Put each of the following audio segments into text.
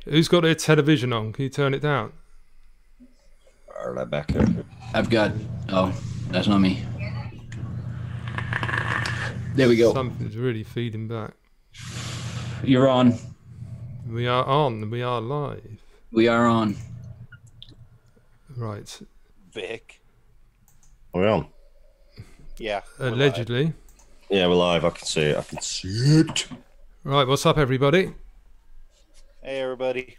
Who's got their television on? Can you turn it down? Rebecca. I've got. Oh, that's not me. There we go. Something's really feeding back. You're on. We are on. We are live. We are on. Right. Vic. Are we on? Yeah. Allegedly. Yeah, we're live. I can see it. I can see it. Right. What's up, everybody? Hey, everybody.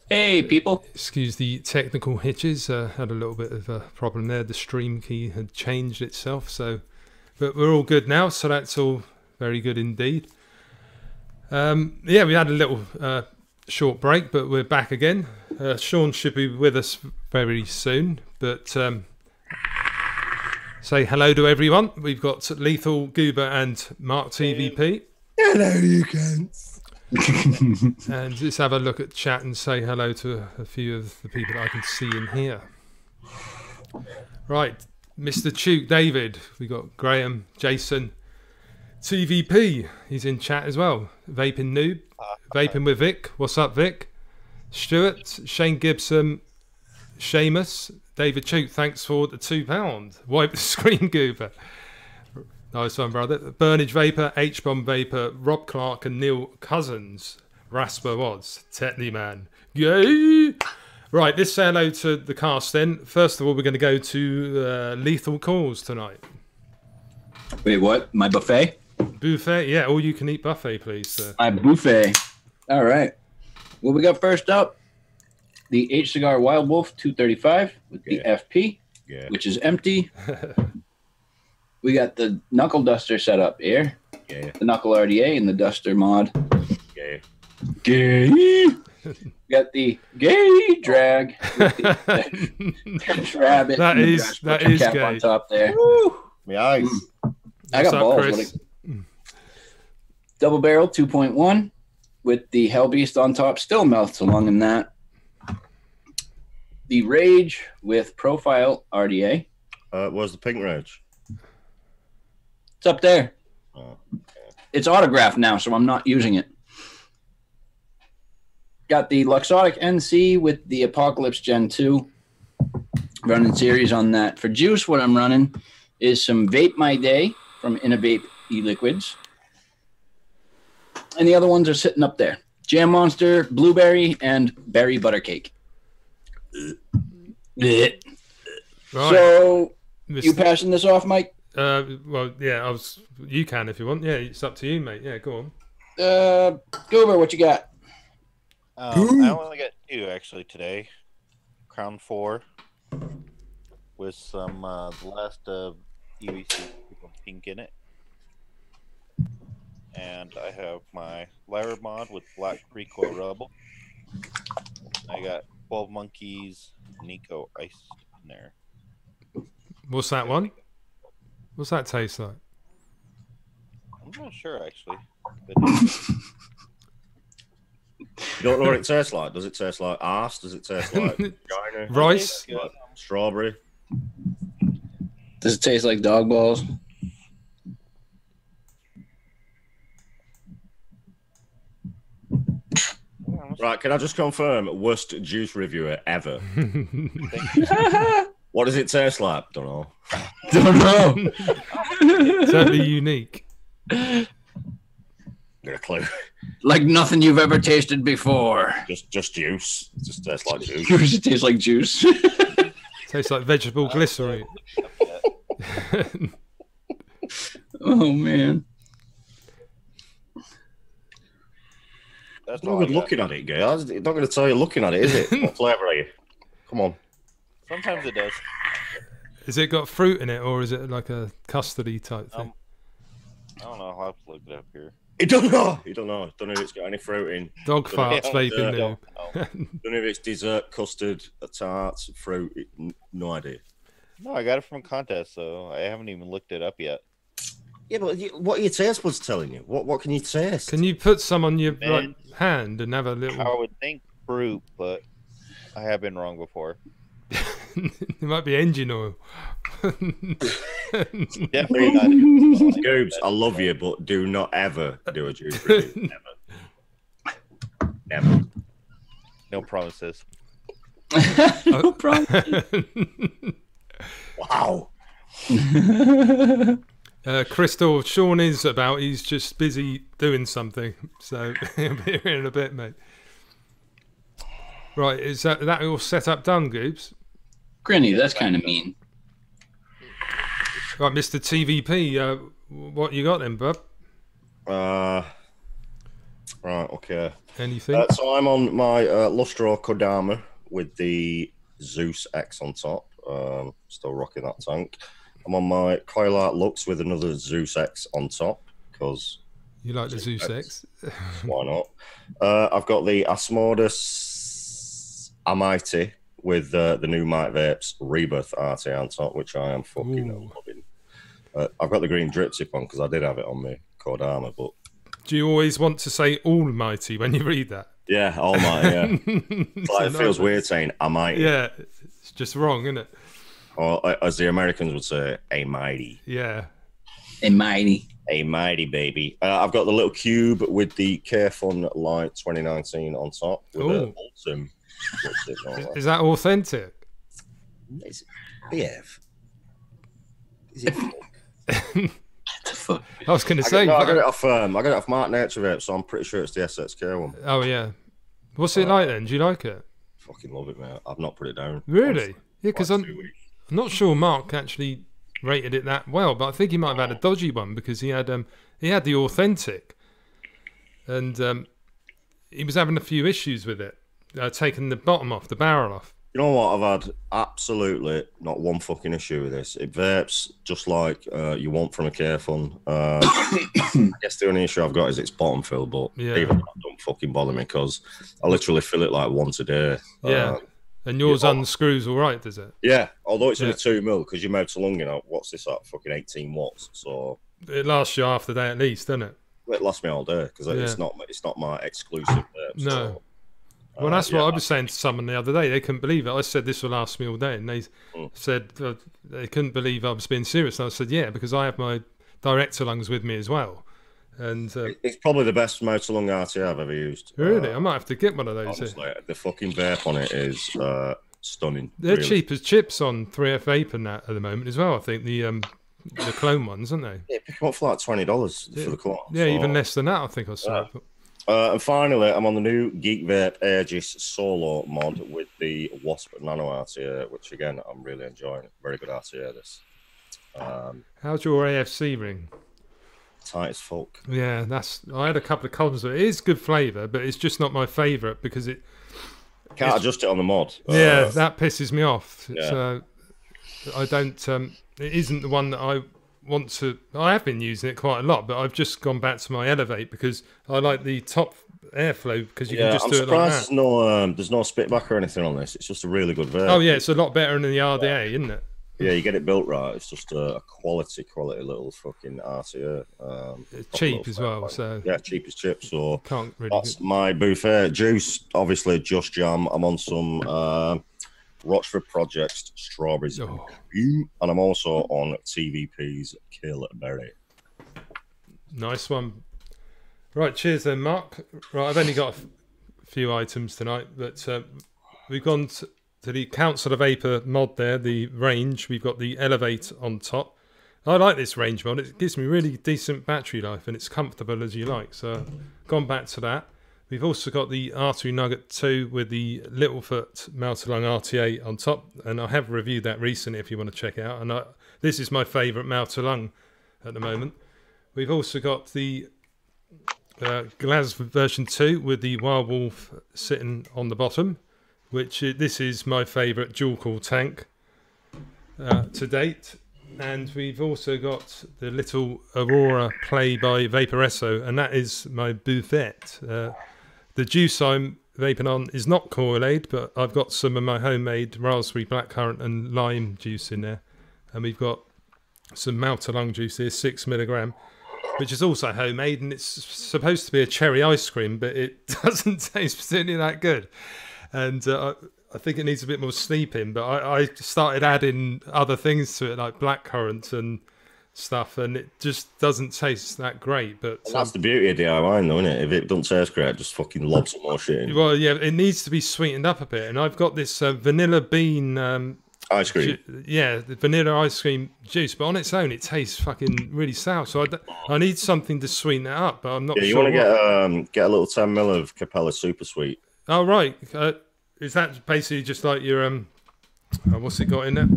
Hey, people. Excuse the technical hitches. Had a little bit of a problem there. The stream key had changed itself. But we're all good now. So that's all very good indeed. Yeah, we had a little short break, but we're back again. Sean should be with us very soon. But say hello to everyone. We've got Lethal, Goober, and Mark TVP. Hello, you cunts. And let's have a look at chat and say hello to a few of the people that I can see in here. Right, Mr. Tuke, David. We got Graham, Jason, TVP. He's in chat as well. Vaping Noob, Vaping with Vic. What's up, Vic? Stuart, Shane Gibson, Seamus, David Tuke. Thanks for the £2. Wipe the screen, Goober. Nice one, brother. Burnage Vapor, H-Bomb Vapor, Rob Clark and Neil Cousins. Rasper Wads, Tetney Man. Yay! Right, let's say hello to the cast then. First of all, we're going to go to Lethal Calls tonight. Wait, what? My buffet? Buffet? Yeah, all you can eat buffet, please, sir. My buffet. All right. What we got first up? The H Cigar Wild Wolf 235 with the FP, which is empty. We got the Knuckle Duster set up here. Yeah. The Knuckle RDA and the Duster mod. Yeah. Gay. We got the Gay Drag with the French Rabbit. That and is the cap gay. on top there. My eyes. I What's got up, balls. Chris? Double barrel 2.1 with the Hell Beast on top. Still melts along in that. The Rage with Profile RDA. Where's the pink rage? It's up there. Oh, It's autographed now, so I'm not using it. Got the Luxotic NC with the Apocalypse Gen 2. Running series on that. For juice, what I'm running is some Vape My Day from Innovape e-liquids. And the other ones are sitting up there. Jam Monster, Blueberry, and Berry Buttercake. Right. So, Mr. you passing this off, Mike? Well, yeah, you can if you want. Yeah, it's up to you, mate. Yeah, go on. Goober, what you got? I only got 2 actually today. Crown 4 with some the last EVC pink in it. And I have my Lyra mod with Black Recoil Rebel. I got 12 Monkeys Nico Ice in there. What's that one? What's that taste like? I'm not sure actually. But You don't know what it tastes like? Does it taste like arse? Does it taste like vagina? Rice? Like strawberry? Does it taste like dog balls? Right, can I just confirm, worst juice reviewer ever? What does it taste like? Don't know. Don't know. Certainly unique. Got a clue. Like nothing you've ever tasted before. Just juice. It just tastes like juice. Yours tastes like juice. Tastes like vegetable glycerine. Oh, man. that's Not all I good got. looking at it, guys. It's not going to tell you looking at it, is it? What flavour are you? Come on. Sometimes it does. Has it got fruit in it, or is it like a custardy type thing? I don't know. I'll have to look it up here. You don't know. You don't know. Don't know if it's got any fruit in. Dog farts, vaping noob. Don't know if it's dessert, custard, tarts, fruit. No idea. No, I got it from a contest, so I haven't even looked it up yet. Yeah, but what are your taste buds telling you? What can you taste? Can you put some on your Man. hand and have a little... I would think fruit, but I have been wrong before. It might be engine oil. Definitely not. Goobs, I love you, but do not ever do a juice review. Never. Never. No promises. No problem. Wow. Crystal, Sean is about. He's just busy doing something, so he'll be here in a bit, mate. Right, is that all set up done, Goobs? Grinny, that's kind of mean. Right, Mr. TVP, what you got then, bub? Right, okay. Anything? So I'm on my Lustro Kodama with the Zeus X on top. Still rocking that tank. I'm on my Coil Art Lux with another Zeus X on top because you like the Zeus X? Why not? I've got the Asmodus Amity with the new Might Vapes Rebirth RT on top, which I am fucking loving. I've got the green drip tip on because I did have it on me Kodama, but do you always want to say Almighty when you read that? Yeah, Almighty. Yeah, like, it feels weird saying Almighty. Yeah, it's just wrong, isn't it? Or as the Americans would say, a mighty. Yeah. A mighty. A mighty, baby. I've got the little cube with the Carefun Light 2019 on top. With the Ultim. Is that authentic? BF. Is it? Fuck? I was going to say. I got it off Mark Nature Vape, so I'm pretty sure it's the SXK one. Oh, yeah. What's it like then? Do you like it? Fucking love it, man. I've not put it down. Really? Honestly. Yeah, because I'm not sure Mark actually rated it that well, but I think he might have had a dodgy one because he had the authentic, and he was having a few issues with it, taking the bottom off, the barrel off. You know what? I've had absolutely not one fucking issue with this. It vapes just like you want from a Carefun. I guess the only issue I've got is its bottom fill, but even that don't fucking bother me because I literally fill it like once a day. Yeah. And yours unscrews all right, does it? Yeah, although it's only 2 mil because you made so long, you know, what's this at? Fucking 18 watts. So it lasts you half the day at least, doesn't it? Well, it lasts me all day because it's not my exclusive. No. So, well, that's what I was saying to someone the other day. They couldn't believe it. I said this will last me all day, and they said they couldn't believe I was being serious. And I said, yeah, because I have my director lungs with me as well. And it's probably the best motor lung RT I've ever used. Really? I might have to get one of those. Honestly, the fucking vape on it is stunning. They're cheap as chips on 3F Vape and that at the moment as well. I think the clone ones, aren't they? Yeah, pick them up for like $20 for the clone. Yeah, so, even less than that, I think I saw. And finally, I'm on the new Geek Vape Aegis Solo mod with the Wasp Nano RTA, which again I'm really enjoying. Very good RTA. This. How's your AFC ring? Tight as fuck. Yeah, I had a couple of columns with it. It is good flavour, but it's just not my favourite because can't adjust it on the mod. Yeah, that pisses me off. Yeah. I don't. It isn't the one that I want to. I have been using it quite a lot, but I've just gone back to my Elevate because I like the top airflow because you can just do it like that. There's no spitback or anything on this. It's just a really good vape. Oh yeah, it's a lot better than the RDA, isn't it? Yeah, you get it built right. It's just a quality little fucking RTA. It's cheap as well, so yeah, cheap as chips. So can't really. That's my buffet. Juice, obviously, just jam. I'm on some Rochford Projects strawberries and cream, and I'm also on TVP's Kill Berry. Nice one. Right, cheers then, Mark. Right, I've only got a few items tonight, but we've gone to the Council of Vapor mod there, the range. We've got the Elevate on top. I like this range mod. It gives me really decent battery life and it's comfortable as you like. So gone back to that. We've also got the R2 Nugget 2 with the Littlefoot Meltalung RTA on top. And I have reviewed that recently if you want to check it out. And this is my favourite Meltalung at the moment. We've also got the Glaz version 2 with the Wild Wolf sitting on the bottom. This is my favourite dual cool tank to date, and we've also got the little Aurora Play by Vaporesso, and that is my buffet. The juice I'm vaping on is not Kool-Aid, but I've got some of my homemade raspberry, blackcurrant, and lime juice in there, and we've got some Meltalung juice here, 6 milligram, which is also homemade, and it's supposed to be a cherry ice cream, but it doesn't taste particularly that good. And I think it needs a bit more steeping, but I started adding other things to it, like blackcurrant and stuff, and it just doesn't taste that great. But that's the beauty of DIY, though, isn't it? If it doesn't taste great, just fucking lob some more shit in. Well, yeah, it needs to be sweetened up a bit, and I've got this vanilla bean ice cream. The vanilla ice cream juice, but on its own, it tastes fucking really sour. So I need something to sweeten it up, but I'm not sure. You want to get a little 10 ml of Capella Super Sweet. Oh right, is that basically just like your what's it got in it?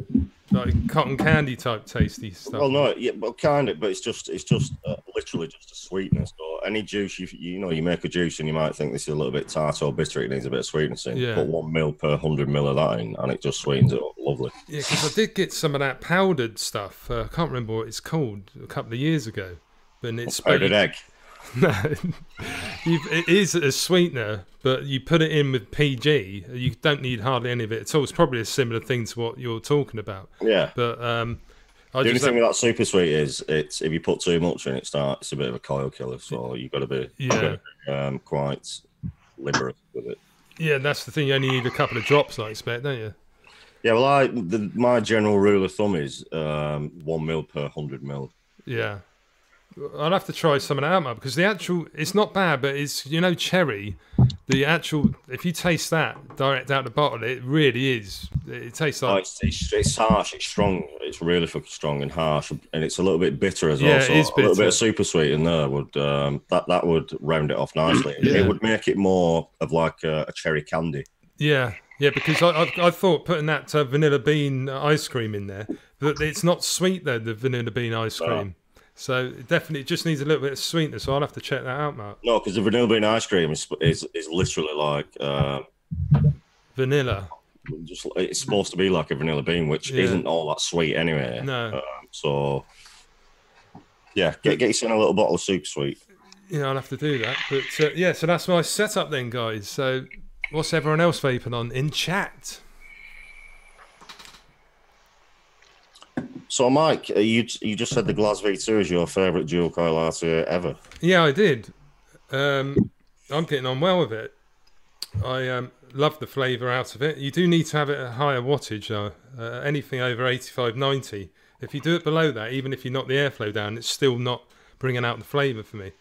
Like cotton candy type tasty stuff. Well, no, yeah, well, kind of, but it's just literally just a sweetness. Or any juice you make a juice and you might think this is a little bit tart or bitter. It needs a bit of sweetness in. Yeah. Put 1 ml per 100 ml of that in, and it just sweetens it up. Lovely. Yeah, because I did get some of that powdered stuff. I can't remember what it's called a couple of years ago, but it's powdered egg. No, it is a sweetener, but you put it in with PG. You don't need hardly any of it at all. It's probably a similar thing to what you're talking about. Yeah, but the only thing with that super sweet is it's if you put too much in, it's a bit of a coil killer. So you've got to be quite liberal with it. Yeah, that's the thing. You only need a couple of drops, I expect, don't you? Yeah, well, my general rule of thumb is 1 ml per 100 ml. Yeah. I'll have to try some of that out, because it's not bad, but it's, cherry, if you taste that direct out the bottle, it really is. It tastes like... Oh, it's harsh, it's strong, it's really fucking strong and harsh, and it's a little bit bitter as well. Yeah, so it is bitter. A little bit of super sweet in there would, that would round it off nicely. Yeah. It would make it more of like a cherry candy. Yeah, because I thought putting that vanilla bean ice cream in there, but it's not sweet though, the vanilla bean ice cream. No. So it definitely just needs a little bit of sweetness. So I'll have to check that out, Mark. No, because the vanilla bean ice cream is literally like vanilla. It's supposed to be like a vanilla bean, which isn't all that sweet anyway. No. So yeah, get yourself a little bottle of super sweet. Yeah, I'll have to do that. But so that's my setup then, guys. So what's everyone else vaping on in chat? So, Mike, you just said the Glas V2 is your favourite dual coil RTA ever. Yeah, I did. I'm getting on well with it. I love the flavour out of it. You do need to have it at higher wattage, though. Anything over 85, 90. If you do it below that, even if you knock the airflow down, it's still not bringing out the flavour for me.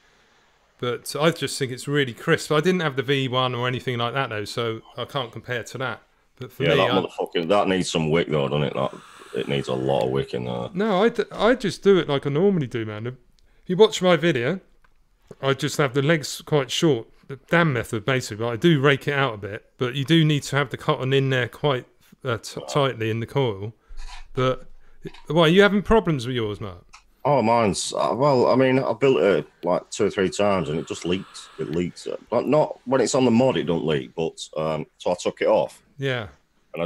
But I just think it's really crisp. I didn't have the V1 or anything like that, though, so I can't compare to that. But for me, that needs some wick, though, doesn't it? It needs a lot of wick in there. No, I just do it like I normally do, man. If you watch my video, I just have the legs quite short. The dam method, basically. But I do rake it out a bit. But you do need to have the cotton in there quite tightly in the coil. But, why, are you having problems with yours, Mark? Oh, mine's... well, I mean, I built it like 2 or 3 times and it just leaks. It leaks. Not when it's on the mod, it don't leak. But, so I took it off. Yeah. And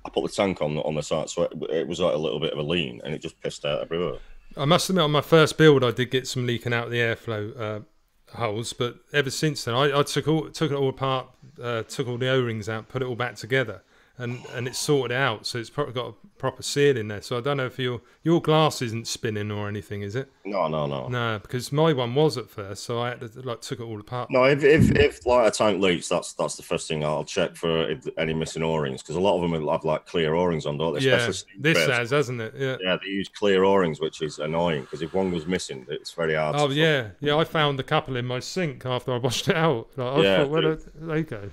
I put the tank on the side, so it was like a little bit of a lean, and it just pissed out everywhere. I must admit, on my first build, I did get some leaking out the airflow holes, but ever since then, I took it all apart, took all the O-rings out, put it all back together, and it's sorted out, so it's probably got a proper seal in there. So I don't know if your glass isn't spinning or anything, is it? No. No, because my one was at first, so I had to took it all apart. No, if like a tank leaks, that's the first thing I'll check for any missing O-rings, because a lot of them have like clear O-rings on, don't they? Yeah, this hasn't it? Yeah, they use clear O-rings, which is annoying because if one goes missing, it's very hard. Oh yeah, I found a couple in my sink after I washed it out. I thought, where did they go?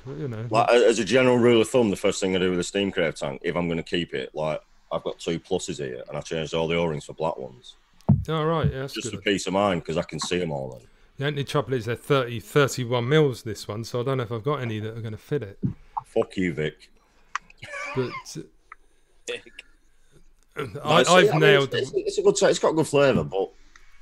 Like as a general rule of thumb, the first thing I do with a steam crave tank, if I'm going to keep it, like I've got 2 pluses here, and I changed all the O-rings for black ones. Oh right, yeah, that's just good. for peace of mind, because I can see them all then. The only trouble is they're 31 mils this one, so I don't know if I've got any that are going to fit it. Fuck you, Vic. But I've nailed it. It's a good. It's got good flavour, but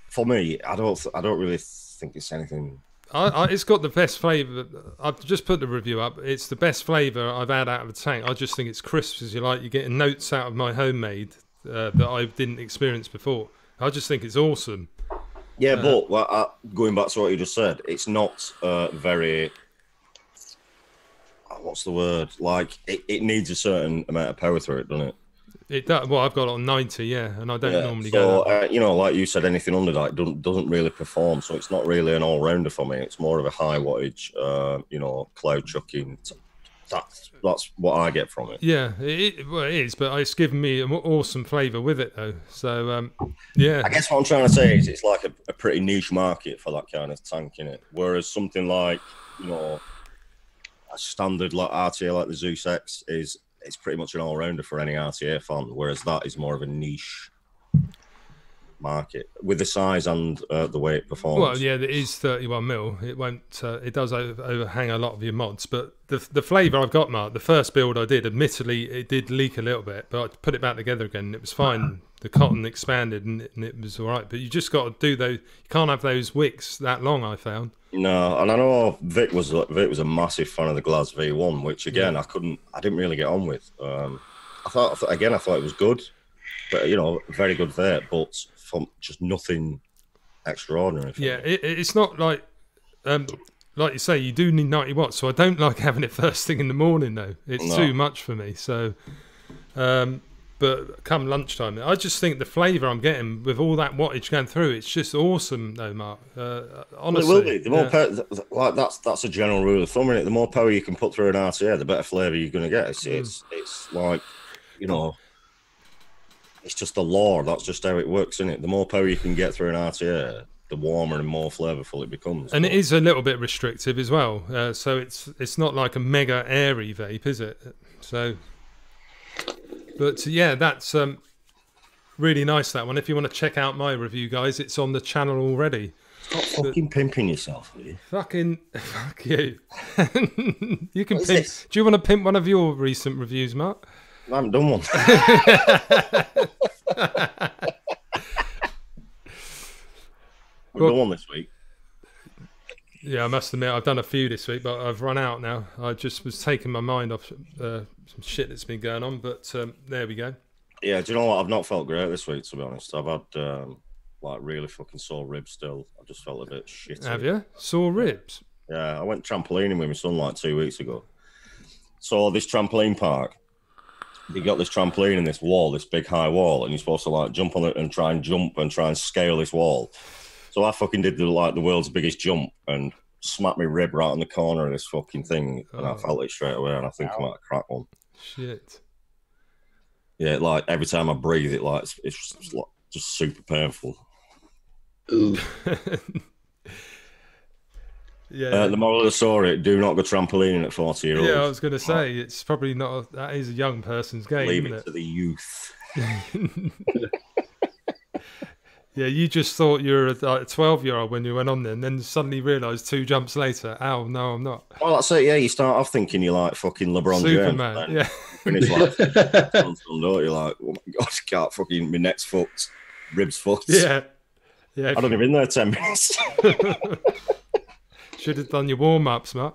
for me, I don't really think it's anything. It's got the best flavour. I've just put the review up. It's the best flavour I've had out of a tank. I just think it's crisp as you like. You're getting notes out of my homemade that I didn't experience before. I just think it's awesome. Yeah, but going back to what you just said, it's not very... what's the word? Like, it needs a certain amount of power through it, doesn't it? It does. Well, I've got it on 90, yeah, and I don't normally go that. You know, like you said, anything under that doesn't really perform, so it's not really an all-rounder for me. It's more of a high wattage, you know, cloud chucking That's what I get from it. Yeah, well, it is, but it's given me an awesome flavour with it, though. So, yeah. I guess what I'm trying to say is it's like a pretty niche market for that kind of tank, innit? Whereas something like, you know, a standard like RTA like the Zeus X it's pretty much an all-rounder for any RTA fan, whereas that is more of a niche market with the size and the way it performs. Well, yeah, it is 31 mil. It won't. It does overhang a lot of your mods, but the flavour I've got, Mark. The first build I did, admittedly, it did leak a little bit, but I put it back together again. And it was fine. The cotton expanded, and it was all right. But you just got to do those. You can't have those wicks that long, I found. No, and I know Vic was a massive fan of the Glas V1, which again I didn't really get on with. I thought it was good, but you know, very good vape, but from just nothing extraordinary. Yeah, it's not like you say, you do need 90 watts, so I don't like having it first thing in the morning, though. It's too much for me. So, but come lunchtime, I just think the flavour I'm getting with all that wattage going through, it's just awesome, though, Mark. Honestly, well, it will be. The more power, that's a general rule of thumb, isn't it? The more power you can put through an RTA, the better flavour you're going to get. It's like, you know, it's just the law. That's just how it works, isn't it? The more power you can get through an RTA, the warmer and more flavourful it becomes. And it is a little bit restrictive as well. So it's not like a mega airy vape, is it? So, but yeah, that's really nice, that one. If you want to check out my review, guys, it's on the channel already. Stop fucking pimping yourself, will you? Fuck you. You can pimp. This? Do you want to pimp one of your recent reviews, Mark? I haven't done one. I've done one this week. Yeah, I must admit, I've done a few this week, but I've run out now. I just was taking my mind off some shit that's been going on, but there we go. Yeah, do you know what? I've not felt great this week, to be honest. I've had like really fucking sore ribs still. I just felt a bit shitty. Have you? Sore ribs? Yeah, I went trampolining with my son like 2 weeks ago. So this trampoline park, you got this trampoline in this wall, this big high wall, and you're supposed to like jump on it and try and scale this wall. So I fucking did the world's biggest jump and smacked my rib right on the corner of this fucking thing, and I felt it straight away, and I think I might have cracked one. Shit. Yeah, like every time I breathe, it's just super painful. Ooh. Yeah. The moral of the story: do not go trampolining at 40-year-olds. Yeah, I was going to say it's probably not. That is a young person's game. Leave isn't it to the youth. Yeah, you just thought you were a 12-year-old when you went on there, and then suddenly realised 2 jumps later, oh, no, I'm not. Well, that's it, yeah. You start off thinking you're like fucking LeBron Superman, James. yeah. Finish like, you're like, oh my God, I can't fucking, my neck's fucked, ribs fucked. Yeah. Yeah. I'd only been there 10 minutes. Should have done your warm-ups, Matt.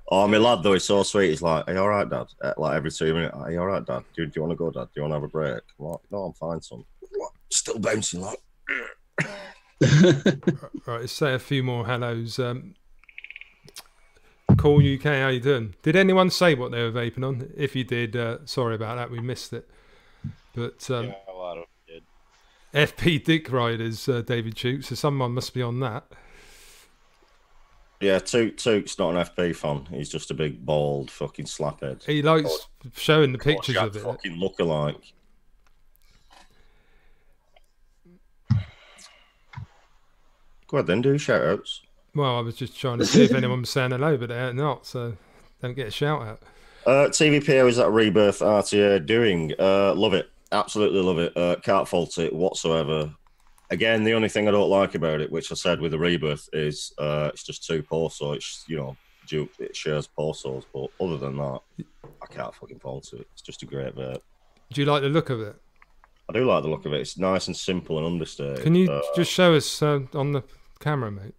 Oh, my lad, though, he's so sweet. He's like, are you all right, Dad? Like every 2 minutes, are you all right, Dad? Do you want to go, Dad? Do you want to have a break? I'm like, no, I'm fine, son. Still bouncing like. Right, let's say a few more hellos. Call UK, how you doing? Did anyone say what they were vaping on? If you did, sorry about that, we missed it. But yeah, a lot of them did. FP Dick Riders, David Chute, so someone must be on that. Yeah, Took's not an FP fan. He's just a big, bald, fucking slaphead. He likes showing the pictures of it. Fucking look-alike. Go ahead then, do shout-outs. Well, I was just trying to see if anyone was saying hello, but they're not, so don't get a shout-out. TVP, how is that Rebirth RTA doing? Love it. Absolutely love it. Can't fault it whatsoever. Again, the only thing I don't like about it, which I said with the Rebirth, is it's just 2 pulsos. It's, you know, it shares pulsos, but other than that, I can't fucking fault it. It's just a great vape. Do you like the look of it? I do like the look of it. It's nice and simple and understated. Can you just show us on the camera, mate?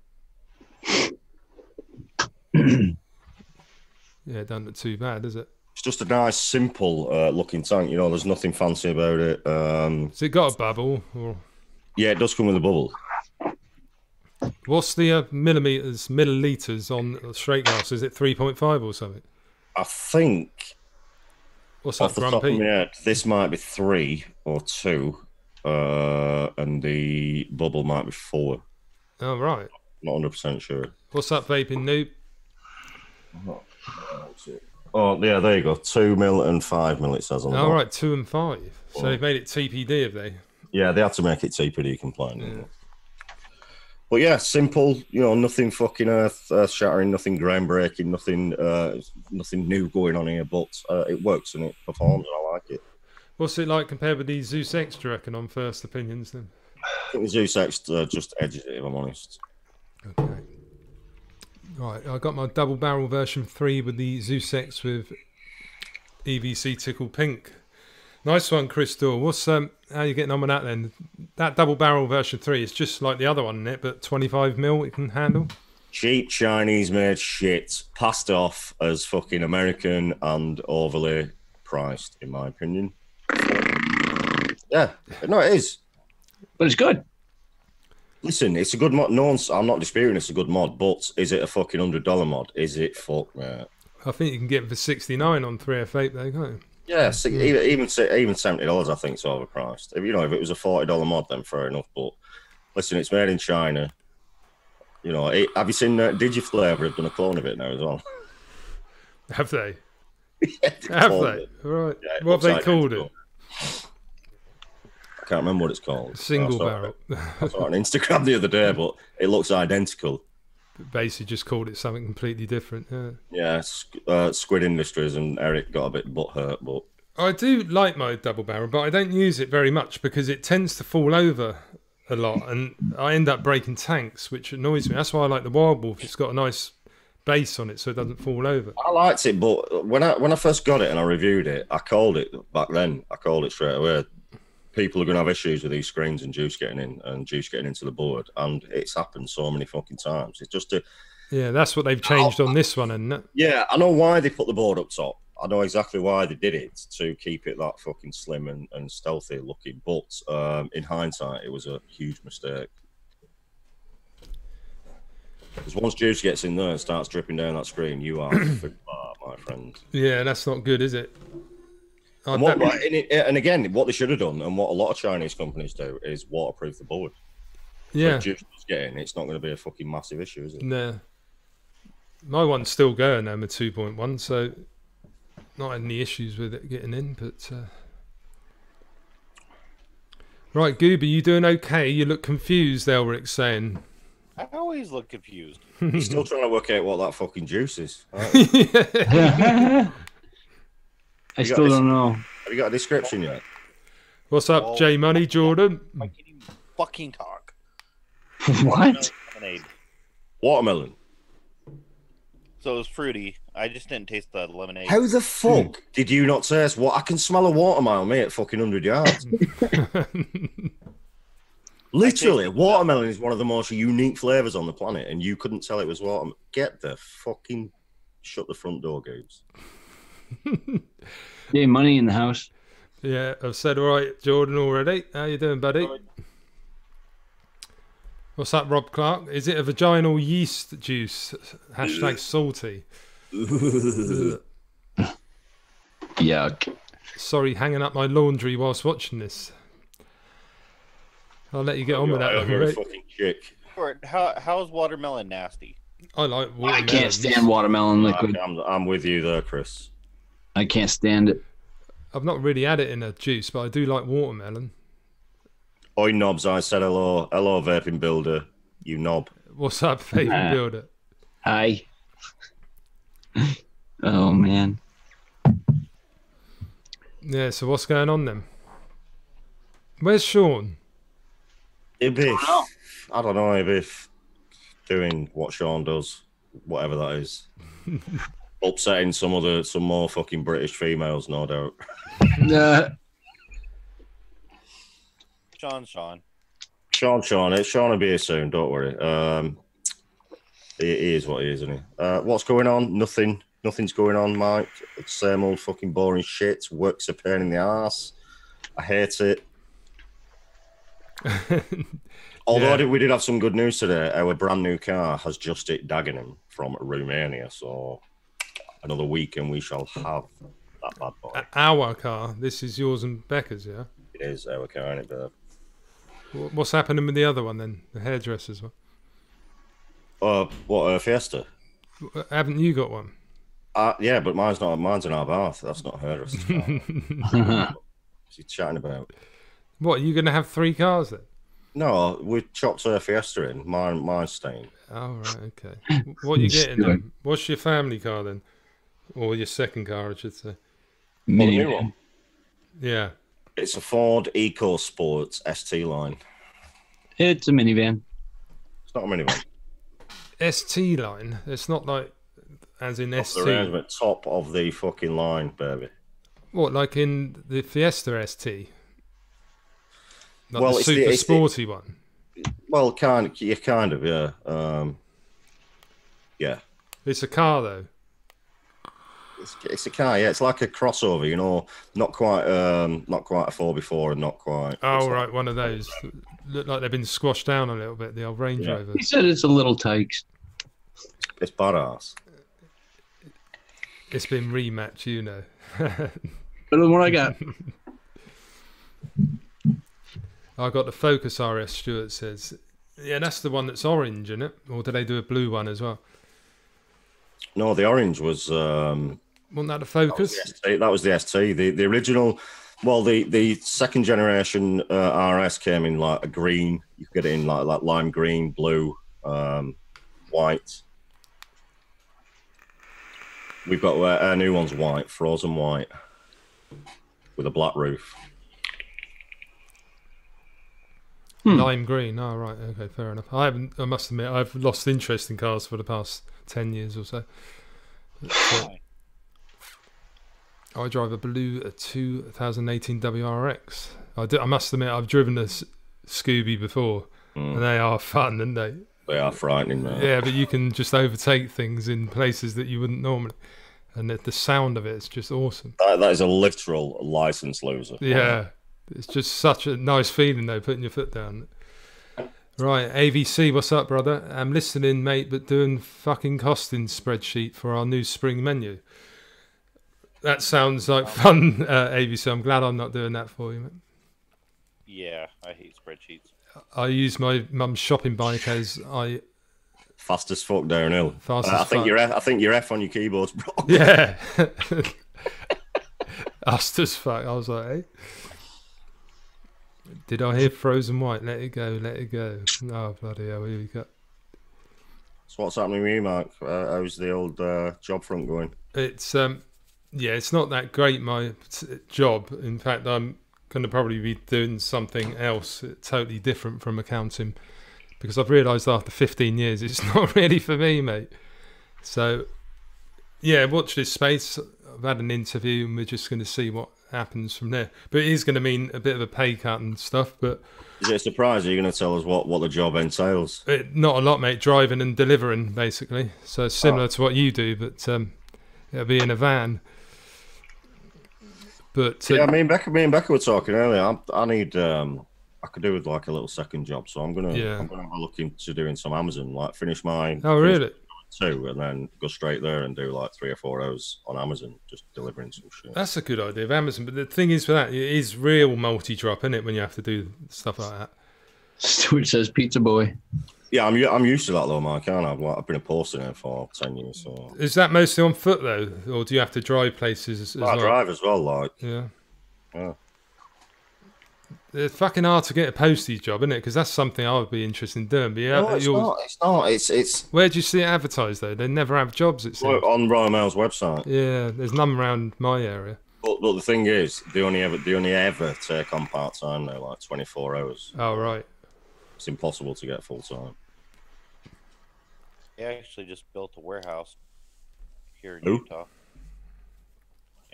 Yeah, it doesn't look too bad, does it? It's just a nice, simple looking tank. You know, there's nothing fancy about it. Has it got a bubble? Or... Yeah, it does come with a bubble. What's the milliliters on straight glass? Is it 3.5 or something? I think... What's off that, the top Grumpy? of my head, this might be 3 or 2, and the bubble might be 4. Oh, right. Not 100% sure. What's that vaping noob? Oh, yeah, there you go. 2 mil and 5 mil, it says on the All bottom. right, 2 and 5. So they've made it TPD, have they? Yeah, they had to make it TPD compliant. Yeah. But yeah, simple, nothing fucking earth shattering, nothing groundbreaking, nothing new going on here, but it works and it performs and I like it. What's it like compared with the Zeus X, do you reckon, on first opinions then? I think the Zeus X just edges it, if I'm honest. Okay. Right, I got my double barrel version 3 with the Zeus X with EVC Tickle Pink. Nice one, Crystal. What's how you getting on with that then? That double barrel version 3 is just like the other one, isn't it? But 25 mil it can handle. Cheap Chinese made shit, passed off as fucking American and overly priced, in my opinion. Yeah, no, it is. But it's good. Listen, it's a good mod. I'm not disputing it's a good mod, but is it a fucking $100 mod? Is it fuck, man? I think you can get it for 69 on 3F Vape though, can't you? Yeah, even $70 I think is overpriced. If it was a $40 mod, then fair enough. But listen, it's made in China. Have you seen Digiflavor have done a clone of it now as well? Have they? Yeah, have they? Right. Yeah, what have they called it? I can't remember what it's called. Single barrel. I saw it on Instagram the other day, but it looks identical. Basically, just called it something completely different. Yeah, Squid Industries and Eric got a bit butthurt, but I do like my double barrel, but I don't use it very much because it tends to fall over a lot, and I end up breaking tanks, which annoys me. That's why I like the Wild Wolf. It's got a nice base on it, so it doesn't fall over. I liked it, but when I first got it and I reviewed it, I called it back then. I called it straight away. People are going to have issues with these screens and juice getting in and juice getting into the board, and it's happened so many fucking times. It's just yeah, that's what they've changed on this one, isn't it? Yeah, I know why they put the board up top. I know exactly why they did it, to keep it that fucking slim and stealthy looking. But in hindsight, it was a huge mistake. Because once juice gets in there and starts dripping down that screen, you are my friend. Yeah, that's not good, is it? And again, what they should have done, and what a lot of Chinese companies do, is waterproof the board. Yeah. So if juice does get in, it's not going to be a fucking massive issue, is it? No. My one's still going now with 2.1, so not any issues with it getting in, but right, Gooby, you doing okay? You look confused, Elric's saying. I always look confused. You're still trying to work out what that fucking juice is. Yeah. I still don't know. Have you got a description yet? What's up, J Money, Jordan? Why can't you fucking talk? What? Watermelon. So it was fruity. I just didn't taste the lemonade. How the fuck did you not taste what? I can smell a watermelon, mate, at fucking 100 yards. Literally, watermelon is one of the most unique flavours on the planet, and you couldn't tell it was watermelon. Get the fucking... Shut the front door, Goobs. Yeah, money in the house. Yeah, I've said all right, Jordan, already. How you doing, buddy? What's up, Rob Clark? Is it a vaginal yeast juice? Hashtag salty. Yuck. Sorry, hanging up my laundry whilst watching this. I'll let you get on with that. You're a fucking chick. How's watermelon nasty? I like watermelon. I can't stand watermelon liquid. I'm with you there, Chris. I can't stand it. I've not really had it in a juice, but I do like watermelon. Oi, knobs, I said hello. Hello, vaping builder. You knob. What's up, vaping builder? Hi. Oh, man. Yeah, so what's going on then? Where's Sean? Ibiff. I don't know, Ibiff. Doing what Sean does, whatever that is. Upsetting some more fucking British females, no doubt. Sean. It's Sean will be here soon, don't worry. He is what he is, isn't he? What's going on? Nothing's going on, Mike. It's same old fucking boring shit. Work's a pain in the ass. I hate it. Although we did have some good news today. Our brand new car has just hit Dagenham from Romania, so another week and we shall have that bad boy. Our car. This is yours and Becca's, yeah? It is our car, isn't it, babe? What's happening with the other one then? The hairdresser's one? What, Fiesta? Haven't you got one? Yeah, but mine's not. Mine's in our bath. That's not her. What's he chatting about? What, are you going to have 3 cars then? No, we chopped her Fiesta in. Mine's staying. Oh, right, okay. What are you getting then? What's your family car then? Or your second car, I should say. Minivan. Yeah. It's a Ford EcoSport ST line. It's a minivan. It's not a minivan. ST line? It's not like, as in ST? The top of the fucking line, baby. What, like in the Fiesta ST? Like well, the super sporty one? Well, kind of, yeah. Yeah. It's a car, though. It's a car, yeah. It's like a crossover, you know, not quite a 4x4 and not quite. Oh, right, one of those. Look like they've been squashed down a little bit, the old Range Rover. He said it's a little tykes. It's badass. It's been rematched, you know. Better than what I got. I got the Focus RS, Stuart says. Yeah, that's the one that's orange, isn't it? Or did they do a blue one as well? No, the orange was... Wasn't that the Focus? That was the ST. The original... Well, the second generation RS came in like a green. You could get it in like lime green, blue, white. We've got our new one's white, frozen white, with a black roof. Lime green. Oh, right. Okay, fair enough. I must admit, I've lost interest in cars for the past 10 years or so. I drive a blue 2018 WRX. I must admit, I've driven a Scooby before, and they are fun, aren't they? They are frightening, man. Yeah, but you can just overtake things in places that you wouldn't normally. And the sound of it is just awesome. That is a literal license loser. Yeah. It's just such a nice feeling, though, putting your foot down. Right, AVC, what's up, brother? I'm listening, mate, but doing fucking costing spreadsheet for our new spring menu. That sounds like fun, AVC. I'm glad I'm not doing that for you, mate. Yeah, I hate spreadsheets. I use my mum's shopping bike as fast as fuck downhill. I think your F on your keyboard's broken. Yeah. Fast as fuck. I was like, hey. Did I hear Frozen White? Let it go, let it go. Oh, bloody hell, here we go. So what's happening with you, Mark? How's the old job front going? It's, yeah, it's not that great, my job. In fact, I'm going to probably be doing something else totally different from accounting, because I've realised after 15 years it's not really for me, mate. So, yeah, watch this space. I've had an interview and we're just going to see what happens from there. But it is going to mean a bit of a pay cut and stuff. But is it a surprise? Are you going to tell us what the job entails? Not a lot, mate. Driving and delivering, basically. So it's similar to what you do, but it'll be in a van. But yeah, me and Becca were talking earlier. I need I could do with like a little second job, so I'm gonna have a look into doing some Amazon, like finish mine. Oh, really? 2, and then go straight there and do like 3 or 4 hours on Amazon, just delivering some shit. That's a good idea of Amazon, but the thing is, for that, it is real multi-drop, isn't it? When you have to do stuff like that. Stuart says, "Pizza boy." Yeah, I'm used to that though, Mike. I've been a posting here for 10 years. So is that mostly on foot though, or do you have to drive places as well? I drive as well, like yeah. Yeah. It's fucking hard to get a postage job, isn't it? Because that's something I would be interested in doing. But yeah, no, it's not. It's. Where do you see it advertised though? They never have jobs. It seems on Royal Mail's website. Yeah, there's none around my area. But the thing is, they only ever take on part time now, like 24 hours. Oh right. It's impossible to get full time. They actually just built a warehouse here in Who? Utah.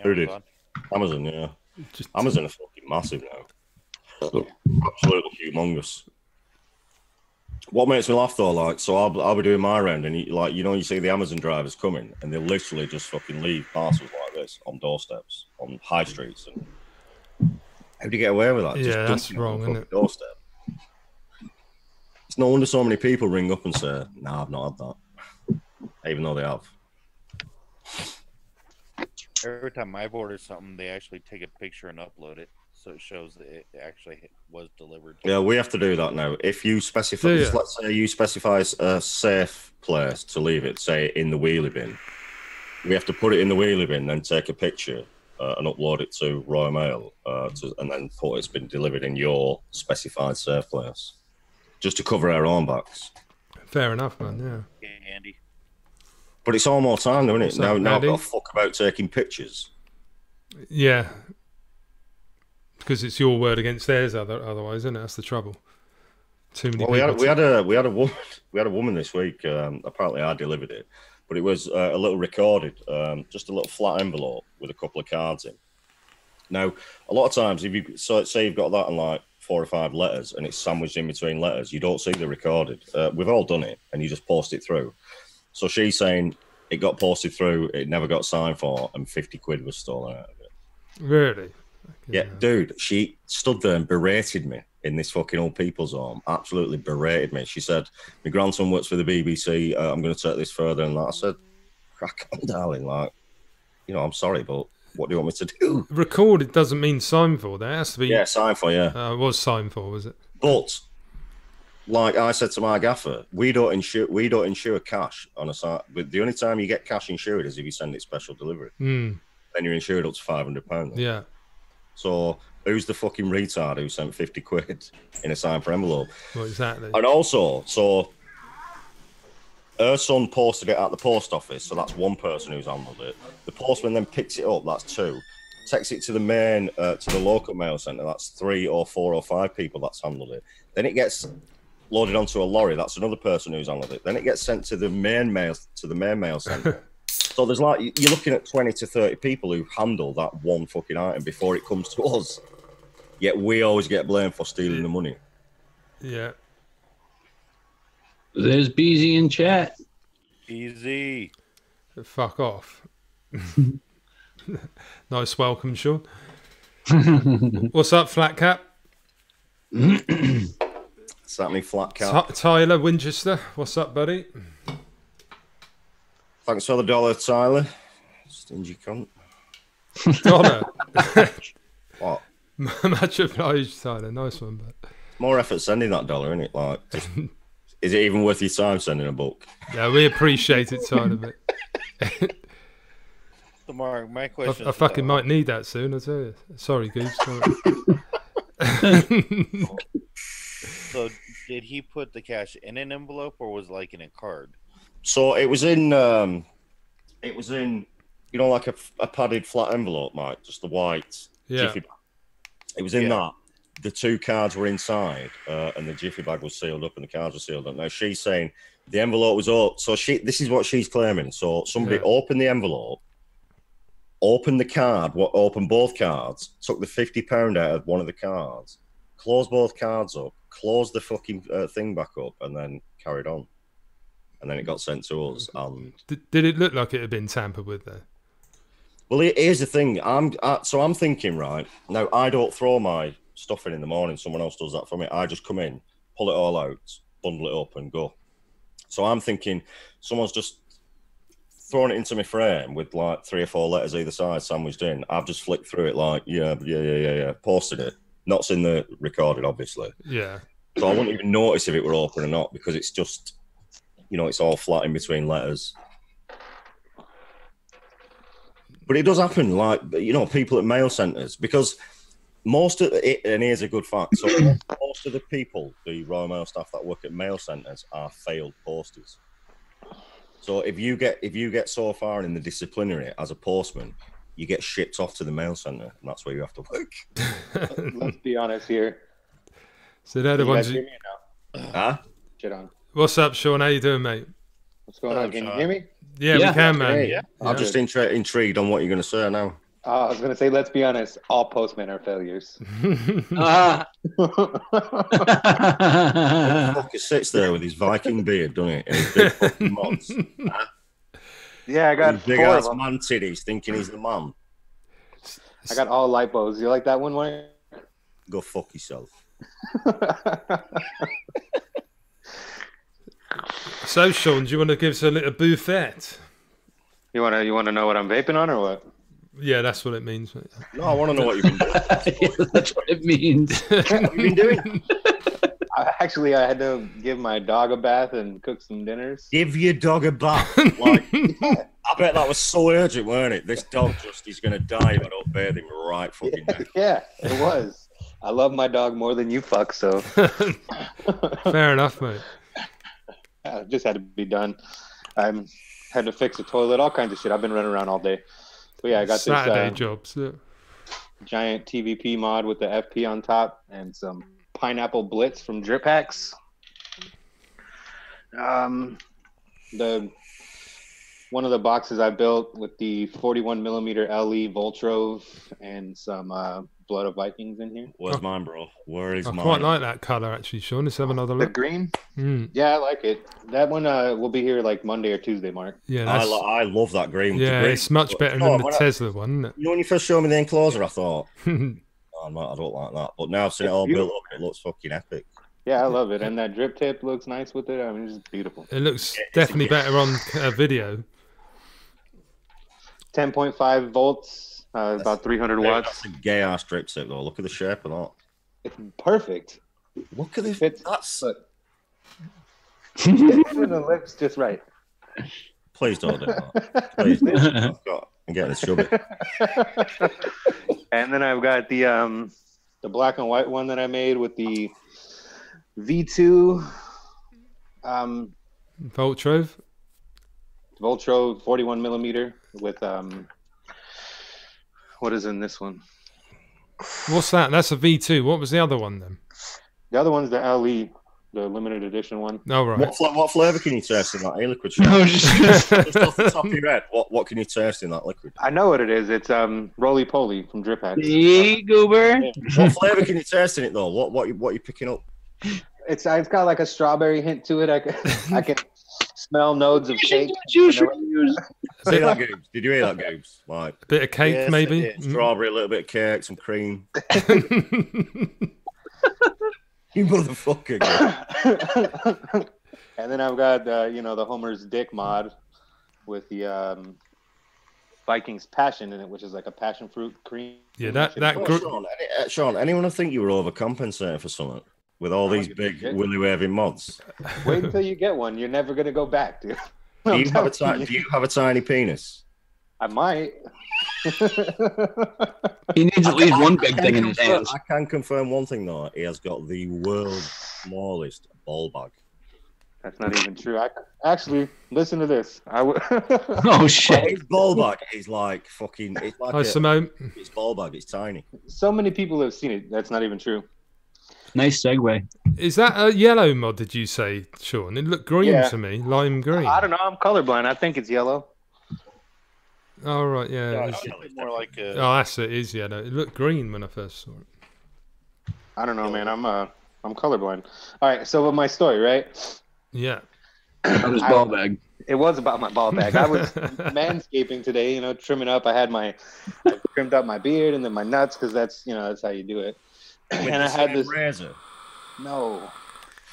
Who did? Amazon, yeah. Amazon is fucking massive now. Absolutely humongous. What makes me laugh though, like, so I'll be doing my round, and you see the Amazon drivers coming, and they literally just fucking leave parcels like this on doorsteps, on high streets, and how do you get away with that? Yeah, that's wrong, isn't it? Doorstep. It's no wonder so many people ring up and say, "Nah, I've not had that," even though they have. Every time I've ordered something, they actually take a picture and upload it, so it shows that it actually was delivered. Yeah, we have to do that now. If you specify, let's say you specify a safe place to leave it, say in the wheelie bin, we have to put it in the wheelie bin, then take a picture and upload it to Royal Mail, and then put it's been delivered in your specified safe place, just to cover our own backs. Fair enough, man. Yeah. Yeah, Andy. But it's all more time, though, isn't it? Now I've Andy? got to fuck about taking pictures. Yeah. Because it's your word against theirs, otherwise, isn't it? That's the trouble. Too many people. We had a woman this week. Apparently, I delivered it, but it was a little recorded, just a little flat envelope with a couple of cards in. Now, a lot of times, if you say you've got that in like 4 or 5 letters, and it's sandwiched in between letters, you don't see the recorded. We've all done it, and you just post it through. So she's saying it got posted through, it never got signed for, and 50 quid was stolen out of it. Really? Yeah, dude, she stood there and berated me in this fucking old people's home. Absolutely berated me. She said, my grandson works for the BBC. I'm going to take this further. And that. I said, crack on, darling. Like, you know, I'm sorry, but what do you want me to do? Recorded doesn't mean signed for. There has to be. Yeah, signed for, yeah. It was signed for, was it? But, like I said to my gaffer, we don't insure cash on a site. But the only time you get cash insured is if you send it special delivery. Then you're insured up to £500. Yeah. So who's the fucking retard who sent 50 quid in a signed for envelope? Well, exactly. And also, so her son posted it at the post office, so that's one person who's handled it. The postman then picks it up, that's 2. Takes it to the main, to the local mail centre, that's 3 or 4 or 5 people that's handled it. Then it gets loaded onto a lorry, that's another person who's handled it. Then it gets sent to the main mail centre. So there's like, you're looking at 20 to 30 people who handle that one fucking item before it comes to us. Yet we always get blamed for stealing the money. Yeah. There's Beezy in chat. Easy. Fuck off. Nice welcome, Sean. What's up, Flat Cap? Certainly Flat Cap. Tyler Winchester. What's up, buddy? Thanks for the dollar, Tyler. Stingy cunt. Dollar. What? Much obliged, Tyler. Nice one, but More effort sending that dollar, isn't it? Like, is it even worth your time sending a book? yeah, we appreciate it, Tyler. But So, Mark, my question. I fucking might need that soon. I tell you. Sorry, Goose. So, did he put the cash in an envelope or was it like in a card? So it was in, you know, like a padded flat envelope, Mike, just the white jiffy bag. It was in that. The 2 cards were inside, and the jiffy bag was sealed up, and the cards were sealed up. Now she's saying the envelope was up. So this is what she's claiming. So somebody opened the envelope, opened the card, opened both cards, took the £50 out of one of the cards, closed both cards up, closed the fucking thing back up, and then carried on. And then it got sent to us. And did it look like it had been tampered with there? well, here's the thing. So I'm thinking, right now, I don't throw my stuff in the morning. Someone else does that for me. I just come in, pull it all out, bundle it up, and go. So I'm thinking someone's just thrown it into my frame with like 3 or 4 letters either side sandwiched in. I've just flicked through it like, yeah, posted it. Not seen the recorded, obviously. Yeah. So I wouldn't even notice if it were open or not because it's just, you know, it's all flat in between letters. But it does happen, like, you know, people at mail centres, because most of it, and here's a good fact, so most of the people, the Royal Mail staff that work at mail centres are failed posters. So if you get so far in the disciplinary as a postman, you get shipped off to the mail centre, and that's where you have to work. Let's be honest here. So they're the ones. Huh? Shit on. What's up, Sean? How you doing, mate? What's going on? Can you hear me? Yeah, we can, man. Hey. Yeah. I'm just intrigued on what you're going to say now. I was going to say, let's be honest. All postmen are failures. Fucker sits there with his Viking beard, doesn't he? And his big fucking mods. Yeah, I got big 4 ass of them. man titties, thinking he's the man. I got all lipos. You like that one, Wayne? Go fuck yourself. So, Sean, do you want to give us a little buffet? You want to know what I'm vaping on or what? Yeah, that's what it means, mate. No, I want to know what you've been doing. Yeah, that's what it means. What have you been doing? I had to give my dog a bath and cook some dinners. Give your dog a bath. Like, I bet that was so urgent, weren't it? This dog he's going to die if I don't bathe him right fucking now. Yeah, it was. I love my dog more than you fuck, so. Fair enough, mate. It just had to be done. I had to fix a toilet, all kinds of shit. I've been running around all day. But yeah, I got Saturday this jobs. Yeah. giant TVP mod with the FP on top and some pineapple blitz from Drip Hacks. One of the boxes I built with the 41 millimeter LE Voltrove and some Blood of Vikings in here. Where's mine, bro? Where is I mine? quite like that colour, actually, Sean. Let's have another look. The green? Mm. Yeah, I like it. That one will be here like Monday or Tuesday, Mark. Yeah, I love that green. Yeah, green, it's much better than the Tesla one, isn't it? You know, when you first showed me the enclosure, I thought, oh, no, I don't like that. But now I've seen it all built up and it looks fucking epic. Yeah, I love it. And that drip tip looks nice with it. I mean, it's just beautiful. It looks definitely better on video. 10.5 volts, about 300 watts. That's a gay ass drip tip, though. Look at the shape of that. It's perfect. Look at this. That's the lips just right. Please don't do that. Please. I'm getting a chubby. And then I've got the black and white one that I made with the V2 Voltrove 41 millimeter with what is in this one? What's that? That's a V2. What was the other one then? The other one's the LE, the limited edition one. Oh, right. What flavour can you taste in that liquid? No, just off the top of your head, what can you taste in that liquid? I know what it is. It's Roly Poly from Drip Hacks. Hey, goober. What flavour can you taste in it though? What you picking up? It's got like a strawberry hint to it. I can smell nodes of cake. Did you hear that, Goobs? Like a bit of cake, yes, maybe. Strawberry, a little bit of cake, some cream. You motherfucker. And then I've got the Homer's Dick mod with the Vikings Passion in it, which is like a passion fruit cream. Yeah, Sean, anyone would think you were overcompensating for something with all these big willy waving mods? Wait until you get one. You're never gonna go back, dude. Do you have a tiny penis? I might. He needs at least one big thing in his hands. I can confirm one thing though. He has got the world's smallest ball bag. That's not even true. Actually listen to this. Oh shit! His ball bag is like fucking. It's like Simone. His ball bag. It's tiny. So many people have seen it. That's not even true. Nice segue. Is that a yellow mod? Did you say, Sean? It looked green to me, lime green. I don't know. I'm colorblind. I think it's yellow. Oh right, yeah. It's more like a... Oh, that's it. Is yellow. It looked green when I first saw it. I don't know, man. I'm colorblind. All right. So with my story, right? Yeah. About his ball bag. It was about my ball bag. I was manscaping today, trimming up. I trimmed up my beard and then my nuts because that's how you do it. And I had this razor. No,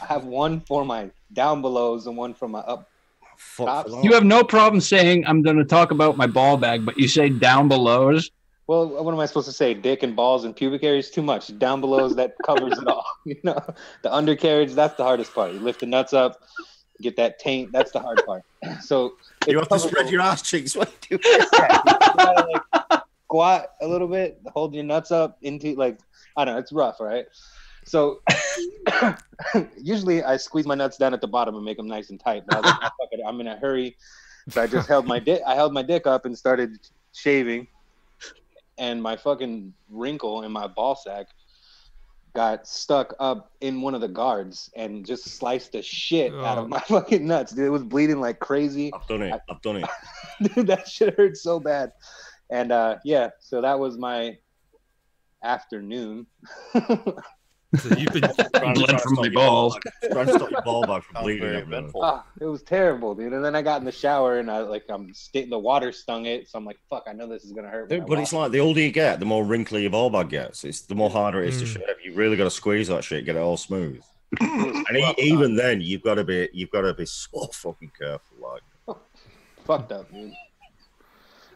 I have one for my down belows and one for my up tops. You have no problem saying I'm going to talk about my ball bag, but you say down belows. Well, what am I supposed to say? Dick and balls and pubic area is too much. Down belows, that covers it all. The undercarriage, that's the hardest part. You lift the nuts up, get that taint. That's the hard part. So you have to spread your ass cheeks. What do you do? You gotta, squat a little bit, hold your nuts up into I don't know. It's rough, right? So usually I squeeze my nuts down at the bottom and make them nice and tight. But I was like, fuck it, I'm in a hurry, so I just held my dick. I held my dick up and started shaving, and my fucking wrinkle in my ball sack got stuck up in one of the guards and just sliced the shit out of my fucking nuts, dude. It was bleeding like crazy. I've done it. Dude, that shit hurt so bad. And so that was my afternoon. So you've been blood from my balls. Trying to stop your ball bag from bleeding. It was terrible, dude. And then I got in the shower and the water stung it. So I'm like, fuck, I know this is gonna hurt. But it's like the older you get, the more wrinkly your ball bag gets. It's the more harder it is to shave. You really got to squeeze that shit, get it all smooth. And even then, you've got to be so fucking careful. Fucked up, dude.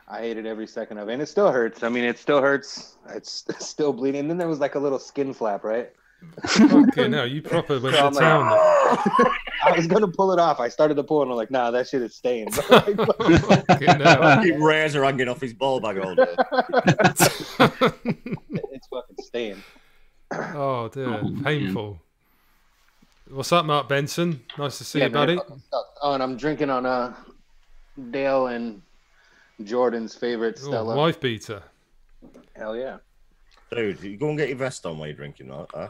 I hated every second of it, and it still hurts. I mean, it still hurts. It's still bleeding. And then there was like a little skin flap, right? Okay, no, you proper went to town. I was gonna pull it off. I started to pull, and I'm like, nah, that shit is staying. Fucking razor hanging off his ball bag all day. It's fucking staying. Oh dear, painful. What's up, Mark Benson? Nice to see you, buddy. Oh, and I'm drinking on Dale and Jordan's favorite Stella. Wife beater. Hell yeah. Dude, you go and get your vest on while you're drinking that, huh?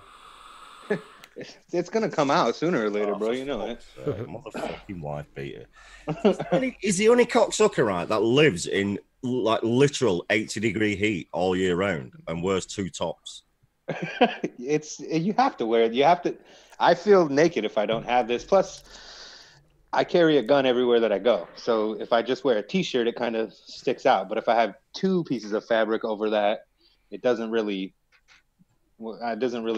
It's gonna come out sooner or later, bro. You know it. Motherfucking wife beater. Is the only cocksucker, right, that lives in like literal 80-degree heat all year round and wears 2 tops? You have to wear it. You have to. I feel naked if I don't have this. Plus, I carry a gun everywhere that I go. So if I just wear a t-shirt, it kind of sticks out. But if I have 2 pieces of fabric over that, it doesn't really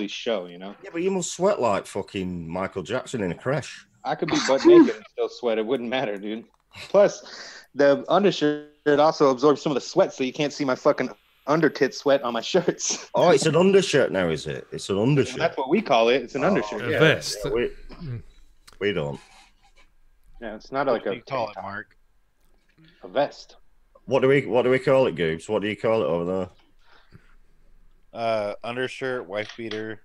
show, you know? Yeah, but you must sweat like fucking Michael Jackson in a crash. I could be butt naked and still sweat. It wouldn't matter, dude. Plus, the undershirt also absorbs some of the sweat, so you can't see my fucking under-tit sweat on my shirts. Oh, it's an undershirt now, is it? It's an undershirt. That's what we call it. It's an undershirt. A vest. Yeah, we don't. Yeah, it's not like What do you call it, Mark? A vest. What do we call it, Goobs? What do you call it over there? Undershirt, wife beater.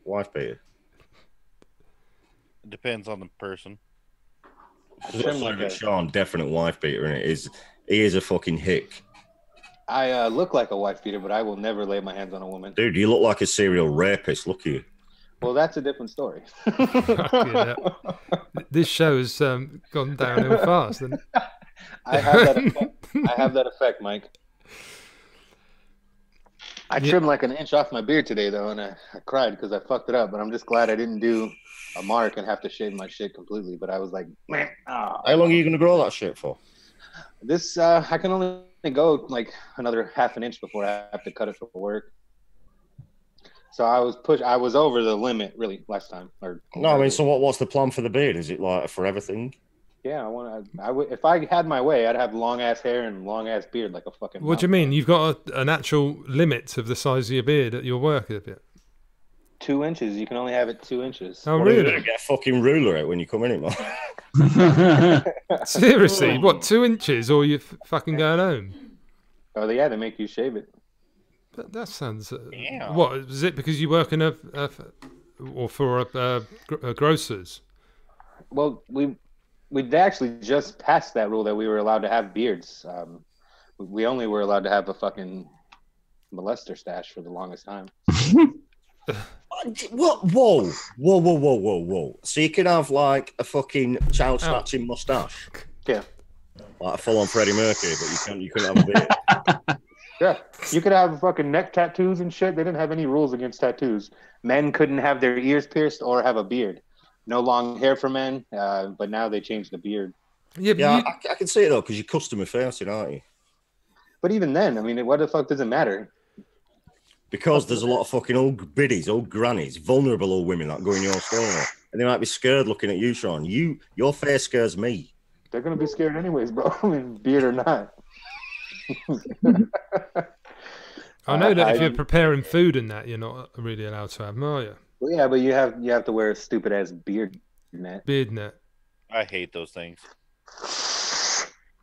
Wife beater. It depends on the person. Sean, definite wife beater, innit? He is a fucking hick. I look like a wife beater, but I will never lay my hands on a woman. Dude, you look like a serial rapist. Look at you. Well, that's a different story. This show has gone downhill fast. Hasn't it? I have that effect, Mike. I trimmed like an inch off my beard today, though, and I cried because I fucked it up. But I'm just glad I didn't do a mark and have to shave my shit completely. But I was like, man. Oh. How long are you going to grow that shit for? This, I can only go like another half an inch before I have to cut it for work. So I was over the limit really last time. So what's the plan for the beard? Is it like a forever thing? Yeah, if I had my way, I'd have long ass hair and long ass beard like a fucking. What do you mean? You've got an actual limit of the size of your beard at your work, have you? 2 inches. You can only have it 2 inches. Oh, really? You get a fucking ruler out when you come in it, man. Seriously? What, 2 inches, or you fucking going home? Oh, yeah, they make you shave it. That sounds. Yeah. What is it? Because you work in a grocers? Well, we actually just passed that rule that we were allowed to have beards. We only were allowed to have a fucking molester stash for the longest time. What? Whoa. So you can have like a fucking child snatching mustache? Yeah. Like a full-on Freddie Mercury, but you couldn't have a beard. Yeah, you could have fucking neck tattoos and shit. They didn't have any rules against tattoos. Men couldn't have their ears pierced or have a beard. No long hair for men, but now they changed the beard. Yeah, I can see it though, because you're customer facing, aren't you? But even then, I mean, what the fuck does it matter? Because there's a lot of fucking old biddies, old grannies, vulnerable old women that go in your store, and they might be scared looking at you, Sean. Your face scares me. They're gonna be scared anyways, bro. I mean, beard or not. I know that if you're preparing food and that, you're not really allowed to have them, are you? Well, yeah, but you have to wear a stupid ass beard net. Beard net. I hate those things.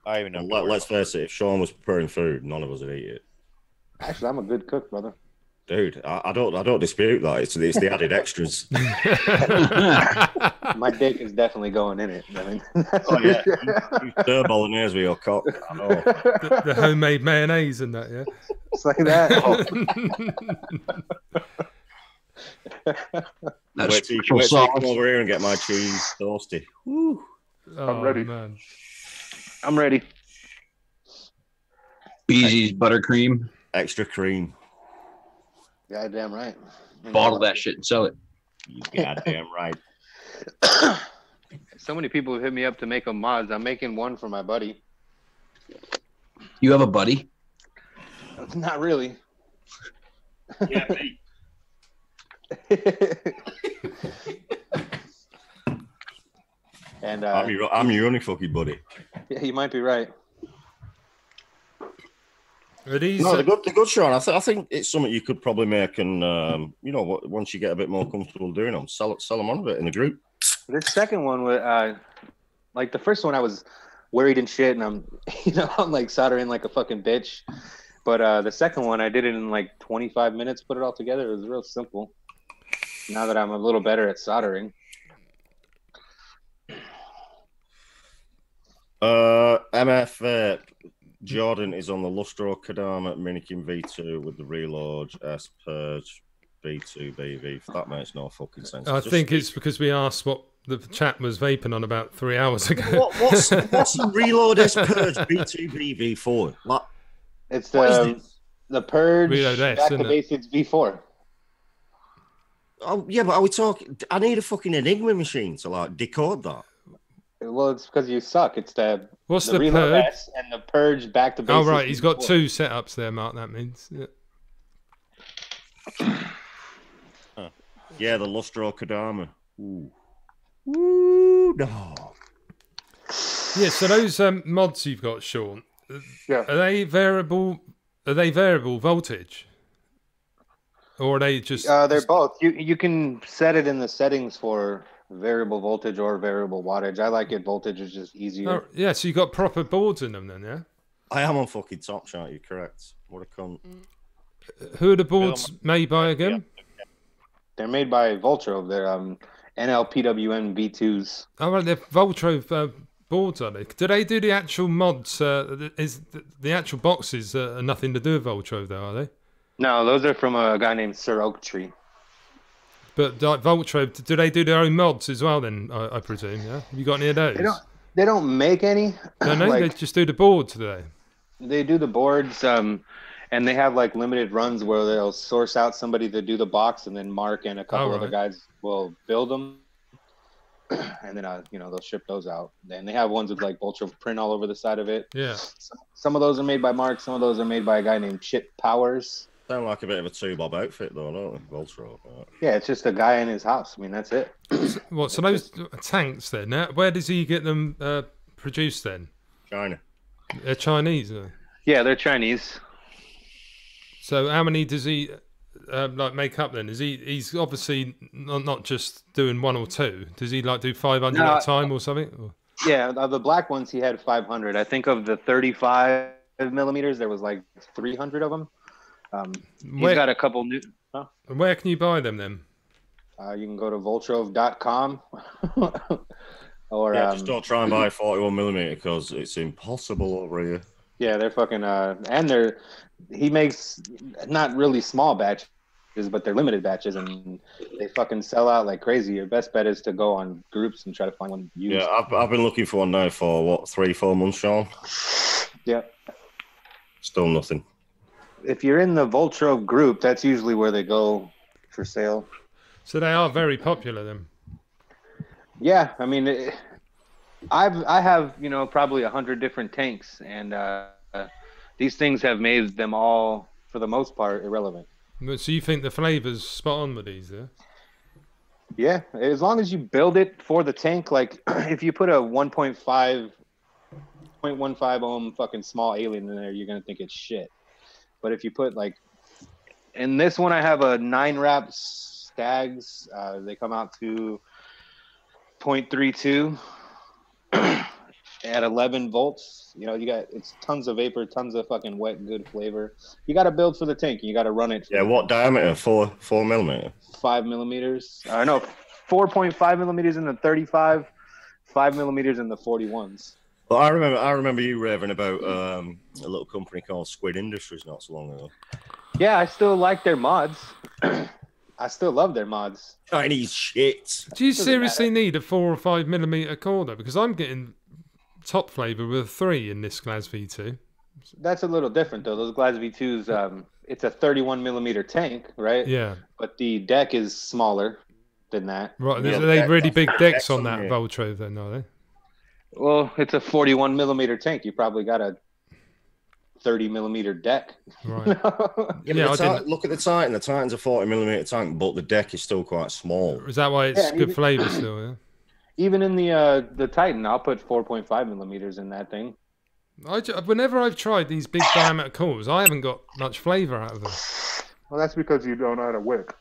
I even know. Let's face it, if Sean was preparing food, none of us would eat it. Actually, I'm a good cook, brother. Dude, I don't dispute that. It's the added extras. My dick is definitely going in it. I mean, oh yeah, you stir bolognese with your cock. I know. The homemade mayonnaise and that, yeah. It's like that. Wait till you come over here and get my cheese toasty. Oh, I'm ready. Man. I'm ready. Beezy's buttercream. Extra cream. Goddamn right. Bottle that shit and sell it. You goddamn right. So many people have hit me up to make them mods. I'm making one for my buddy. You have a buddy? Not really. Yeah, me. And I'm your only fucking buddy. Yeah, you might be right. Are these, no, they're good, Sean. I think it's something you could probably make, and you know, once you get a bit more comfortable doing them, sell them on a bit in the group. This second one was like the first one, I was worried and shit, and I'm like soldering like a fucking bitch. But the second one, I did it in like 25 minutes, put it all together. It was real simple. Now that I'm a little better at soldering. MF Vape. Jordan is on the Lustro Kadama Minikin V2 with the Reload S Purge B2 BV. That makes no fucking sense. I think it's because we asked what the chat was vaping on about 3 hours ago. What's the Reload S Purge B2 BV for? What? It's the Purge Reload S, Back to Basics V4. Oh yeah, but are we talking? I need a fucking Enigma machine to like decode that. Well, it's because you suck. It's the Reload Purge S and the Purge Back to Basics. Oh right, he's got two setups there, Mark. That means. Yeah, the Lustro Kadama. Ooh, no. Yeah, so those mods you've got, Sean, yeah, are they variable? Are they variable voltage, or are they just? They're both. You can set it in the settings for variable voltage or variable wattage. I like it. Voltage is just easier. Oh, yeah, so you got proper boards in them then, yeah. I am on fucking Top Shot. You're correct. What a cunt. Who are the boards made by again? They're made by Voltrove. They're NLPWN V2s. Oh, right, they're Voltrove boards, are they? Do they do the actual mods? Is the actual boxes nothing to do with Voltrove, though, are they? No, those are from a guy named Sir Oaktree. But like Voltrove, do they do their own mods as well? Then I presume, yeah. Have you got any of those? They don't make any. No, they just do the boards, do they? They do the boards, and they have like limited runs where they'll source out somebody to do the box, and then Mark and a couple other guys will build them, and then they'll ship those out. And they have ones with like Voltrove print all over the side of it. Yeah. Some of those are made by Mark. Some of those are made by a guy named Chip Powers. Sound like a bit of a two-bob outfit, though, don't they? Voltrove. Yeah, it's just a guy in his house. I mean, that's it. So those tanks then? Where does he get them produced then? China. They're Chinese. Yeah, they're Chinese. So how many does he like make up then? He's obviously not just doing one or two. Does he like do 500 at a time or something? Or? Yeah, the black ones he had 500. I think of the 35 millimeters, there was like 300 of them. He's got a couple new. Huh? Where can you buy them then? You can go to Voltrove.com. Or just don't try and buy 41 millimeter because it's impossible over here. Yeah, they're fucking and he makes not really small batches, but they're limited batches, and they fucking sell out like crazy. Your best bet is to go on groups and try to find one used. Yeah, I've been looking for one now for 3-4 months, Sean. Yeah. Still nothing. If you're in the Voltrove group, that's usually where they go for sale. So they are very popular then. Yeah, I mean, I have probably 100 different tanks, and these things have made them all, for the most part, irrelevant. So you think the flavor's spot on with these, yeah? Yeah, as long as you build it for the tank. Like if you put a 1.15 ohm fucking small alien in there, you're gonna think it's shit. But if you put like, in this one, I have a 9-wrap Stags. They come out to 0.32 at 11 volts. It's tons of vapor, tons of fucking wet, good flavor. You got to build for the tank. You got to run it. Yeah, what diameter? 4 millimeter? 5 millimeters. No, 4.5 millimeters in the 35, 5 millimeters in the 41s. Well, I remember you raving about a little company called Squid Industries not so long ago. Yeah, I still like their mods. I still love their mods. Chinese shit. Do you seriously need a 4 or 5 millimeter core though? Because I'm getting top flavor with a 3 in this Glas V2. That's a little different though. Those Glas V2s, it's a 31 millimeter tank, right? Yeah. But the deck is smaller than that. Right. Are they really big decks on that Voltrove then, are they? Well, it's a 41 millimeter tank. You probably got a 30 millimeter deck. Right. Look at the Titan. The Titan's a 40 millimeter tank, but the deck is still quite small. Is that why it's good flavor still? Yeah. Even in the Titan, I'll put 4.5 millimeters in that thing. Whenever I've tried these big diameter cores, I haven't got much flavour out of them. Well, that's because you don't know how to wick.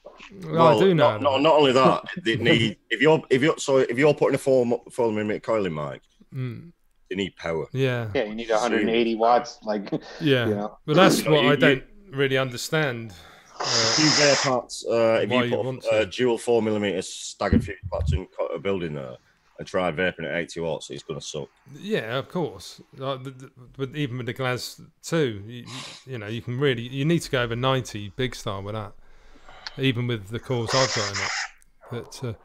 Well, I do know. Not only that, they need if you're putting a 4mm coiling mic, they need power. Yeah. Yeah, you need 180 watts. Like, yeah. You know. But that's what I don't really understand. If you vape parts, if you put dual 4mm staggered fuse parts in a building there and try vaping at 80 watts, it's going to suck. Yeah, of course. But even with the Glas 2, you know, you need to go over 90 big style with that. Even with the cores I've got in it.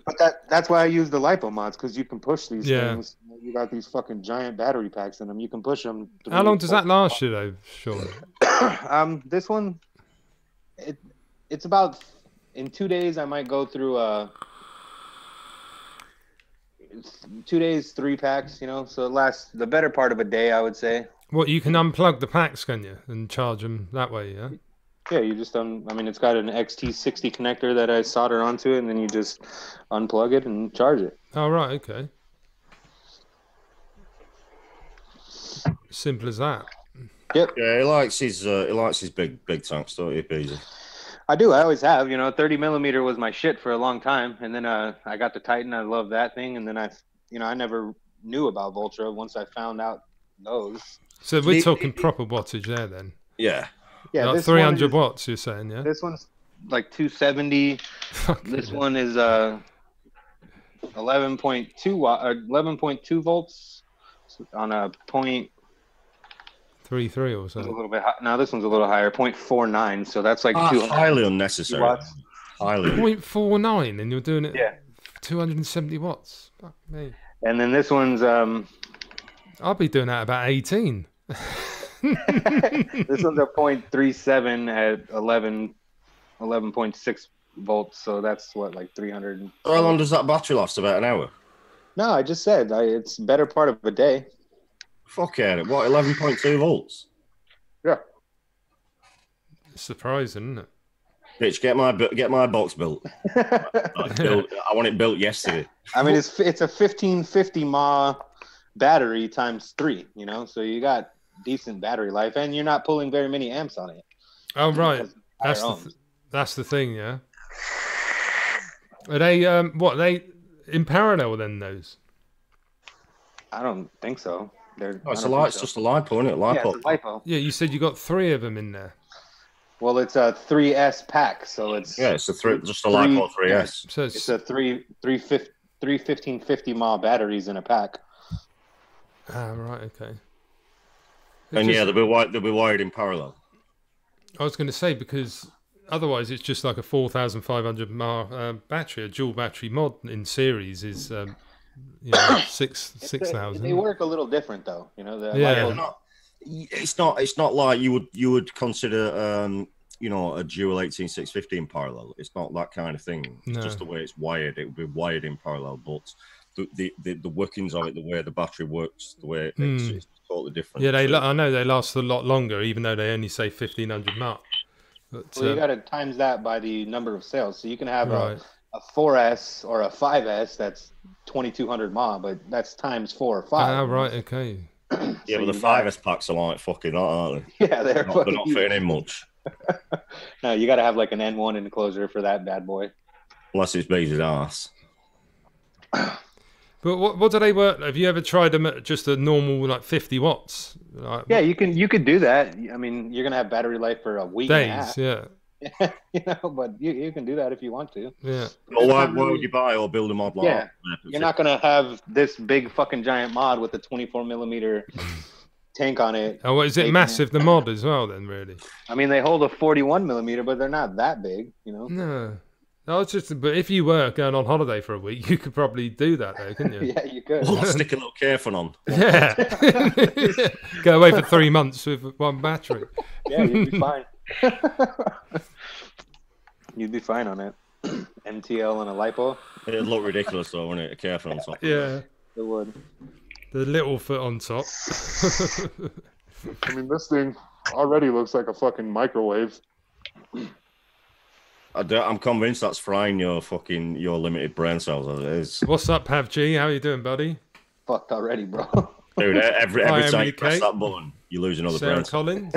But that's why I use the lipo mods, because you can push these things. You got these fucking giant battery packs in them. You can push them. How long does that last you though, Sean? This one, it's about in 2 days. I might go through 2 days, 3 packs. You know, so it lasts the better part of a day, I would say. What, you can unplug the packs, can you, and charge them that way? Yeah. Yeah, you just I mean, it's got an XT60 connector that I solder onto it, and then you just unplug it and charge it. Oh, right, okay. Simple as that. Yep. Yeah, he likes his big tanks, don't you, Beezy? I do. I always have. You know, 30mm was my shit for a long time, and then I got the Titan. I love that thing, and then I never knew about Voltra once I found out those. So we're talking proper wattage there, then. Yeah. Yeah, like 300 watts, you're saying, yeah? This one's like 270. This one is 11.2 volts on a 0.33 or so. A little bit high. No, this one's a little higher, 0.49. So that's like highly unnecessary. Watts. Highly 0.49, and you're doing it 270 watts. Fuck me. And then this one's I'll be doing that about 18. This one's a 0.37 at 11.6 volts, so that's what, like 300. How long does that battery last? About an hour? No, I just said it's better part of a day. Fuck it. What, 11.2 volts? Yeah. Surprising, isn't it? Bitch, get my box built. I want it built yesterday. I mean, it's a 1550 mAh battery times 3, you know, so you got decent battery life, and you're not pulling very many amps on it. Oh, right. That's the thing, yeah. Are they in parallel then, those? I don't think so. It's just a LiPo, isn't it? LiPo. Yeah, it's a LiPo. Yeah, you said you got 3 of them in there. Well, it's a 3S pack, so it's just a LiPo 3S. So it's a 1550 mAh batteries in a pack. Ah, right, okay. And they'll be wired in parallel. I was going to say, because otherwise it's just like a 4,500 mAh battery. A dual battery mod in series is 6,000. They work a little different though, you know. It's not like you would consider a dual 18650 in parallel. It's not that kind of thing. It's just the way it's wired. It would be wired in parallel, but the workings of it, the way the battery works, the way it's totally different. Yeah, I know they last a lot longer, even though they only say 1,500 mAh. But, well, you got to times that by the number of cells. So you can have a 4S or a 5S that's 2,200 mAh, but that's times 4 or 5. Ah, right, okay. Yeah, but the 5S packs are like fucking that, aren't they? Yeah, they're not fitting in much. No, you got to have like an N1 enclosure for that bad boy. Unless it's Beezy's ass. But what do they work? Have you ever tried them at just a normal 50 watts? Yeah, you could do that. I mean, you're gonna have battery life for a week. Days, yeah. But you can do that if you want to. Yeah. Well, why would you buy or build a mod like that? You're not gonna have this big fucking giant mod with a 24mm tank on it. Oh, is it massive? The mod as well, then, really? I mean, they hold a 41mm, but they're not that big, you know. No. But if you were going on holiday for a week, you could probably do that, though, couldn't you? Yeah, you could. Or stick a little careful on. Yeah. Go away for 3 months with one battery. Yeah, you'd be fine. You'd be fine on it. MTL and a LiPo. It'd look ridiculous, though, wouldn't it? A careful on top. Yeah. It would. The little foot on top. I mean, this thing already looks like a fucking microwave. I'm convinced that's frying your limited brain cells as it is. What's up, Pav G? How you doing, buddy? Fucked already, bro. Dude, every Hi, time you MUK. press that button, you lose another Sarah brain. Collins.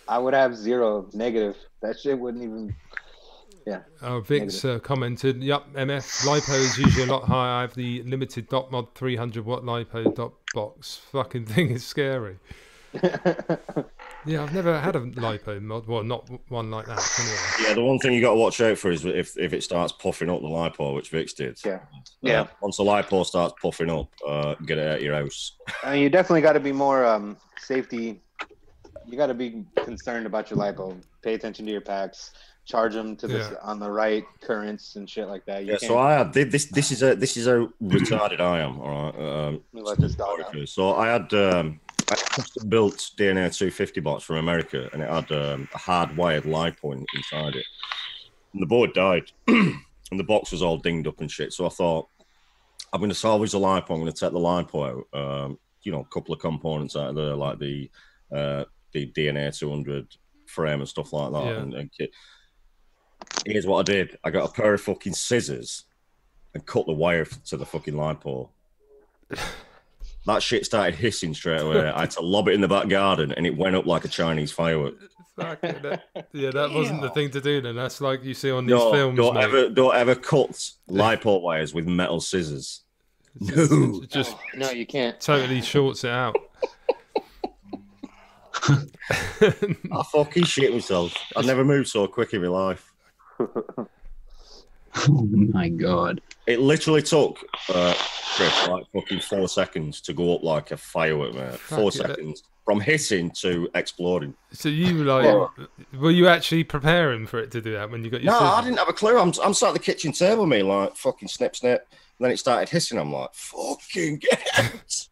I would have 0 negative. That shit wouldn't even. Yeah. Oh, Vic's commented, "Yup, MF lipo is usually a lot higher. I have the limited dot mod 300 watt lipo dot box. Fucking thing is scary." Yeah, I've never had a lipo mod. Well, not one like that. Anyway. Yeah, the one thing you got to watch out for is if it starts puffing up the lipo, which Vic's did. Yeah. Once the lipo starts puffing up, get it out of your house. You definitely got to be more safety. You got to be concerned about your lipo. Pay attention to your packs. Charge them to on the right currents and shit like that. So I had this. This is how retarded I am. All right. Let this dog out. So I had a custom built DNA 250 box from America, and it had a hard-wired lipo inside it. And the board died, and the box was all dinged up and shit. So I thought, I'm going to salvage the lipo. I'm going to take the lipo out. A couple of components out of there, like the DNA 200 frame and stuff like that. Yeah. And kit. Here's what I did. I got a pair of fucking scissors and cut the wire to the fucking lipo. That shit started hissing straight away. I had to lob it in the back garden and it went up like a Chinese firework. That wasn't the thing to do then. That's like you see on these films. Don't ever cut lipo wires with metal scissors. No. No, you can't. Totally shorts it out. I fucking shit myself. I've never moved so quick in my life. Oh my god! It literally took Chris like fucking 4 seconds to go up like a firework, man. 4 seconds from hissing to exploding. So you were you actually preparing for it to do that when you got your? No, scissors? I didn't have a clue. I'm sat at the kitchen table, me like fucking snip. And then it started hissing. I'm like, fucking get out.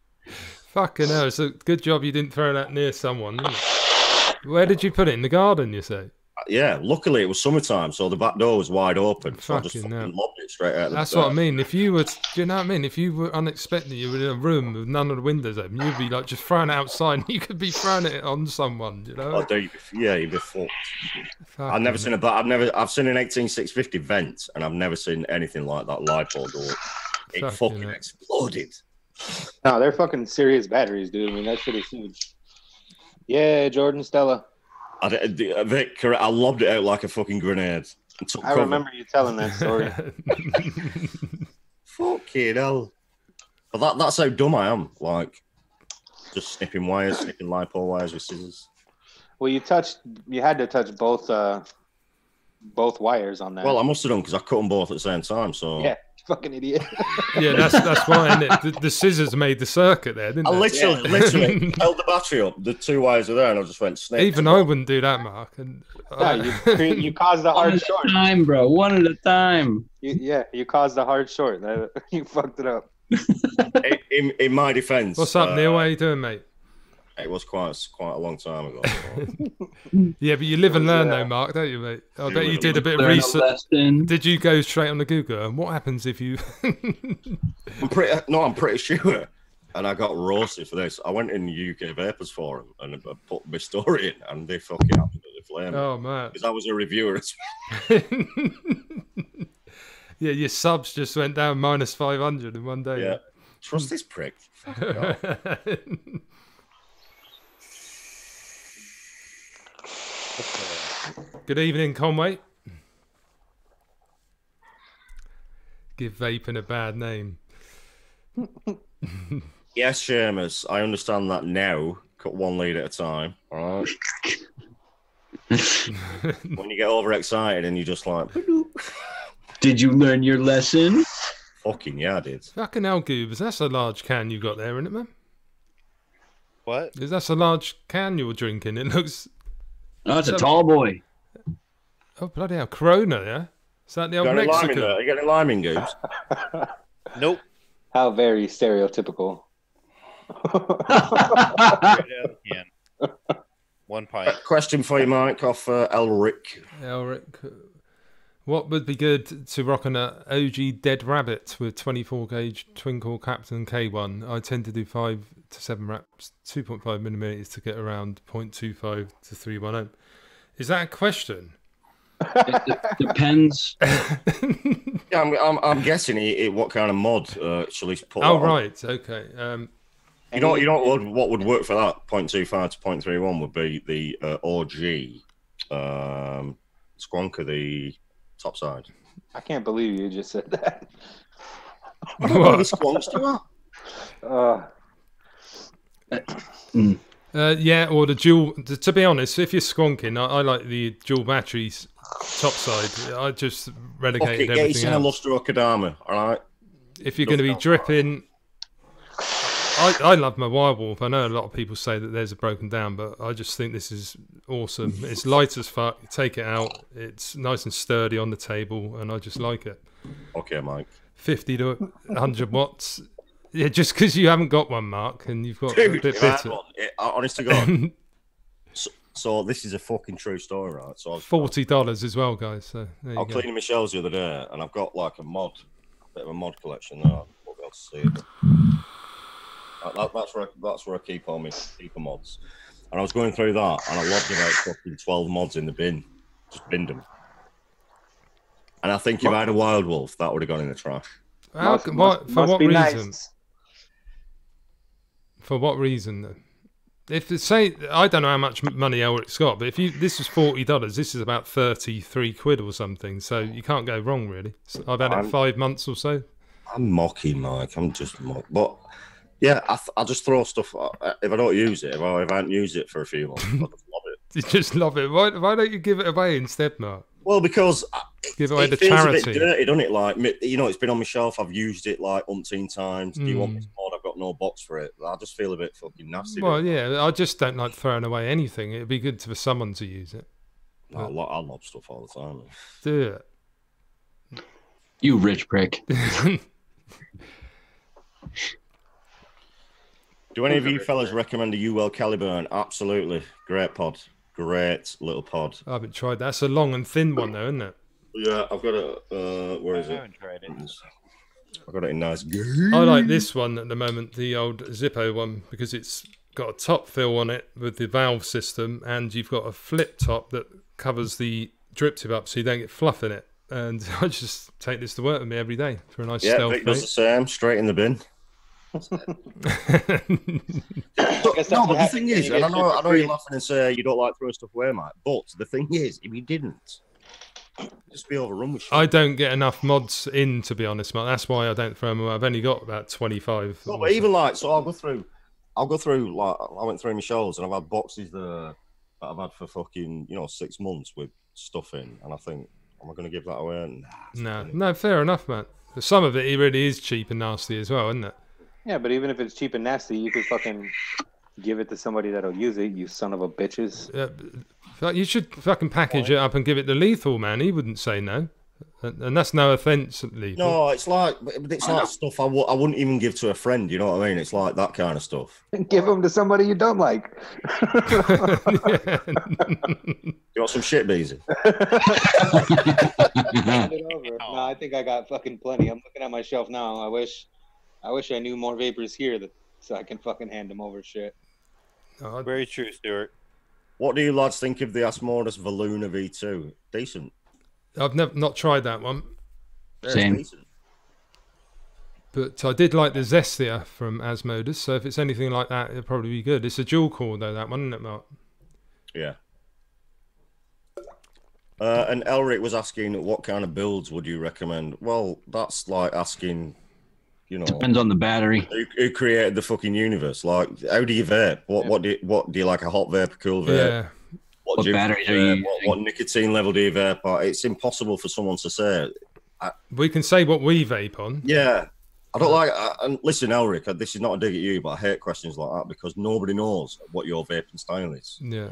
Fucking hell! So good job you didn't throw that near someone. Didn't it? Where did you put it? In the garden, you say? Yeah, luckily it was summertime, so the back door was wide open. So I just fucking lobbed it straight out. That's what I mean. If you were, do you know what I mean? If you were unexpected, you were in a room with none of the windows open, you'd be like just throwing it outside. And you could be throwing it on someone, you know? Oh, you'd be fucked. I've never seen I've seen an 18650 vent, and I've never seen anything like that lipo door. It fucking exploded. No, they're fucking serious batteries, dude. I mean, that shit is huge. Yeah, Jordan, Stella. I lobbed it out like a fucking grenade. I remember you telling that story. Fucking hell. But that's how dumb I am. Like, just snipping lipo wires with scissors. Well, you had to touch both wires on that. Well, I must have done because I cut them both at the same time. So yeah, fucking idiot. Yeah, that's why, isn't it? The scissors made the circuit there, didn't they? I literally held the battery up. The 2 wires are there, and I just went snip. Even I wouldn't do that, Mark. And you caused a hard short. One at a time, bro. One at a time. You caused a hard short. You fucked it up. In my defense. What's up, Neil? What are you doing, mate? It was quite a long time ago. Yeah, but you live and learn though, Mark, don't you, mate? I bet you did a bit of research. Did you go straight on the Google? And what happens if you... I'm pretty sure. And I got roasted for this. I went in the UK Vapors Forum and I put my story in, and they fucking absolutely flamed me. Oh, man. Because I was a reviewer as well. Yeah, your subs just went down minus 500 in one day. Yeah. Trust this prick. Good evening, Conway. Give vaping a bad name. Yes, Seamus, I understand that now. Cut 1 lead at a time. All right. When you get overexcited and you're just like... Did you learn your lesson? Fucking yeah, I did. Fucking hell, Goobers. That's a large can you got there, isn't it, man? What? That's a large can you're drinking. It looks... Oh, it's a tall boy. Oh, bloody hell. Corona, yeah? Is that the old Mexican? You got any lime in, Goobs? Nope. How very stereotypical. Yeah. 1 pint. Question for you, Mike, off Elric. What would be good to rock an OG Dead Rabbit with 24 gauge Twinkle Captain K1? I tend to do 5 to 7 wraps, 2.5 millimeters to get around 0.25 to 310. Is that a question? It depends. Yeah, I'm guessing what kind of mod shall he put? Oh, right. Okay. You know what would work for that 0.25 to 0.31 would be the OG Squonker, the top side. I can't believe you just said that. I don't know any squonks, do I? Yeah, or the dual. To be honest, if you're squonking, I like the dual batteries top side. I just relegated everything else. Luster or Kadama, all right? If you're going to be dripping, I love my Wild Wolf. I know a lot of people say that theirs are broken down, but I just think this is awesome. It's light as fuck. You take it out, it's nice and sturdy on the table, and I just like it. Okay, Mike. 50 to 100 watts. Yeah, just because you haven't got one, Mark, and you've got a bit bitter. Honest to God. So this is a fucking true story, right? So $40 as well, guys. So I was cleaning my shelves the other day, and I've got like a bit of a mod collection there. I won't be able to see it. That's where I keep all my mods. And I was going through that, and I logged about fucking 12 mods in the bin. Just binned them. And I think if I had a Wild Wolf, that would have gone in the trash. For what reason? Nice. For what reason, though? If it's, say, I don't know how much money Elric's got, but if this was $40, this is about 33 quid or something. So you can't go wrong, really. So I've had it 5 months or so. I'm mocking, Mike. I'm just mocking. But yeah, I just throw stuff. If I don't use it, if I haven't used it for a few months, I just love it. You just love it. Why don't you give it away instead, Mark? Well, because give away the feels charity. A bit dirty, doesn't it? Like, you know, it's been on my shelf. I've used it like umpteen times. Do you want this mod? I've got no box for it. I just feel a bit fucking nasty. Well, yeah, I just don't like throwing away anything. It'd be good for someone to use it. I lob stuff all the time. Do it. You rich prick. Do any of you fellas recommend a UL Caliburn? Absolutely. Great pod. Great little pod. I haven't tried that. That's a long and thin one, though, isn't it? Yeah, I've got it. Where is it? I haven't tried it. I've got it in nice. I like this one at the moment, the old Zippo one, because it's got a top fill on it with the valve system, and you've got a flip top that covers the drip tip up so you don't get fluff in it. And I just take this to work with me every day for a nice stealth. Yeah, Vic does the same, straight in the bin. The thing is, and I know you're laughing and say you don't like throwing stuff away, Mike, but the thing is, if you didn't, just be overrun with shit. I don't get enough mods in, to be honest, Mark. That's why I don't throw them away. I've only got about 25. No, but even like, so I'll go through, like, I went through my shelves and I've had boxes that I've had for fucking, 6 months with stuff in, and I think, am I going to give that away? No, fair enough, man. Some of it really is cheap and nasty as well, isn't it? Yeah, but even if it's cheap and nasty, you could fucking give it to somebody that'll use it, you son of a bitches. You should fucking package it up and give it to Lethal, man. He wouldn't say no. And that's no offence, Lethal. No, it's like stuff I wouldn't even give to a friend, you know what I mean? It's like that kind of stuff. Give them to somebody you don't like. You want some shit, Beezy? No, I think I got fucking plenty. I'm looking at my shelf now. I wish I knew more vapors here so I can fucking hand them over shit. Very true, Stuart. What do you lads think of the Asmodus Voluna V2? Decent. I've not tried that one. Same. But I did like the Zestia from Asmodus, so if it's anything like that, it'll probably be good. It's a dual core, though, that one, isn't it, Mark? Yeah. And Elric was asking, what kind of builds would you recommend? Well, that's like asking... depends on the battery. Who created the fucking universe? Like, how do you vape? What do you like? A hot vape, a cool vape? Yeah. What batteries are you? What nicotine level do you vape? It's impossible for someone to say. We can say what we vape on. Yeah, I don't like. And listen, Elric, this is not a dig at you, but I hate questions like that because nobody knows what your vaping style is. Yeah,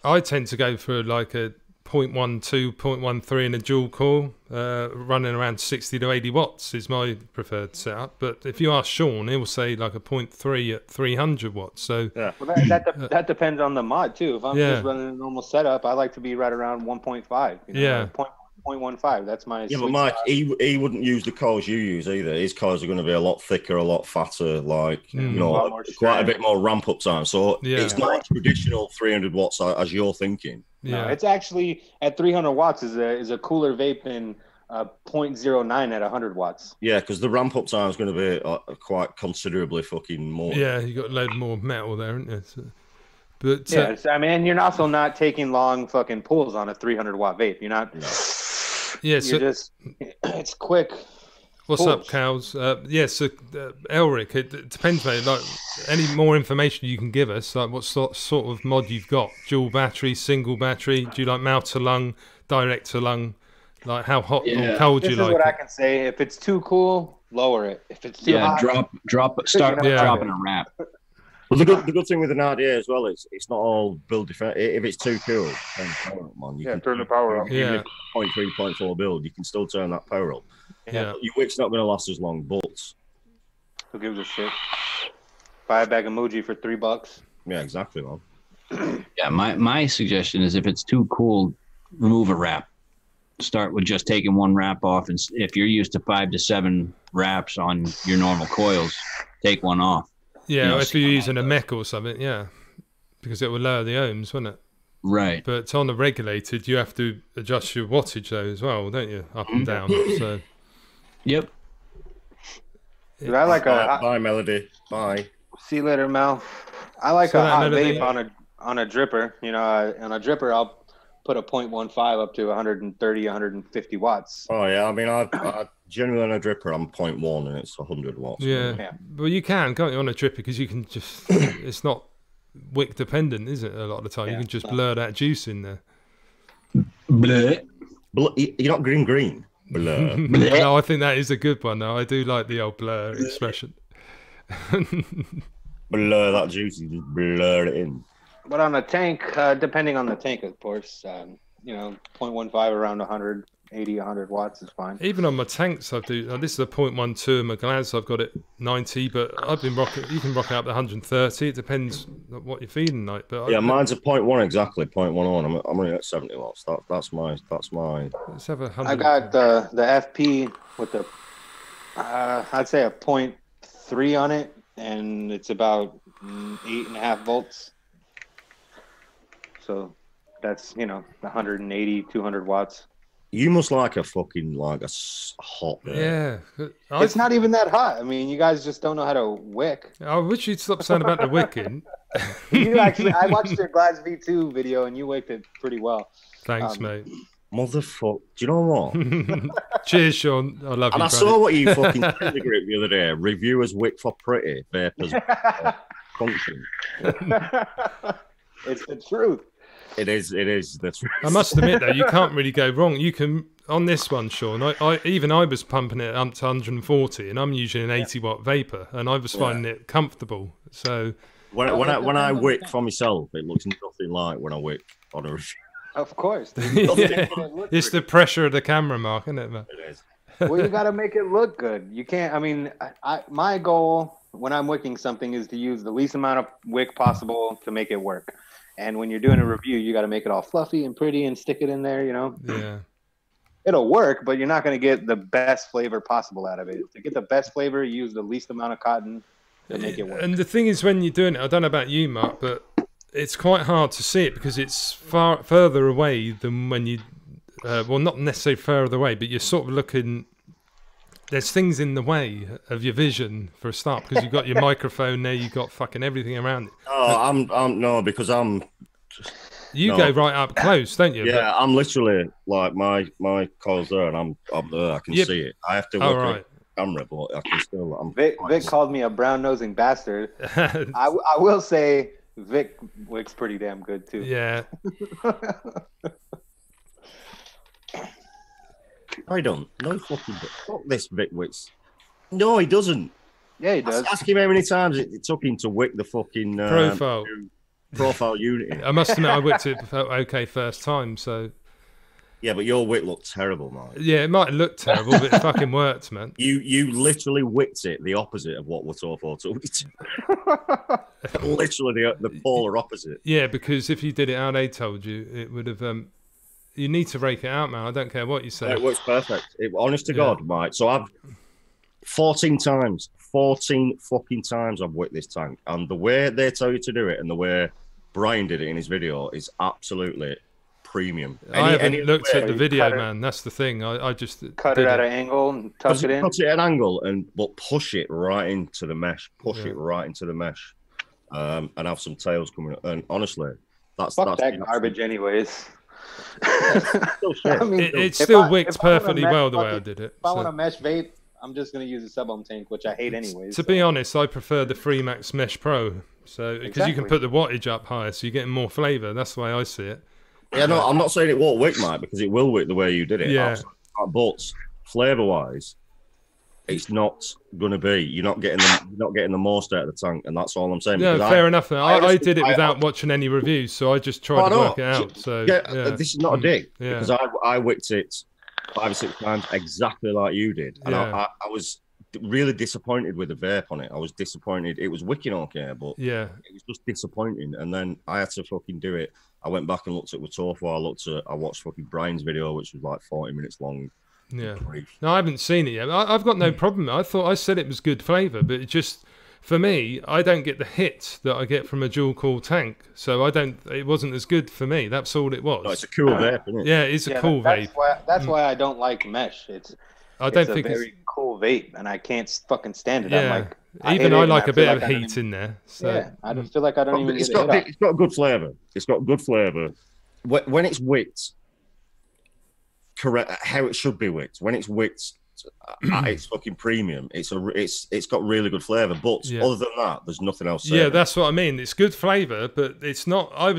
I tend to go for like a 0.12, 0.13 in a dual core, running around 60 to 80 watts is my preferred setup. But if you ask Sean, he'll say like a 0.3 at 300 watts. So yeah. Well, that depends on the mod too. If I'm just running a normal setup, I like to be right around 1.5. Yeah. 0.15. That's my. Yeah, but Mike, he wouldn't use the cores you use either. His cores are going to be a lot thicker, a lot fatter, like quite a bit more ramp up time. So it's not a traditional 300 watts as you're thinking. Yeah, no, it's actually at 300 watts is a cooler vape than 0.09 at 100 watts. Yeah, because the ramp up time is going to be quite considerably fucking more. Yeah, you got a load more metal there, isn't there? So, but yeah, I mean, you're also not taking long fucking pulls on a 300 watt vape. You're not. No. Yeah, so it's quick. What's pulls. up, cows? Yeah, so Elric, it depends, mate. Like, any more information you can give us? Like, what sort of mod you've got? Dual battery, single battery? Do you like mouth to lung, direct to lung? Like, how hot or cold do you like? This is what I can say. If it's too cool, lower it. If it's too hot, start dropping a wrap. Well, the good thing with an RDA as well is it's not all build defense. If it's too cool, turn the power up, man. You can turn the power up. Even if it's 0.3, 0.4 build, you can still turn that power up. Yeah. Your wick's not going to last as long, but who gives a shit? Buy a bag of Muji for $3. Yeah, exactly, man. Yeah, my suggestion is if it's too cool, remove a wrap. Start with just taking one wrap off, and if you're used to 5 to 7 wraps on your normal coils, take one off. Yeah, if you're using a mech or something, yeah, because it will lower the ohms, won't it? Right. But on the regulated, you have to adjust your wattage though as well, don't you? Up and down. So. Yep. I like bye, Melody. Bye. See you later, Mel. I like a hot vape on a dripper. You know, on a dripper, I'll put a 0.15 up to 130, 150 watts. Oh yeah, I mean, I generally on a dripper, I'm 0.1 and it's 100 watts. Yeah. Well, you can't you, on a dripper, because you can just, it's not wick dependent, is it? A lot of the time, you can just blur that juice in there. Blur. You're not green. Blur. No, I think that is a good one. Though I do like the old blur expression. Blur that juice, you just blur it in. But on a tank, depending on the tank, of course, you know, 0.15 around 180, 100 watts is fine. Even on my tanks, I do. This is a 0.12 in my Glads. I've got it 90, but I've been rocking. You can rock it up to 130. It depends what you're feeding, like. But yeah, mine's a 0.1 exactly, 0.11. I'm running at 70 watts. That's my. Let's have 100. I got the FP with the, I'd say a 0.3 on it, and it's about 8.5 volts. So that's, you know, 180, 200 watts. You must like a fucking, like a hot. Yeah. It's not even that hot. I mean, you guys just don't know how to wick. I wish you'd stop saying about the wicking. You actually, I watched your Glads V2 video and you wicked it pretty well. Thanks, mate. Motherfucker. Do you know what? Cheers, Sean. I love you. And I saw what you fucking did in the group the other day. Reviewers wick for pretty, vapors function. It's the truth. It is the truth. I must admit though, you can't really go wrong. You can on this one, Sean. I was pumping it up to 140, and I'm using an 80 watt vapor, and I was finding it comfortable. So when I wick for myself, it looks nothing like when I wick on a review. Of course, it's the pressure of the camera, Mark, isn't it, man? It is. Well, you got to make it look good. You can't. I mean, my goal when I'm wicking something is to use the least amount of wick possible to make it work. And when you're doing a review, you got to make it all fluffy and pretty and stick it in there, you know? Yeah. It'll work, but you're not going to get the best flavor possible out of it. To get the best flavor, use the least amount of cotton to make it work. And the thing is, when you're doing it, I don't know about you, Mark, but it's quite hard to see it because it's further away than when you, well, not necessarily further away, but you're sort of looking, there's things in the way of your vision for a start because you've got your microphone there, you've got fucking everything around it. Oh, I'm no, because you go right up close, don't you? Yeah, I'm literally like my coil's there, and I'm up there. I can see it. I have to look at the camera, but I can still. Vic called me a brown nosing bastard. I will say Vic wicks pretty damn good too. Yeah. I don't. No fucking. Fuck this Vic wicks. No, he doesn't. Yeah, he does. Ask him how many times it took him to wick the fucking profile unit. I must admit, I wicked it okay first time, so. Yeah, but your wick looked terrible, man. Yeah, it might look terrible, but it fucking worked, man. You literally wicked it the opposite of what we're talking about. Literally the polar opposite. Yeah, because if you did it how they told you, it would have. You need to rake it out, man. I don't care what you say. It works perfect. Honest to God, Mike. So I've 14 fucking times I've wicked this tank, and the way they tell you to do it and the way Brian did it in his video is absolutely premium. I haven't looked at the video, man. That's the thing. I just cut it at an angle and tuck it in. Cut it at an angle but push it right into the mesh. Push it right into the mesh, and have some tails coming up. And honestly, that's that garbage, anyways. I mean, it still wicked perfectly well the way I did it. If I want a mesh vape, I'm just gonna use a sub-ohm tank, which I hate anyways. To be honest, I prefer the Freemax Mesh Pro, so because you can put the wattage up higher, so you're getting more flavour. That's the way I see it. Yeah, no, I'm not saying it won't wick, Mike, because it will wick the way you did it. Yeah. But flavour-wise, it's not going to be. You're not getting the most out of the tank, and that's all I'm saying. Yeah, fair enough. I did it without watching any reviews, so I just tried to work it out. So this is not a dig because I wicked it 5 or 6 times exactly like you did, and I was really disappointed with the vape on it. I was disappointed. It was wicking okay, but it was just disappointing. And then I had to fucking do it. I went back and looked at Watofa. I watched fucking Brian's video, which was like 40 minutes long. Yeah. No, I haven't seen it yet. I've got no problem. I thought I said it was good flavour, but it just, for me, I don't get the hit that I get from a dual cool tank. So it wasn't as good for me. That's all it was. No, it's a cool vape, isn't it? Yeah, it's a cool vape. That's why I don't like mesh. It's a very cool vape, and I can't fucking stand it. Yeah. I like a bit of heat in there. So. Yeah, I don't feel like I don't even. It's got good flavour. It's got good flavour. When it's wicked, correct how it should be wicked. When it's wicked, it's fucking premium. It's got really good flavour. But other than that, there's nothing else. Yeah, that's what I mean. It's good flavour, but it's not. I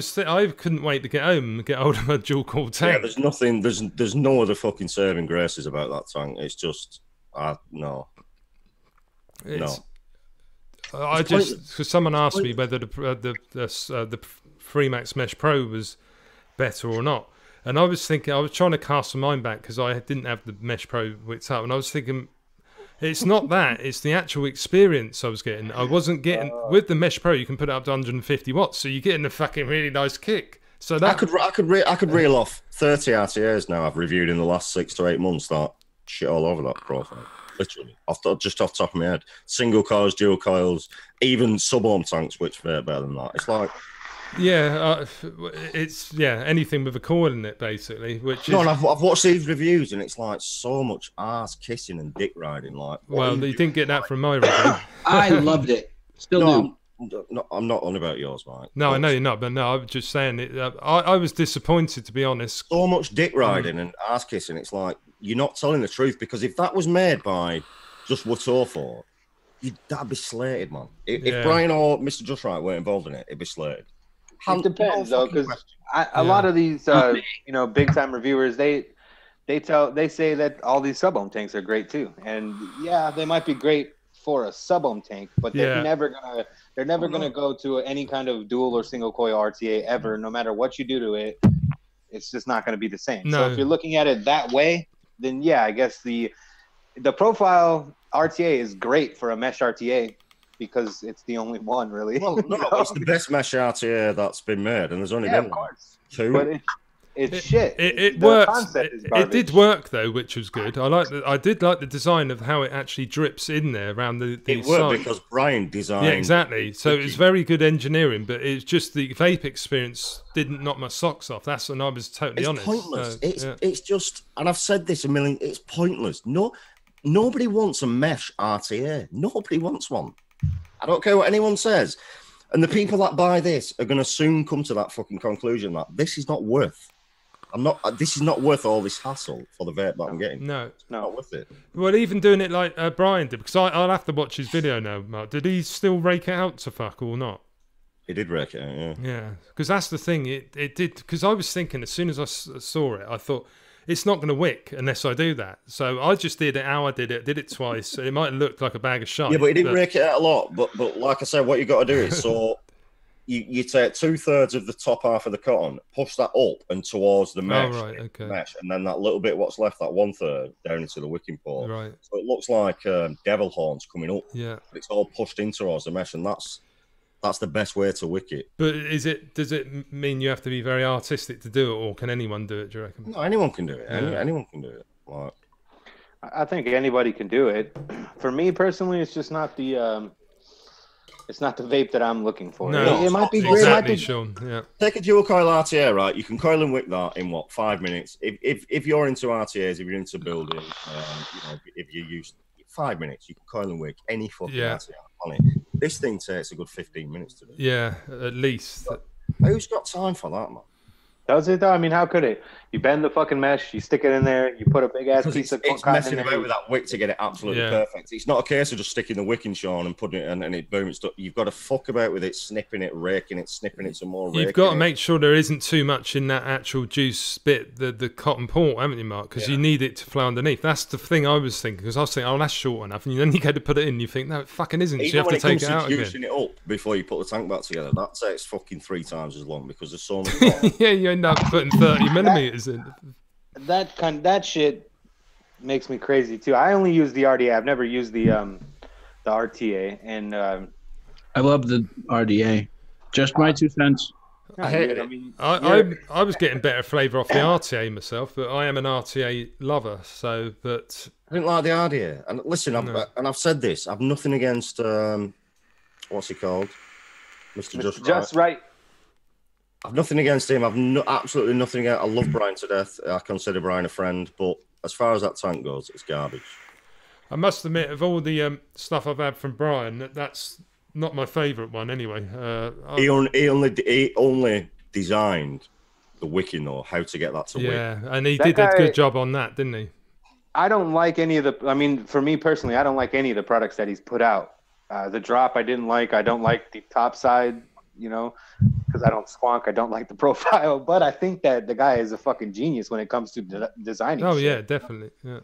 couldn't wait to get home and get hold of a dual cool tank. Yeah, there's nothing. There's no other fucking saving graces about that tank. It's just no. I just because someone asked me whether the Freemax Mesh Pro was better or not, and I was thinking I was trying to cast my mind back because I didn't have the Mesh Pro wicked up, and I was thinking it's not that, it's the actual experience I was getting. I wasn't getting with the Mesh Pro. You can put it up to 150 watts, so you're getting a fucking really nice kick. So that I could reel off 30 RTAs now. I've reviewed in the last 6 to 8 months. That shit all over that profile. Literally, just off the top of my head, single coils, dual coils, even sub-ohm tanks, which are better than that. It's like, anything with a coil in it, basically. And I've watched these reviews, and it's like so much ass kissing and dick riding. Like, well, you didn't get that from my review. I loved it. Still do. I'm not on about yours, Mike. No, I know you're not, but no, I'm just saying it. I was disappointed, to be honed. So much dick riding and ass kissing. It's like, you're not telling the truth, because if that was made by just Watofa, that'd be slated, man. If Brian or Mr. Just Right weren't involved in it, it'd be slated. It depends, though, because a lot of these, big time reviewers, they say that all these sub-ohm tanks are great too, and they might be great for a sub-ohm tank, but they're never gonna go to any kind of dual or single coil RTA ever. No matter what you do to it, it's just not gonna be the same. No. So if you're looking at it that way, then I guess the profile RTA is great for a mesh RTA because it's the only one, really. Well, no, it's the best mesh RTA that's been made, and there's only been 2. But it's shit. It works. It did work though, which was good. I did like the design of how it actually drips in there around the It worked because Brian designed. Yeah, exactly. So it was very good engineering, but it's just the vape experience didn't knock my socks off. That's when I was totally honest. Pointless. It's just, and I've said this a million. It's pointless. Nobody wants a mesh RTA. Nobody wants one. I don't care what anyone says. And the people that buy this are going to soon come to that fucking conclusion that this is not worth. This is not worth all this hassle for the vape that I'm getting. No, it's not worth it. Well, even doing it like Brian did, because I'll have to watch his video now, Mark. Did he still rake it out to fuck or not? He did rake it out, yeah. Yeah, because that's the thing. It did, because I was thinking as soon as I saw it, I thought, it's not going to wick unless I do that. So I just did it how I did it. Did it twice. It might look like a bag of shite. Yeah, but he didn't rake it out a lot. But like I said, what you got to do is you take 2/3 of the top half of the cotton, push that up and towards the mesh, mesh, and then that little bit what's left, that 1/3, down into the wicking port. Right. So it looks like devil horns coming up. Yeah. But it's all pushed in towards the mesh, and that's the best way to wick it. But does it mean you have to be very artistic to do it, or can anyone do it, do you reckon? No, anyone can do it. Anyone can do it. Like, I think anybody can do it. For me personally, it's just not the It's not the vape that I'm looking for. No, it might be great. Exactly, Sean. Yeah. Take a dual coil RTA, right? You can coil and wick that in what, 5 minutes? If you're into RTAs, if you're into building, if you use 5 minutes, you can coil and wick any fucking RTA on it. This thing takes a good 15 minutes to do. Yeah, at least. Who's got time for that, man? Does it though? I mean, how could it? You bend the fucking mesh, you stick it in there, you put a big ass piece of it's cotton messing in about there. with that wick to get it absolutely perfect. It's not a case of just sticking the wick in, Sean, and putting it and it boom. It's you've got to fuck about with it, snipping it, raking it, snipping it some more. You've got to make sure there isn't too much in that actual juice bit, the cotton port, haven't you, Mark? Because you need it to flow underneath. That's the thing I was thinking. Because I was thinking, oh, that's short enough, and then you go to put it in, you think, no, it fucking isn't. So you have to take it out again. Juicing it up before you put the tank back together. That takes fucking 3 times as long because there's so much. Yeah, you end up putting 30 millimeters in. That shit makes me crazy too. I only use the RDA. I've never used the RTA, and I love the RDA. Just my 2 cents. I hate it. I mean, I was getting better flavour off the RTA myself, but I am an RTA lover. So, but I didn't like the RDA. And listen, I've said this. I've nothing against what's he called, Mr. Just Right. I've nothing against him. I've absolutely nothing against. I love Brian to death. I consider Brian a friend, but as far as that tank goes, it's garbage. I must admit, of all the stuff I've had from Brian, that's not my favourite one anyway. He only designed the wicking, though, how to get that to wick. Yeah, and he did a good job on that, didn't he? I don't like any of the. I mean, for me personally, I don't like any of the products that he's put out. The drop, I didn't like. I don't like the top side. Because I don't squonk, I don't like the profile, but I think that the guy is a fucking genius when it comes to designing. Oh shit. yeah, definitely. Yeah.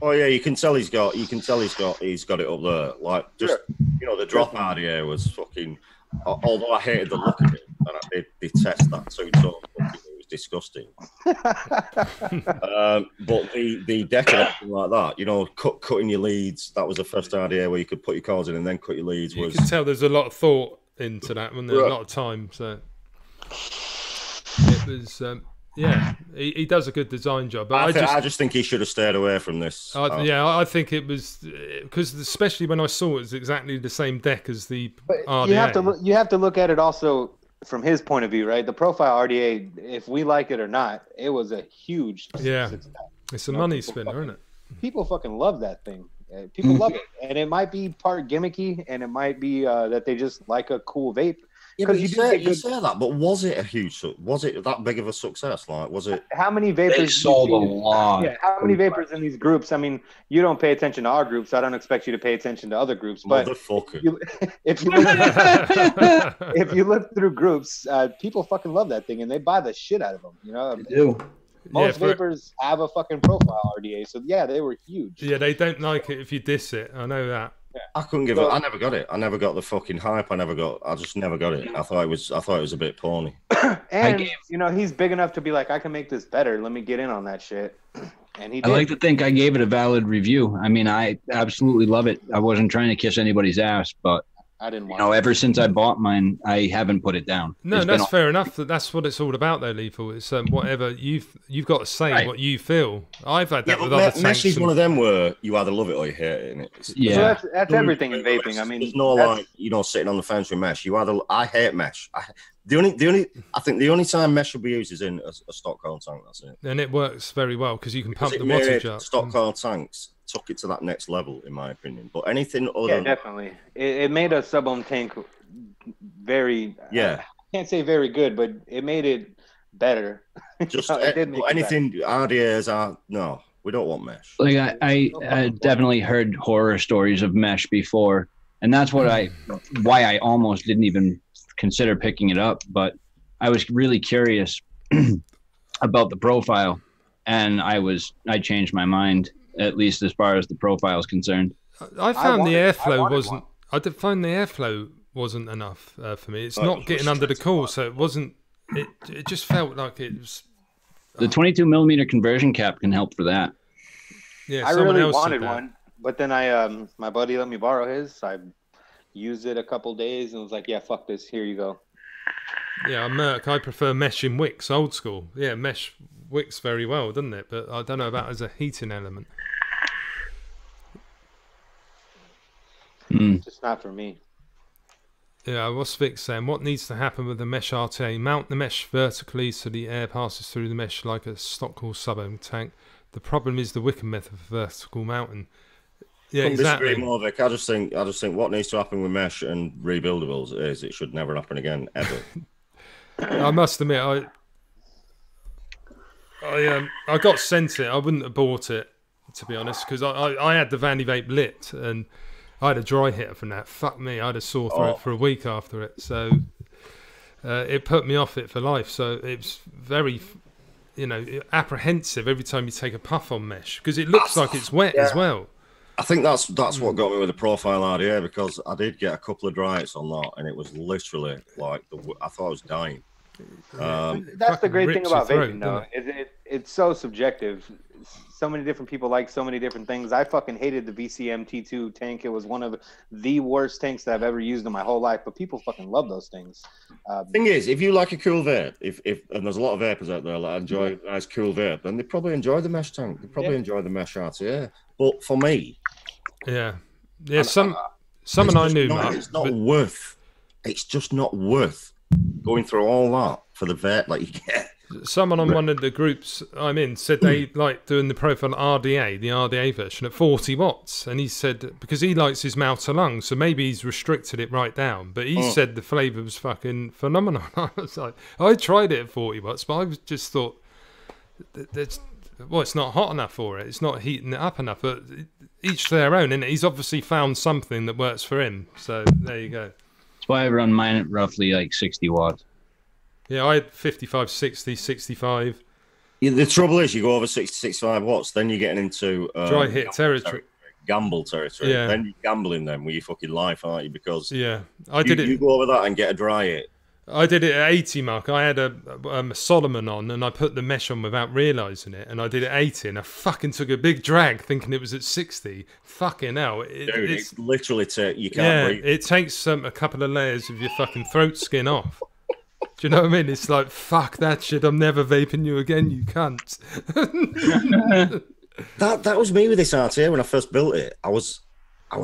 Oh yeah, you can tell he's got it up there. Like just the drop RDA was fucking. Although I hated the look of it, and I did detest that too. So it was disgusting. But the deck and everything like that, cutting your leads. That was the first RDA where you could put your cords in and then cut your leads. You can tell there's a lot of thought into that, wasn't there? A lot of time. So it was. He does a good design job. But I just think he should have stayed away from this. I think it was because especially when I saw it was exactly the same deck as the RDA. You have to look at it also from his point of view, right? The profile RDA, if we like it or not, it was a huge success. It's a money spinner, isn't it? People fucking love that thing. People love it, and it might be part gimmicky, and it might be that they just like a cool vape. Yeah, but you say that, but was it was it that big of a success? Like, was it? How many vapors? They sold a lot. Yeah, how many vapors in these groups? I mean, you don't pay attention to our groups, so I don't expect you to pay attention to other groups. But if you look through groups, people fucking love that thing, and they buy the shit out of them. They do. Most vapors have a fucking profile RDA, so yeah, they were huge. Yeah, they don't like it if you diss it. I know that. Yeah. I couldn't give it. I never got it. I never got the fucking hype. I just never got it. I thought it was a bit porny. And he's big enough to be like, I can make this better. Let me get in on that shit. And he did. I like to think I gave it a valid review. I mean, I absolutely love it. I wasn't trying to kiss anybody's ass, but I didn't want ever since I bought mine, I haven't put it down. No, that's fair enough. That's what it's all about, though, Lethal. It's whatever you've got to say what you feel. I've had that with other tanks. Mesh is one of them where you either love it or you hate it. So that's everything in vaping. I mean, there's no sitting on the fence with mesh. I hate mesh. I think the only time mesh should be used is in a stock coil tank. That's it. And it works very well because you can pump the wattage up. Stock coil tanks took it to that next level, in my opinion. But anything other than definitely, it made a sub-ohm tank very. I can't say very good, but it made it better. Just anything RDAs are no. We don't want mesh. Like I definitely heard horror stories of mesh before, and that's why I almost didn't even consider picking it up. But I was really curious about the profile, and I changed my mind, at least as far as the profile is concerned. I found the airflow wasn't. I did find the airflow wasn't enough for me. It's not getting under the coil, so it wasn't. It just felt like it was. The 22 millimeter conversion cap can help for that. Yeah, I really wanted one, but then my buddy let me borrow his. I used it a couple days and was like, "Yeah, fuck this. Here you go." Yeah, I'm Merc. I prefer mesh in wicks, old school. Yeah, mesh wicks very well, doesn't it? But I don't know about as a heating element. just not for me. Yeah, what's Vic saying? What needs to happen with the mesh RTA? Mount the mesh vertically so the air passes through the mesh like a stock or sub-ohm tank. The problem is the Wickham method for vertical mounting. Yeah, exactly. Disagree more, Vic. I just think what needs to happen with mesh and rebuildables is it should never happen again ever. I must admit, I got sent it. I wouldn't have bought it, to be honest, because I had the Vandy Vape lit and I had a dry hitter from that. Fuck me, I had a sore throat for a week after it. So it put me off it for life. So it's very, apprehensive every time you take a puff on mesh because it looks like it's wet as well. I think that's what got me with the profile RDA because I did get a couple of dry hits on that and it was literally like I thought I was dying. That's the great thing about vaping, though. It's so subjective. So many different people like so many different things. I fucking hated the VCM T2 tank. It was one of the worst tanks that I've ever used in my whole life. But people fucking love those things. Thing is, if you like a cool vape, and there's a lot of vapors out there that enjoy a nice cool vape, then they probably enjoy the mesh tank. They probably enjoy the mesh RTA. But for me, someone I knew, Mark, it's just not worth going through all that for the vape like you get. Someone on one of the groups I'm in said they like doing the profile RDA, the RDA version at 40 watts. And he said, because he likes his mouth to lung, so maybe he's restricted it right down. But he said the flavour was fucking phenomenal. I was like, I tried it at 40 watts, but I just thought, it's not hot enough for it. It's not heating it up enough. But each to their own, innit? He's obviously found something that works for him. So there you go. That's why I run mine at roughly like 60 watts. Yeah, I had 55, 60, 65. Yeah, the trouble is, you go over 60, 65 watts, then you're getting into dry hit territory. Gamble territory. Yeah. Then you're gambling then with your fucking life, aren't you? Because you go over that and get a dry hit. I did it at 80, Mark. I had a Solomon on and I put the mesh on without realising it. And I did it at 80 and I fucking took a big drag thinking it was at 60. Fucking hell. It's literally, you can't breathe. It takes a couple of layers of your fucking throat skin off. Do you know what I mean? It's like, fuck that shit. I'm never vaping you again, you cunt. that was me with this RTA when I first built it. I was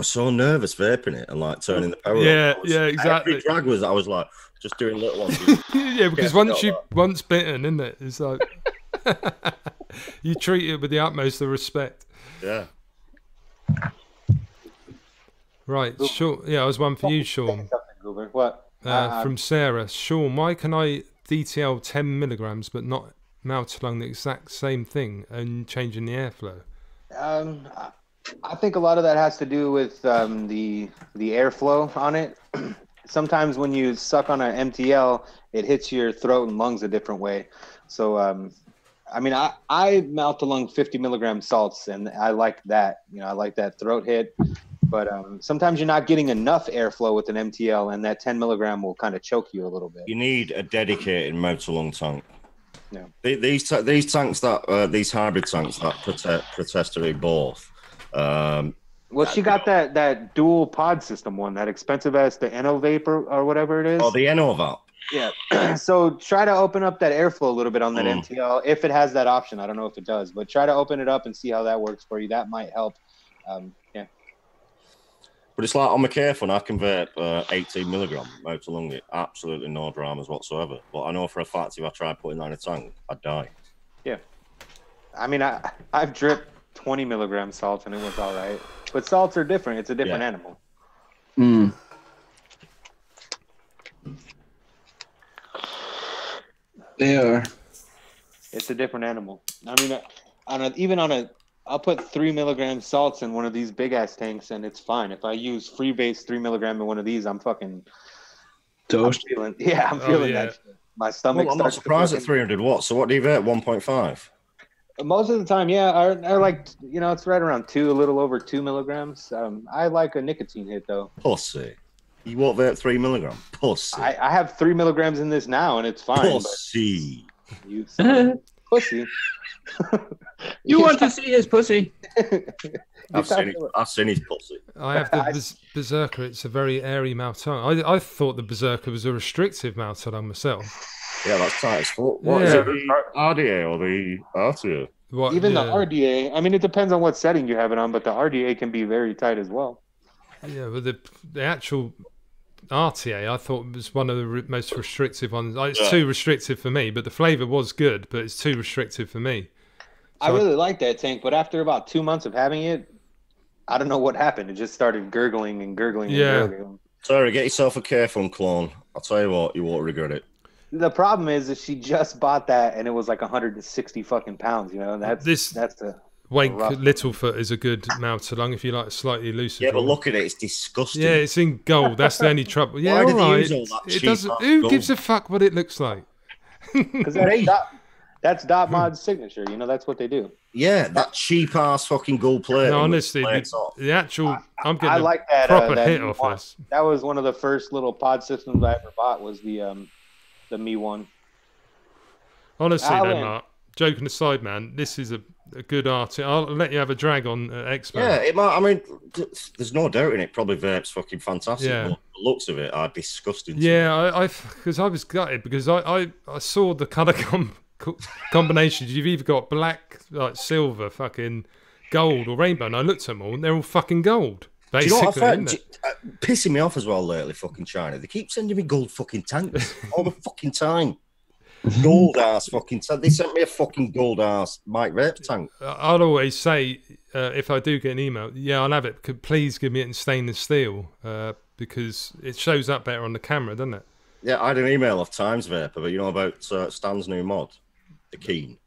so nervous vaping it and like turning the power on. Yeah, exactly. Every drag I was like, just doing little ones. Yeah, because once bitten, isn't it? It's like, you treat it with the utmost of respect. Yeah. Right, Sean. Yeah, I was one for you, Sean. What? From Sarah. Sean, why can I DTL 10 milligrams but not mount along the exact same thing and changing the airflow? I think a lot of that has to do with the airflow on it. Sometimes when you suck on an MTL, it hits your throat and lungs a different way. So, I mount along 50 milligram salts, and I like that. I like that throat hit. But sometimes you're not getting enough airflow with an MTL, and that 10 milligram will kind of choke you a little bit. You need a dedicated motor lung tank. Yeah. These tanks these hybrid tanks that protest to both. Well, she got that dual pod system one, that expensive as the MF Vape or whatever it is. Oh, the MF Vape. Yeah. So try to open up that airflow a little bit on that MTL if it has that option. I don't know if it does, but try to open it up and see how that works for you. That might help. But it's like on my Careful, I convert 18 milligram motor lung it. Absolutely no dramas whatsoever. But I know for a fact if I try putting that in a tank, I'd die. Yeah. I mean, I've dripped 20 milligram salts and it was all right. But salts are different. It's a different animal. Mm. They are. It's a different animal. I mean, I'll put 3 milligram salts in one of these big ass tanks and it's fine. If I use Freebase 3 milligram in one of these, I'm fucking toast. I'm feeling that shit. My stomach. Well, I'm not surprised at 300 watts. So what do you vape? 1.5? Most of the time, yeah, I like, it's right around 2, a little over 2 milligrams. I like a nicotine hit though. Pussy. You won't vape 3 milligram? Pussy. I have 3 milligrams in this now and it's fine. Pussy. You pussy. You want to see his pussy? I've seen his pussy. I have the Berserker. It's a very airy mouth tongue. I thought the Berserker was a restrictive mouth tongue myself. Yeah, that's tight as fuck. What is it, the RDA or the RTA? The RDA. I mean, it depends on what setting you have it on, but the RDA can be very tight as well. Yeah, but the actual RTA I thought was one of the most restrictive ones. It's too restrictive for me, but the flavour was good, but it's too restrictive for me. So I really like that tank, but after about 2 months of having it, I don't know what happened. It just started gurgling and gurgling and gurgling. Sorry, get yourself a Carefun clone. I'll tell you what, you won't regret it. The problem is that she just bought that and it was like 160 fucking pounds. You know, that's the Wank Littlefoot is a good mouth to lung if you like slightly looser. Yeah, but look at it, it's disgusting. Yeah, it's in gold. That's the only trouble. Yeah, all right. It doesn't. Who gives a fuck what it looks like? Because that's Dot Mod's signature. You know, that's what they do. Yeah, that cheap ass fucking gold plate. No, honestly, the actual. I'm getting I like that proper that hit off this. That was one of the first little pod systems I ever bought. Was the Me one. Honestly, then, Mark, joking aside, man, this is a good art. I'll let you have a drag on Expo. Yeah, it might. I mean, there's no doubt in it. Probably Vape's fucking fantastic. Yeah. But the looks of it are disgusting. Yeah, because I was gutted because I saw the colour combinations. You've either got black, like silver, fucking gold, or rainbow. And I looked at them all, and they're all fucking gold. Basically, do you know what I found? Pissing me off as well lately, fucking China. They keep sending me gold fucking tanks all the fucking time. Gold ass fucking tank. They sent me a fucking gold ass Mike Vape tank. I'd always say if I do get an email, yeah, I'll have it. Please give me it in stainless steel because it shows up better on the camera, doesn't it? Yeah, I had an email off Times Vapor, but you know about Stan's new mod, the Keen.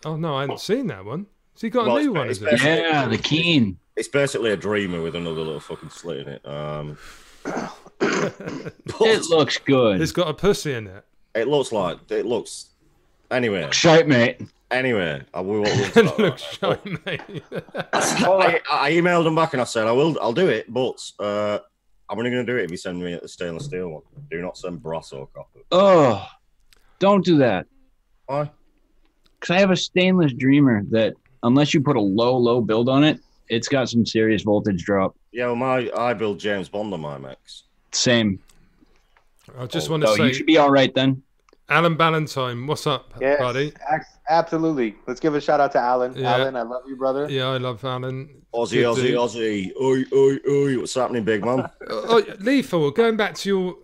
Oh no, I hadn't seen that one. Has he got a new one? Is it? Yeah, the Keen. It's basically a Dreamer with another little fucking slit in it. It looks good. It's got a pussy in it. It looks. Anyway, shite, mate. Anyway, It looks shite, mate. I emailed them back and I said I'll do it, but I'm only going to do it if you send me the stainless steel one. Do not send brass or copper. Oh, don't do that. Why? Because I have a stainless Dreamer that, unless you put a low build on it, it's got some serious voltage drop. Yeah, well, I build James Bond on my mechs. Same. I just want to say, you should be all right then. Alan Ballantyne, what's up, buddy? Absolutely. Let's give a shout out to Alan. Yeah. Alan, I love you, brother. Yeah, I love Alan. Aussie. Oi. What's happening, big man? Lethal, going back to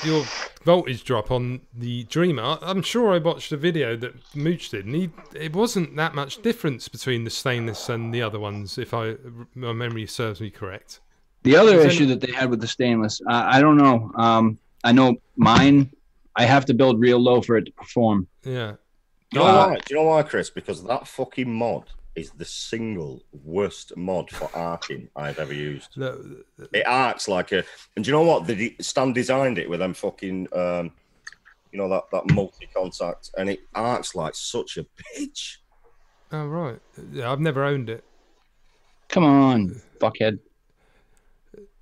your voltage drop on the Dreamer, I'm sure I watched a video that Mooch did, and it wasn't that much difference between the stainless and the other ones, if my memory serves me correct. The other issue that they had with the stainless, I don't know. I know mine, I have to build real low for it to perform. Yeah. Do you know why? Do you know why, Chris? Because that fucking mod is the single worst mod for arcing I've ever used. It arcs like a... And do you know what? Stan designed it with them fucking... that multi-contact, and it arcs like such a bitch. Oh, right. Yeah, I've never owned it. Come on, fuckhead.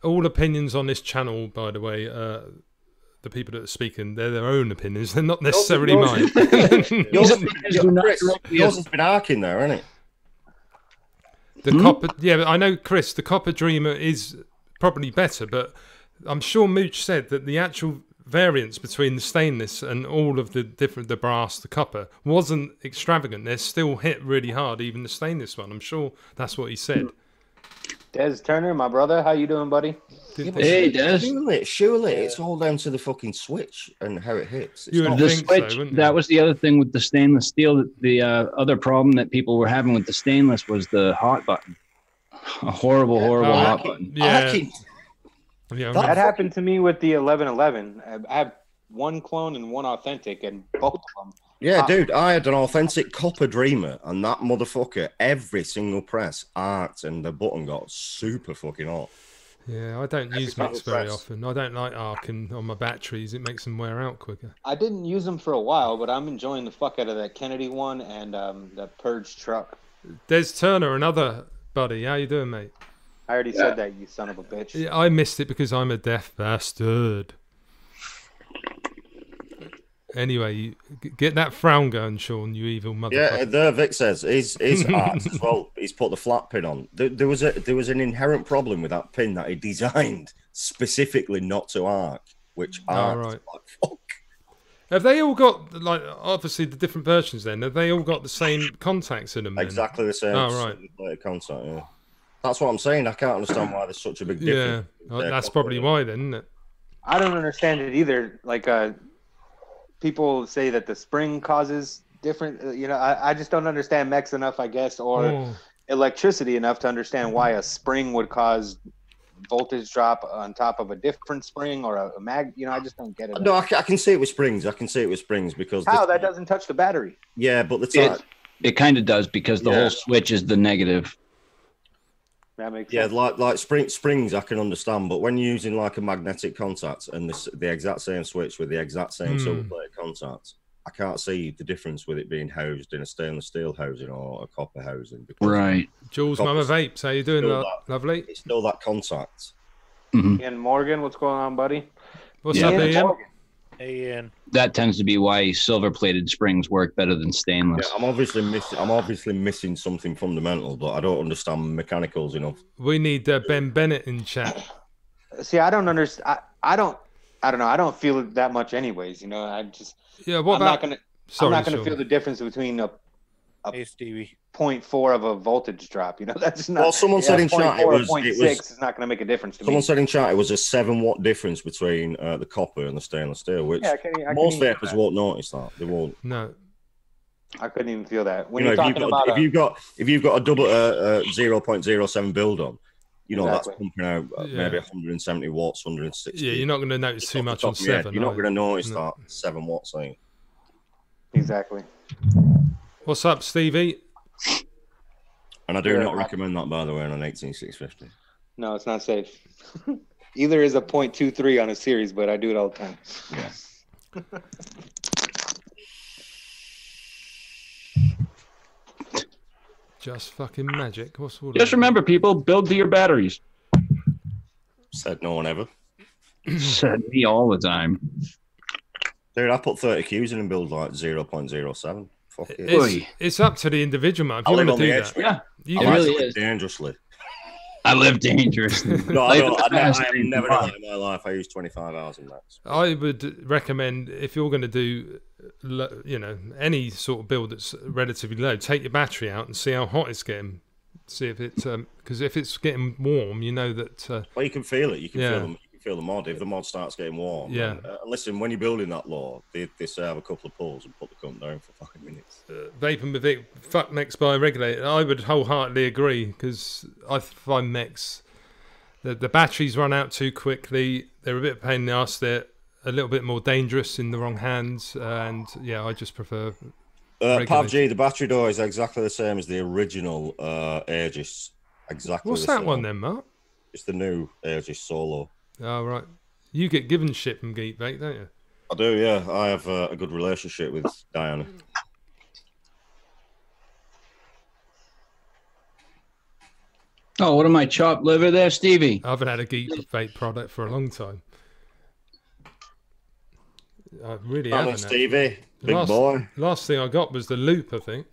All opinions on this channel, by the way, the people that are speaking, they're their own opinions. They're not necessarily mine. Yours has been arcing there, hasn't it? The copper, yeah, but I know, Chris, the copper Dreamer is probably better, but I'm sure Mooch said that the actual variance between the stainless and all of the brass, the copper, wasn't extravagant. They're still hit really hard, even the stainless one. I'm sure that's what he said. Des Turner, my brother, how you doing, buddy? Hey, Des. Surely, it's all down to the fucking switch and how it hits. The switch, that was the other thing with the stainless steel. The other problem that people were having with the stainless was the hot button. A horrible hot button. Yeah. That happened to me with the 1111. I have one clone and one authentic, and both of them. Yeah, dude, I had an authentic copper Dreamer, and that motherfucker, every single press arced, and the button got super fucking hot. Yeah, I don't use mix very often. I don't like arcing on my batteries. It makes them wear out quicker. I didn't use them for a while, but I'm enjoying the fuck out of that Kennedy one and the Purge truck. Des Turner, another buddy. How you doing, mate? I already said that, you son of a bitch. Yeah, I missed it because I'm a deaf bastard. Anyway, get that frown going, Sean, you evil motherfucker. Yeah, there Vic says his arts as well. He's put the flat pin on. There was an inherent problem with that pin that he designed specifically not to arc, which arcs like fuck. Have they all got, like, obviously the different versions then, have they all got the same contacts in them then? Exactly the same. Oh, right. Contact, yeah. That's what I'm saying. I can't understand why there's such a big difference. Yeah, that's probably why then, isn't it? I don't understand it either. Like, people say that the spring causes different. You know, I just don't understand mechs enough, I guess, or electricity enough to understand why a spring would cause voltage drop on top of a different spring or a mag. You know, I just don't get it. No, I can see it with springs. I can see it with springs because that doesn't touch the battery. Yeah, but it kind of does because the whole switch is the negative. That makes sense. like springs I can understand, but when you're using like a magnetic contact and the exact same switch with the exact same silver plate contact, I can't see the difference with it being housed in a stainless steel housing or a copper housing. Right. Jules, Mama Vapes, how you doing? Lovely. It's still that contact. Ian Morgan, what's going on, buddy? What's up, Ian? Hey, Ian. That tends to be why silver-plated springs work better than stainless. Yeah, I'm obviously missing something fundamental, but I don't understand mechanicals enough. We need Ben Bennett in chat. See, I don't understand. I don't know. I don't feel it that much, anyways. You know, I'm not gonna feel the difference between a 0.4 of a voltage drop. You know, that's not. Well, someone said in chat it was 0.6 is not going to make a difference to me. Someone said in chat it was a 7-watt difference between the copper and the stainless steel, which most vapors won't notice that. They won't. No, I couldn't even feel that. When you're talking about if you've got a double 0.07 build on, you know that's pumping out maybe 170 watts, 160. Yeah, you're not going to notice too much on 7. You're not going to notice that 7 watts. Exactly. What's up, Stevie? And I do not recommend that, by the way, on an 18650. No, it's not safe. Either is a 0.23 on a series, but I do it all the time. Yeah. Just fucking magic. Just remember, people, build to your batteries. Said no one ever. Said me all the time. Dude, I put 30 Qs in and build like 0.07. Fuck it. It's up to the individual, man. If you want to do that, it really is. Dangerously. I live dangerously. No, I have never done it in my life. I use 25 hours in that. I would recommend, if you're going to do, you know, any sort of build that's relatively low, take your battery out and see how hot it's getting. See if it's because if it's getting warm, you know that. Well, you can feel it. You can feel the mod if the mod starts getting warm. Yeah. And listen, when you're building that law, they say have a couple of pulls and put the cunt down for 5 minutes. Vaping with Vic, fuck mechs by regulator. I would wholeheartedly agree because I find mechs, the batteries run out too quickly. They're a bit of a pain in the ass. They're a little bit more dangerous in the wrong hands, and I just prefer. PUBG, the battery door is exactly the same as the original Aegis. Exactly. What's that one then, Mark? It's the new Aegis Solo. Oh, right. You get given shit from Geek Bake, don't you? I do, yeah. I have a good relationship with Diana. Oh, what am I, chopped liver there, Stevie? I haven't had a Geek Bake product for a long time. I really haven't. Stevie, big boy. Last thing I got was the loop, I think.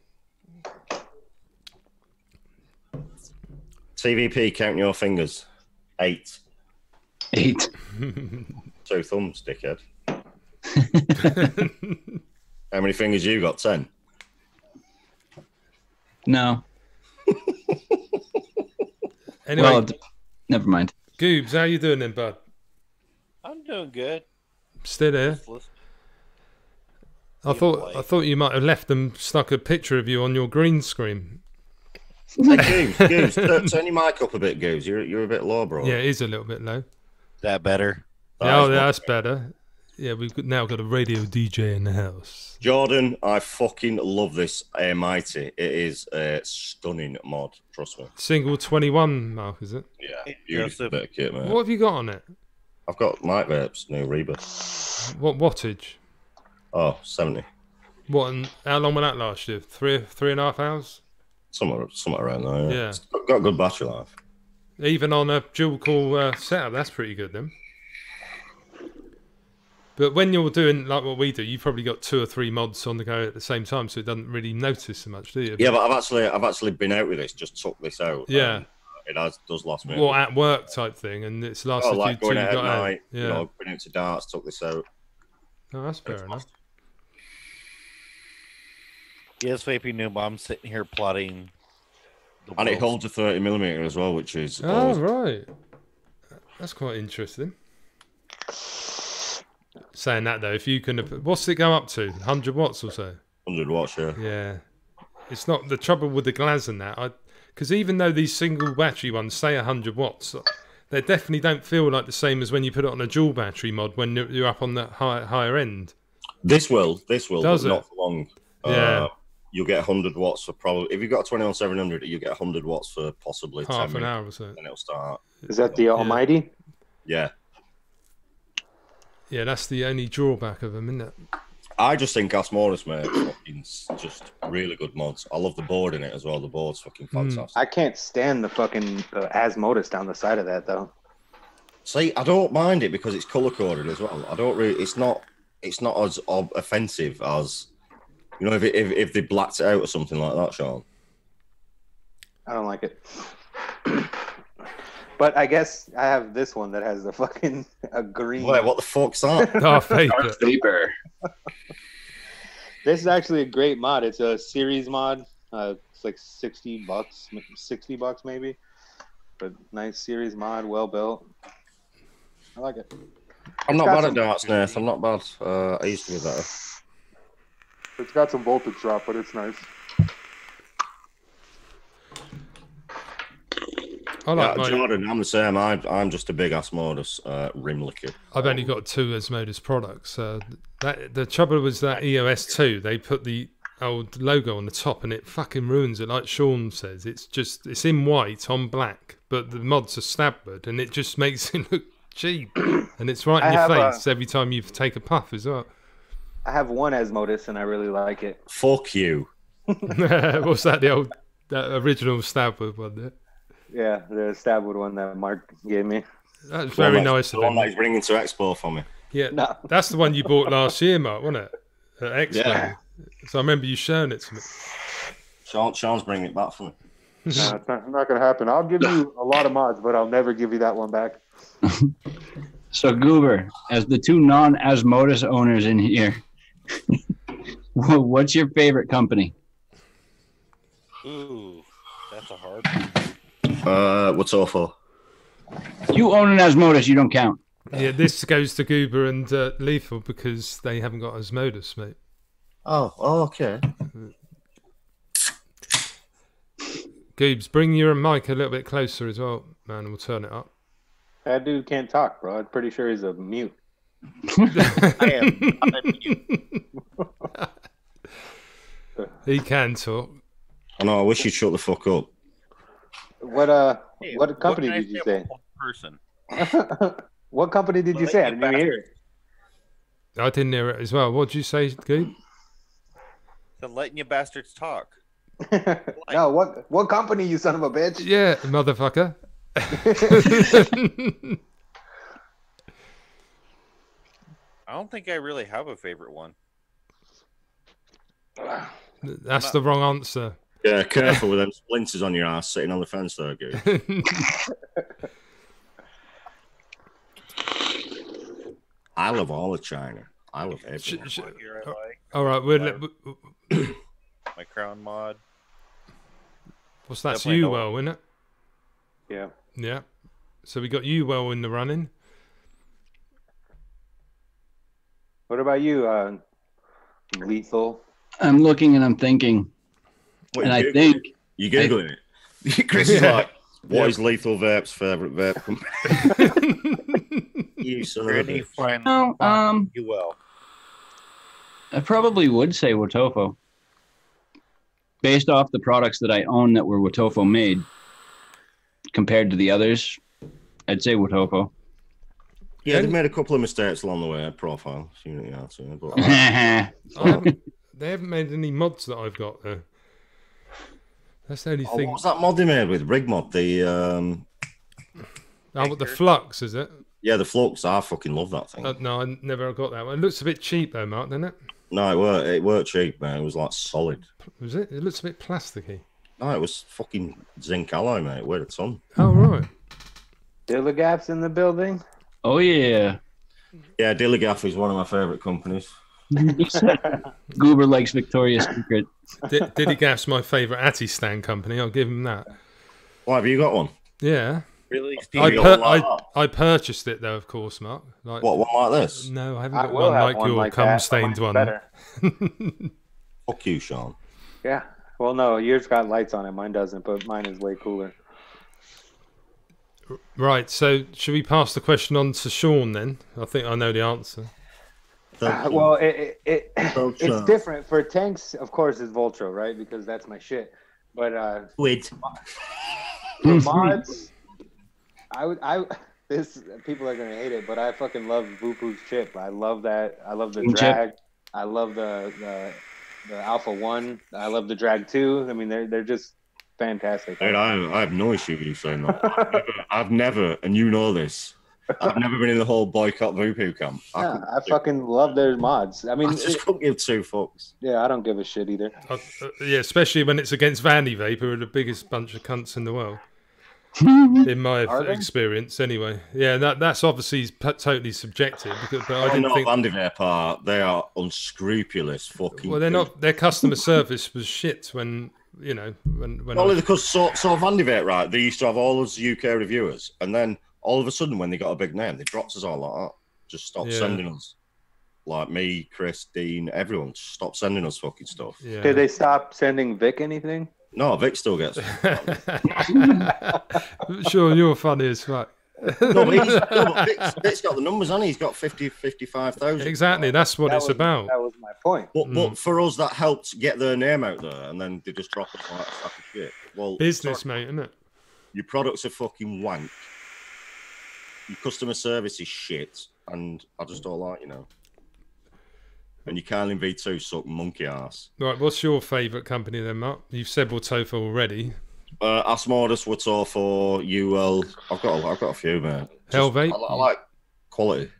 TVP, count your fingers. 8. 8. 2 thumbs, dickhead. How many fingers you got? 10? No. Anyway, never mind. Goobs, how you doing then, bud? I'm doing good. Still here? I thought you might have left them stuck a picture of you on your green screen. Hey, Goobs, turn your mic up a bit, Goobs. You're a bit low, bro. Yeah, it is a little bit low. That better? That's better. Yeah, we've now got a radio DJ in the house. Jordan, I fucking love this Mighty. It is a stunning mod, trust me. Single 21, Mark, is it? Yeah, beautiful bit of kit, man. What have you got on it? I've got Mike Vapes, new Reba. What wattage? Oh, 70. What? And how long will that last you? 3.5 hours? Somewhere around there. Yeah. It's got good battery life. Even on a dual core setup, that's pretty good then. But when you're doing like what we do, you've probably got 2 or 3 mods on the go at the same time, so it doesn't really notice so much, do you? Yeah, but I've actually been out with this, just took this out. Yeah. It does last me. Well, at work type thing, and it's lasted like going out at night, yeah. You know, going out to darts, took this out. Oh, that's fair enough. Yes, Vaping Noob, I'm sitting here plotting And it holds a 30mm as well, which is... Oh, right. That's quite interesting. Saying that, though, if you can... What's it go up to? 100 watts or so? 100 watts, yeah. Yeah. It's not... The trouble with the Glaz and that, because even though these single battery ones say 100 watts, they definitely don't feel like the same as when you put it on a dual battery mod when you're up on the higher end. This will, Does but it? not for long. Yeah. You'll get 100 watts for probably... If you've got a 21-700, you get 100 watts for possibly half 10 an minutes. hour or so. And it'll start. Is that the Almighty? Yeah. Yeah, that's the only drawback of them, isn't it? I just think Asmodus, mate, fucking just really good mods. I love the board in it as well. The board's fucking fantastic. I can't stand the fucking Asmodus down the side of that, though. See, I don't mind it because it's color coded as well. I don't really. It's not as offensive as, you know, if they blacked it out or something like that, Sean. I don't like it. But I guess I have this one that has the fucking green. Wait, what the fuck's that? Darth Vape. Vapor. This is actually a great mod. It's a series mod. It's like $60, $60 maybe. But nice series mod, well built. I like it. I'm not bad at darts, Nath. I'm not bad. I used to be better. It's got some voltage drop, but it's nice. I like mine. Jordan, I'm the same. I'm just a big Asmodus rim licker. I've only got 2 Asmodus products. The trouble was that EOS 2, they put the old logo on the top and it fucking ruins it. Like Sean says, it's in white on black, but the mods are stabwood and it just makes it look cheap. And it's right in your face every time you take a puff as well. I have one Asmodus and I really like it. Fuck you. What's that? That original stabwood one there? Yeah, the stabwood one that Mark gave me. That's very nice of him. The one that he's bringing to Expo for me. Yeah, no. That's the one you bought last year, Mark, wasn't it? At Expo. Yeah. So I remember you showing it to me. Sean's bringing it back for me. No, it's not going to happen. I'll give you a lot of mods, but I'll never give you that one back. So, Goober, as the 2 non-Asmodus owners in here, what's your favorite company? Ooh, that's a hard one. What's awful? You own an Asmodus, you don't count. Yeah, this goes to Goober and Lethal because they haven't got Asmodus, mate. Oh, okay. Goobs, bring your mic a little bit closer as well, man, and we'll turn it up. That dude can't talk, bro. I'm pretty sure he's a mute. I am mute. He can talk. I know, I wish you'd shut the fuck up. What company did you say? Person. What company did you say? I didn't even hear it. I didn't hear it as well. What did you say, Goob? Then letting you bastards talk. No, what company, you son of a bitch? Yeah, motherfucker. I don't think I really have a favorite one. That's the wrong answer. Yeah, careful with them splinters on your ass sitting on the fence there, Goose. I love all of China. I love everything. All right, my crown mod. What's that's you well, isn't it? Yeah. Yeah. So we got you well in the running. What about you, Lethal? I'm looking and I'm thinking. What, and I think you googling it. Chris is like, what is Lethal Vape's favorite vape company? You son of a bitch. No, you will. I probably would say Wotofo. Based off the products that I own that were Wotofo made, compared to the others, I'd say Wotofo. Yeah, they made a couple of mistakes along the way. Profile, but they haven't made any mods that I've got though. That's the only thing. What was that mod they made with Rig Mod? The the Flux, is it? Yeah, the Flux. I fucking love that thing. No, I never got that one. It looks a bit cheap though, Mark, doesn't it? No, it weren't cheap, man. It was like solid. Was it? It looks a bit plasticky. No, it was fucking zinc alloy, mate. Where it's on. Oh right. Dilligaff's in the building. Oh yeah. Yeah, Dilligaff is one of my favourite companies. Goober likes Victoria's Secret. Diddy Gaf's my favourite Atty stand company. I'll give him that. Why have you got one? Yeah. Really? I purchased it though, of course, Mark. Like, what, one like this? No, I haven't got one like your cum-stained one. Better. Fuck you, Sean. Yeah. Well, no, yours got lights on it. Mine doesn't, but mine is way cooler. Right. So, should we pass the question on to Sean then? I think I know the answer. Well, it's different for tanks. Of course, it's Voltro, right? Because that's my shit. But wait, for mods, this people are gonna hate it, but I fucking love Vupu's chip. I love that. I love the drag. I love the Alpha 1. I love the Drag 2. I mean, they're just fantastic. Dude, I have no issue with you saying that. I've never, and you know this, I've never been in the whole boycott Vupu camp. I fucking love their mods. I mean, I just couldn't give two fucks. Yeah, I don't give a shit either. Yeah, especially when it's against Vandy Vape, who are the biggest bunch of cunts in the world. In my experience, anyway. Yeah, that's obviously totally subjective. But I didn't think Vandy Vape they are unscrupulous fucking. Well, they're not. Their customer service was shit when when only because so Vandy Vape, right? They used to have all those UK reviewers, and then all of a sudden, when they got a big name, they dropped us all like that. Just stopped sending us. Like me, Chris, Dean, everyone stopped sending us fucking stuff. Yeah. Did they stop sending Vic anything? No, Vic still gets it. Sure, you're funny as fuck. No, but Vic's got the numbers, hasn't he? He's got 55,000. Exactly, that's what it's about. That was my point. But for us, that helped get their name out there, and then they just drop us like a sack of shit. Well, business, mate, isn't it? Your products are fucking wank. Your customer service is shit, and I just don't like, And you can't in V2 suck monkey ass. Right, what's your favourite company then, Mark? You've said Watofa already. Asmodus, Watofa, UL. I've got a few, man. Hell Vape? I like quality.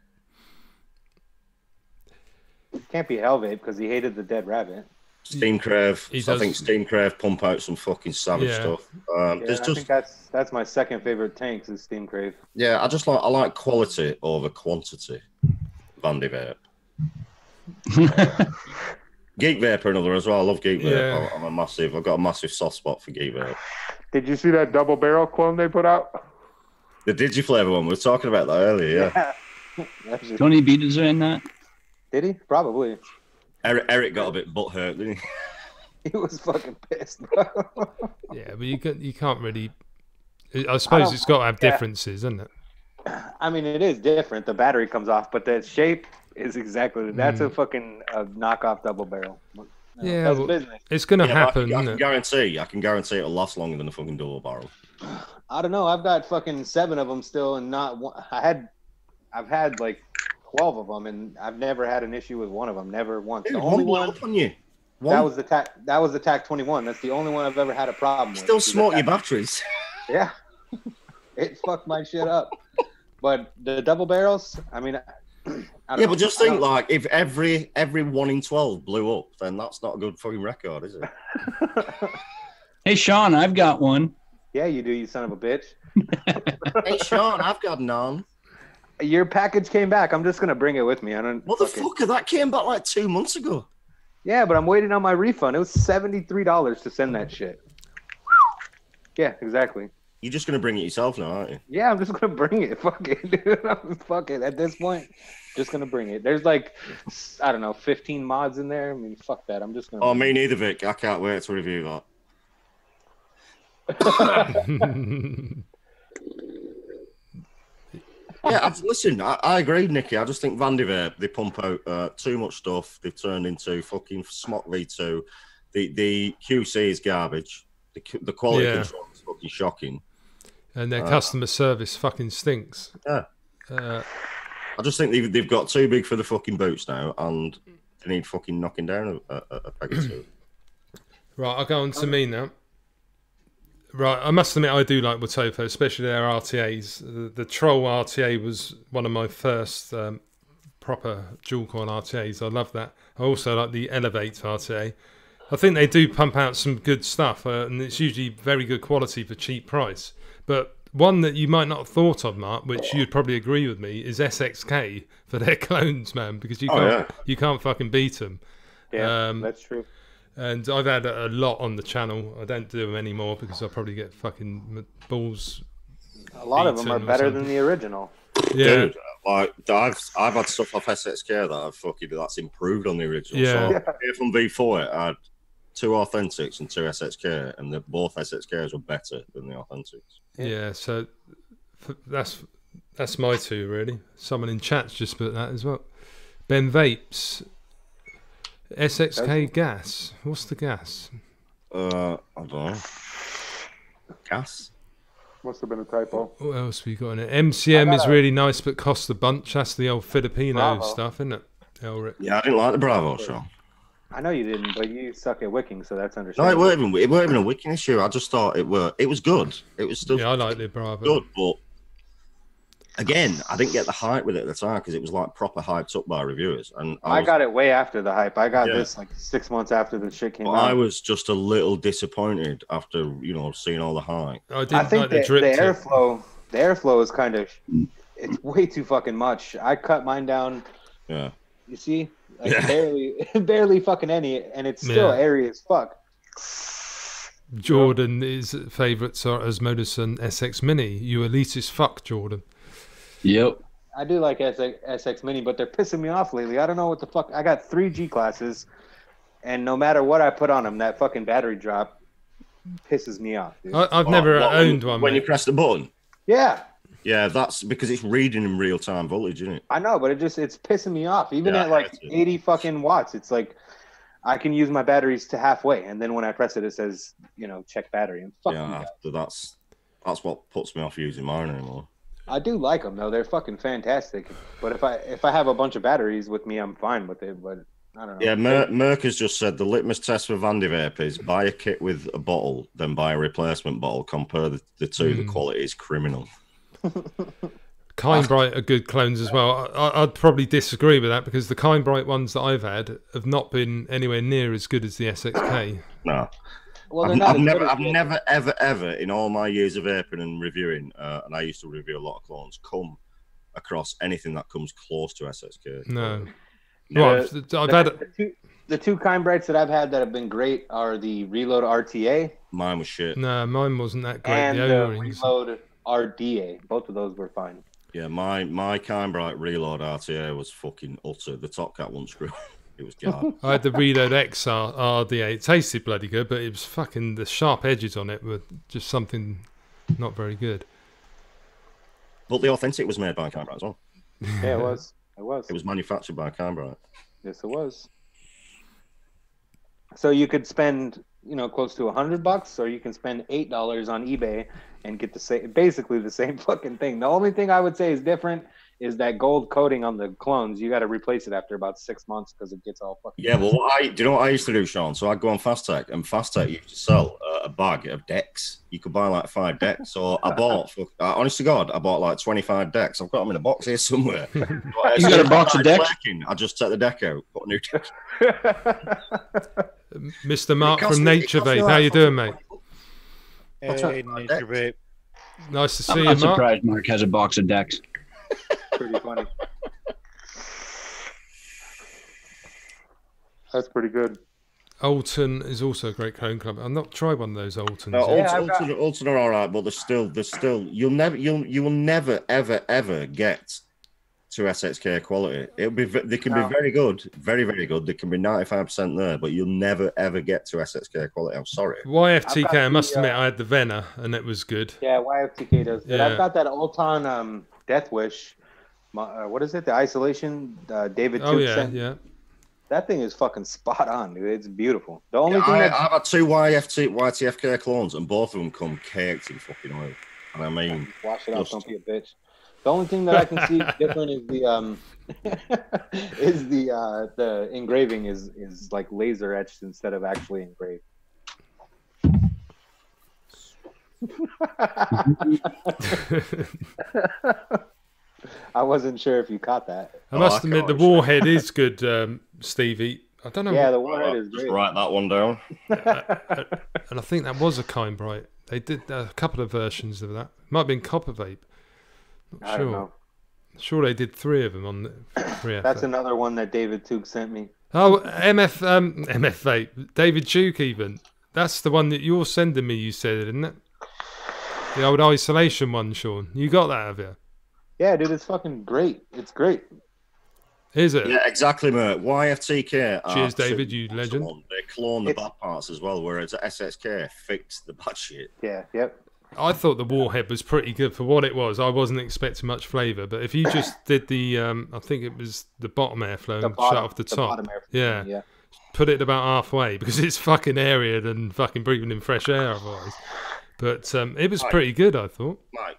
It can't be Hell Vape because he hated the dead rabbit. Steam Crave. I think Steam Crave pump out some fucking savage stuff. I think that's my second favorite tanks is Steam Crave. Yeah, I like quality over quantity. Vandy Vape. Geek Vape another as well. I love Geek Vape. Yeah. I've got a massive soft spot for Geek Vape. Did you see that double barrel clone they put out? The Digiflavor one. We were talking about that earlier. Yeah. Tony B designed that. Did he? Probably. Eric got a bit butthurt, didn't he? He was fucking pissed. Yeah, but you can't really. I suppose it's got to have differences, isn't it? I mean, it is different. The battery comes off, but the shape is exactly that's a fucking knockoff double barrel. Yeah, it's gonna happen. I can guarantee it'll last longer than a fucking double barrel. I don't know. I've got fucking 7 of them still, and not one. I've had like 12 of them, and I've never had an issue with one of them. Never once. Dude, the only one up on you. That was the TAC 21. That's the only one I've ever had a problem with. Still smoke your batteries. Yeah, it fucked my shit up. But the double barrels, I mean, but just think, like, if every 1 in 12 blew up, then that's not a good fucking record, is it? Hey, Sean, I've got one. Yeah, you do, you son of a bitch. Hey, Sean, I've got none. Your package came back. I'm just gonna bring it with me. Motherfucker, that came back like 2 months ago. Yeah, but I'm waiting on my refund. It was $73 to send that shit. Yeah, exactly. You're just gonna bring it yourself now, aren't you? Yeah, I'm just gonna bring it. Fuck it, dude. Fuck it. At this point, just gonna bring it. There's like, I don't know, 15 mods in there. I mean, fuck that. I'm just gonna. Oh, me neither, Vic. I can't wait to review that. Yeah, listen, I agree, Nicky. I just think Vandy Vape, they pump out too much stuff. They've turned into fucking Smock V2. The QC is garbage. The quality control is fucking shocking. And their customer service fucking stinks. Yeah. I just think they've got too big for the fucking boots now, and they need fucking knocking down a peg or two. Right, I'll go on to me now. Right, I must admit I do like Watofa, especially their RTAs. The Troll RTA was one of my first proper dual coil RTAs. I love that. I also like the Elevate RTA. I think they do pump out some good stuff, and it's usually very good quality for cheap price. But one that you might not have thought of, Mark, which you'd probably agree with me, is SXK for their clones, man, because you can't fucking beat them. Yeah, that's true. And I've had a lot on the channel. I don't do them anymore because I probably get fucking balls. A lot of them are better than the original. Yeah. Dude, like I've had stuff off SXK that's improved on the original. Yeah. So from V4, I had 2 authentics and 2 SXK, and both SXKs were better than the authentics. Yeah, so that's my 2 really. Someone in chat's just put that as well. Ben Vapes. SXK gas. What's the gas? I don't know. Gas? Must have been a typo. What else we got in it? MCM is really nice, but costs a bunch. That's the old Filipino stuff, isn't it? Elric. Yeah, I didn't like the Bravo show. I know you didn't, but you suck at wicking, so that's understandable. No, it weren't even a wicking issue. I just thought it was good. It was still I like the Bravo. Good, but again, I didn't get the hype with it at the time because it was like proper hyped up by reviewers. And I got it way after the hype. I got this like 6 months after the shit came out. I was just a little disappointed after seeing all the hype. I think the airflow is kind of it's way too fucking much. I cut mine down. Yeah. You see, like barely fucking any, and it's still airy as fuck. Jordan, his favourites are Asmodus and SX Mini. You elitist fuck, Jordan. Yep. I do like SX Mini, but they're pissing me off lately. I don't know what the fuck. I got 3 G classes, and no matter what I put on them, that fucking battery drop pisses me off. Dude. I've never owned one. When you press the button? Yeah. Yeah, that's because it's reading in real time voltage, isn't it? I know, but it's pissing me off. Even at like 80 fucking watts, it's like I can use my batteries to halfway, and then when I press it, it says, check battery. And fuck that's what puts me off using mine anymore. I do like them though; they're fucking fantastic. But if I have a bunch of batteries with me, I'm fine with it. But I don't know. Yeah, Merck has just said the litmus test for Vandy Vape is buy a kit with a bottle, then buy a replacement bottle. Compare the two; the quality is criminal. Kindbright are good clones as well. I'd probably disagree with that because the Kindbright ones that I've had have not been anywhere near as good as the SXK. No. Well, I've never, ever in all my years of vaping and reviewing, and I used to review a lot of clones, come across anything that comes close to SXK. No. I've had the 2 Kindbrights that I've had that have been great are the Reload RTA. Mine was shit. No, mine wasn't that great. And the Reload RDA. Both of those were fine. Yeah, my Kindbright Reload RTA was fucking utter. The top cap won't screw. It was garbage. I had the Reload XR RDA. It tasted bloody good, but it was fucking the sharp edges on it were just something not very good. But the Authentic was made by Kindbright as well. Yeah, it was. It was. It was manufactured by Kindbright. Yes, it was. So you could spend, close to $100, or you can spend $8 on eBay and get basically the same fucking thing. The only thing I would say is different is that gold coating on the clones. You got to replace it after about 6 months because it gets all fucking. Yeah, well, do you know what I used to do, Sean? So I'd go on Fastech, and Fastech used to sell a bag of decks. You could buy like 5 decks. So I bought, honest to God, I bought like 25 decks. I've got them in a box here somewhere. You got a box of decks? I just take the deck out, put a new deck. Mr. Mark from Nature Vape, how you doing, mate? Hey, Nature Vape. Nice to see I'm you, not Mark. surprised Mark has a box of decks. Pretty funny. That's pretty good. Alton is also a great clone club. I've not tried one of those Altons. No, Alton are all right, but there's still you will never ever get to SXK quality. They can be very good, very very good. They can be 95% there, but you'll never ever get to SXK quality. I'm sorry. YFTK, I must admit, I had the Venner and it was good. Yeah, YFTK does good. I've got that Alton Death Wish. What is it? The Isolation David Tube sent. Yeah. That thing is fucking spot on, dude. It's beautiful. The only thing I've had 2 YTFK clones, and both of them come caked in fucking oil. And I mean, wash it out. Don't be a bitch. The only thing that I can see different is the engraving is like laser etched instead of actually engraved. I wasn't sure if you caught that. I must admit, the Warhead is good, Stevie. I don't know. Yeah, the Warhead is great. Just write that one down. And I think that was a Kindbright. They did a couple of versions of that. Might have been Copper Vape. Not I sure. don't know. Sure, they did 3 of them on the 3 That's another one that David Took sent me. Oh, MF Vape, David Duke even. That's the one that you're sending me. You said, isn't it? The old isolation one, Sean. You got that, have you? Yeah, dude, it's fucking great. It's great. Is it? Yeah, exactly, mate. YFTK. Cheers, David, you legend. They clone the bad parts as well, whereas SSK fixed the bad shit. Yeah, yep. I thought the Warhead was pretty good for what it was. I wasn't expecting much flavour, but if you just did the, I think it was the bottom airflow and shut off the top. Yeah. Put it about halfway because it's fucking airier than fucking breathing in fresh air otherwise. But it was pretty good, I thought. Mike.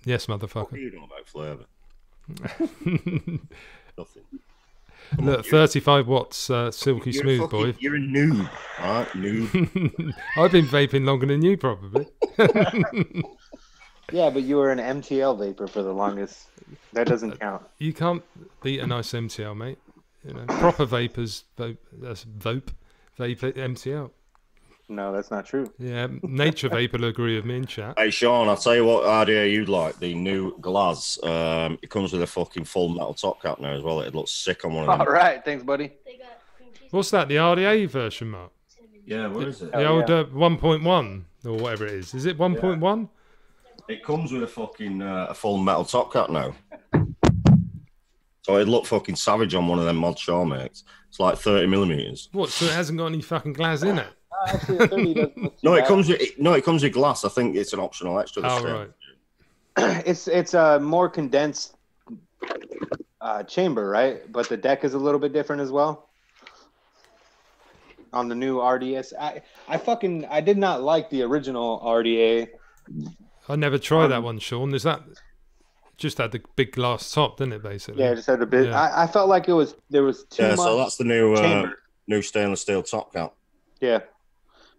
Yes, motherfucker. What do you know about flavour? Nothing. Look, 35 watts, silky smooth, boy. You're a noob, right? Noob. I've been vaping longer than you, probably. Yeah, but you were an MTL vapor for the longest. That doesn't count. You can't beat a nice MTL, mate. You know, proper vapors, that's vape MTL. No, that's not true. Yeah, Nature Vape will agree with me in chat. Hey, Sean, I'll tell you what RDA you'd like. The new Glaz. It comes with a fucking full metal top cap now as well. It looks sick on one of them. All right, thanks, buddy. What's that, the RDA version, Mark? Yeah, what is it? The old 1.1 or whatever it is. Is it 1.1? It comes with a fucking a full metal top cap now. So it'd look fucking savage on one of them Mod Shaw makes. It's like 30 millimeters. What, so it hasn't got any fucking glass in it? Actually, a 30 doesn't look too No, it bad. comes with glass. I think it's an optional extra. Oh, right. It's a more condensed chamber, right? But the deck is a little bit different as well. On the new RDS, I did not like the original RDA. I never tried that one, Sean. Is that just had the big glass top, didn't it? Basically. Yeah, it just had a bit. Yeah. I felt like there was too much. So that's the new chamber. new stainless steel top cap. Yeah,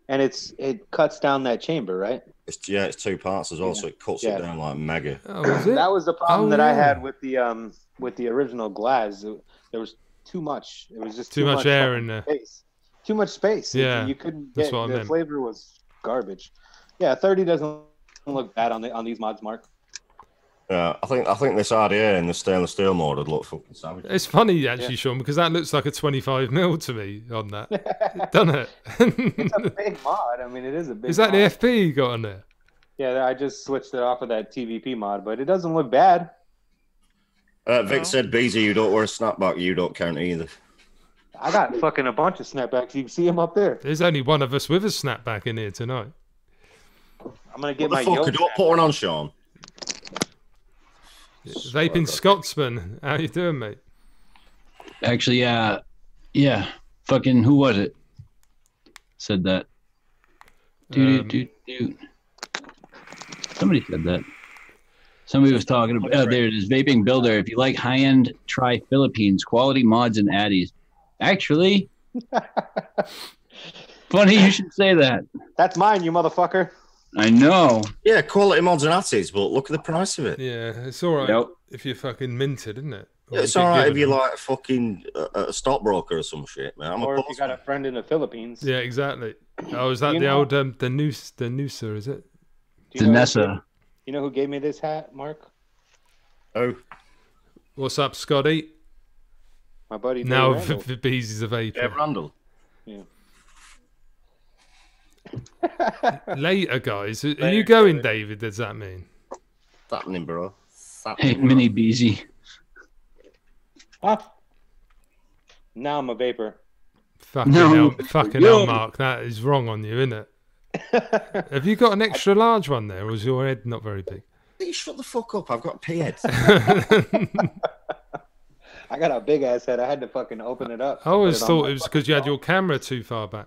and it cuts down that chamber, right? It's 2 parts as well, so it cuts it down like mega. Oh, is it? That was the problem that I yeah. had with the original Glass. There was too much. It was just Too much air fucking in there. Space. Too much space. Yeah, you couldn't that's get what I the meant. flavor was garbage. Yeah, 30 doesn't look bad on these mods, Mark. Yeah, I think this RDA in the stainless steel mode would look fucking savage. It's funny actually, Sean, because that looks like a 25mm to me on that, doesn't it? It's a big mod. I mean, it is a big. Is that mod. the FP you got on there? Yeah, I just switched it off of that TVP mod, but it doesn't look bad. Vic said, "Beezy, you don't wear a snapback. You don't count either." I got fucking a bunch of snapbacks. You can see them up there. There's only one of us with a snapback in here tonight. I'm gonna get What my the fuck? yoke Don't put one on, Sean. Vaping Scotsman, how you doing, mate? Actually, yeah. Fucking, who was it? Said that. Dude. Somebody said that. Somebody was talking about. Oh, there it is. Vaping Builder. If you like high-end, try Philippines. Quality mods and addies. Actually, funny you should say that. That's mine, you motherfucker. I know. Yeah, quality mods and atties, but look at the price of it. Yeah, it's all right Yep. if you're fucking minted, isn't it? Or Yeah, it's you all get right if given you're them. like a fucking a stockbroker or some shit, man. I'm Or a if you got a friend in the Philippines. Yeah, exactly. Oh, is that You the know- old the Noosa, is it? Do you know who- Danessa. You know who gave me this hat, Mark? Oh, What's up, Scotty? My buddy. Now Dave Randall. Beezy's a vapor. yeah, Randall. Yeah. Later, guys. Are you going, David? Does that mean? What's happening, bro? Hey, Mini Beezy. Huh? Now I'm a vapor. Fucking hell, Mark. That is wrong on you, isn't it? Have you got an extra large one there, or is your head not very big? Hey, shut the fuck up. I've got a pea head. I got a big ass head. I had to fucking open it up. I always Put on thought my it was fucking because you had phone. your camera too far back.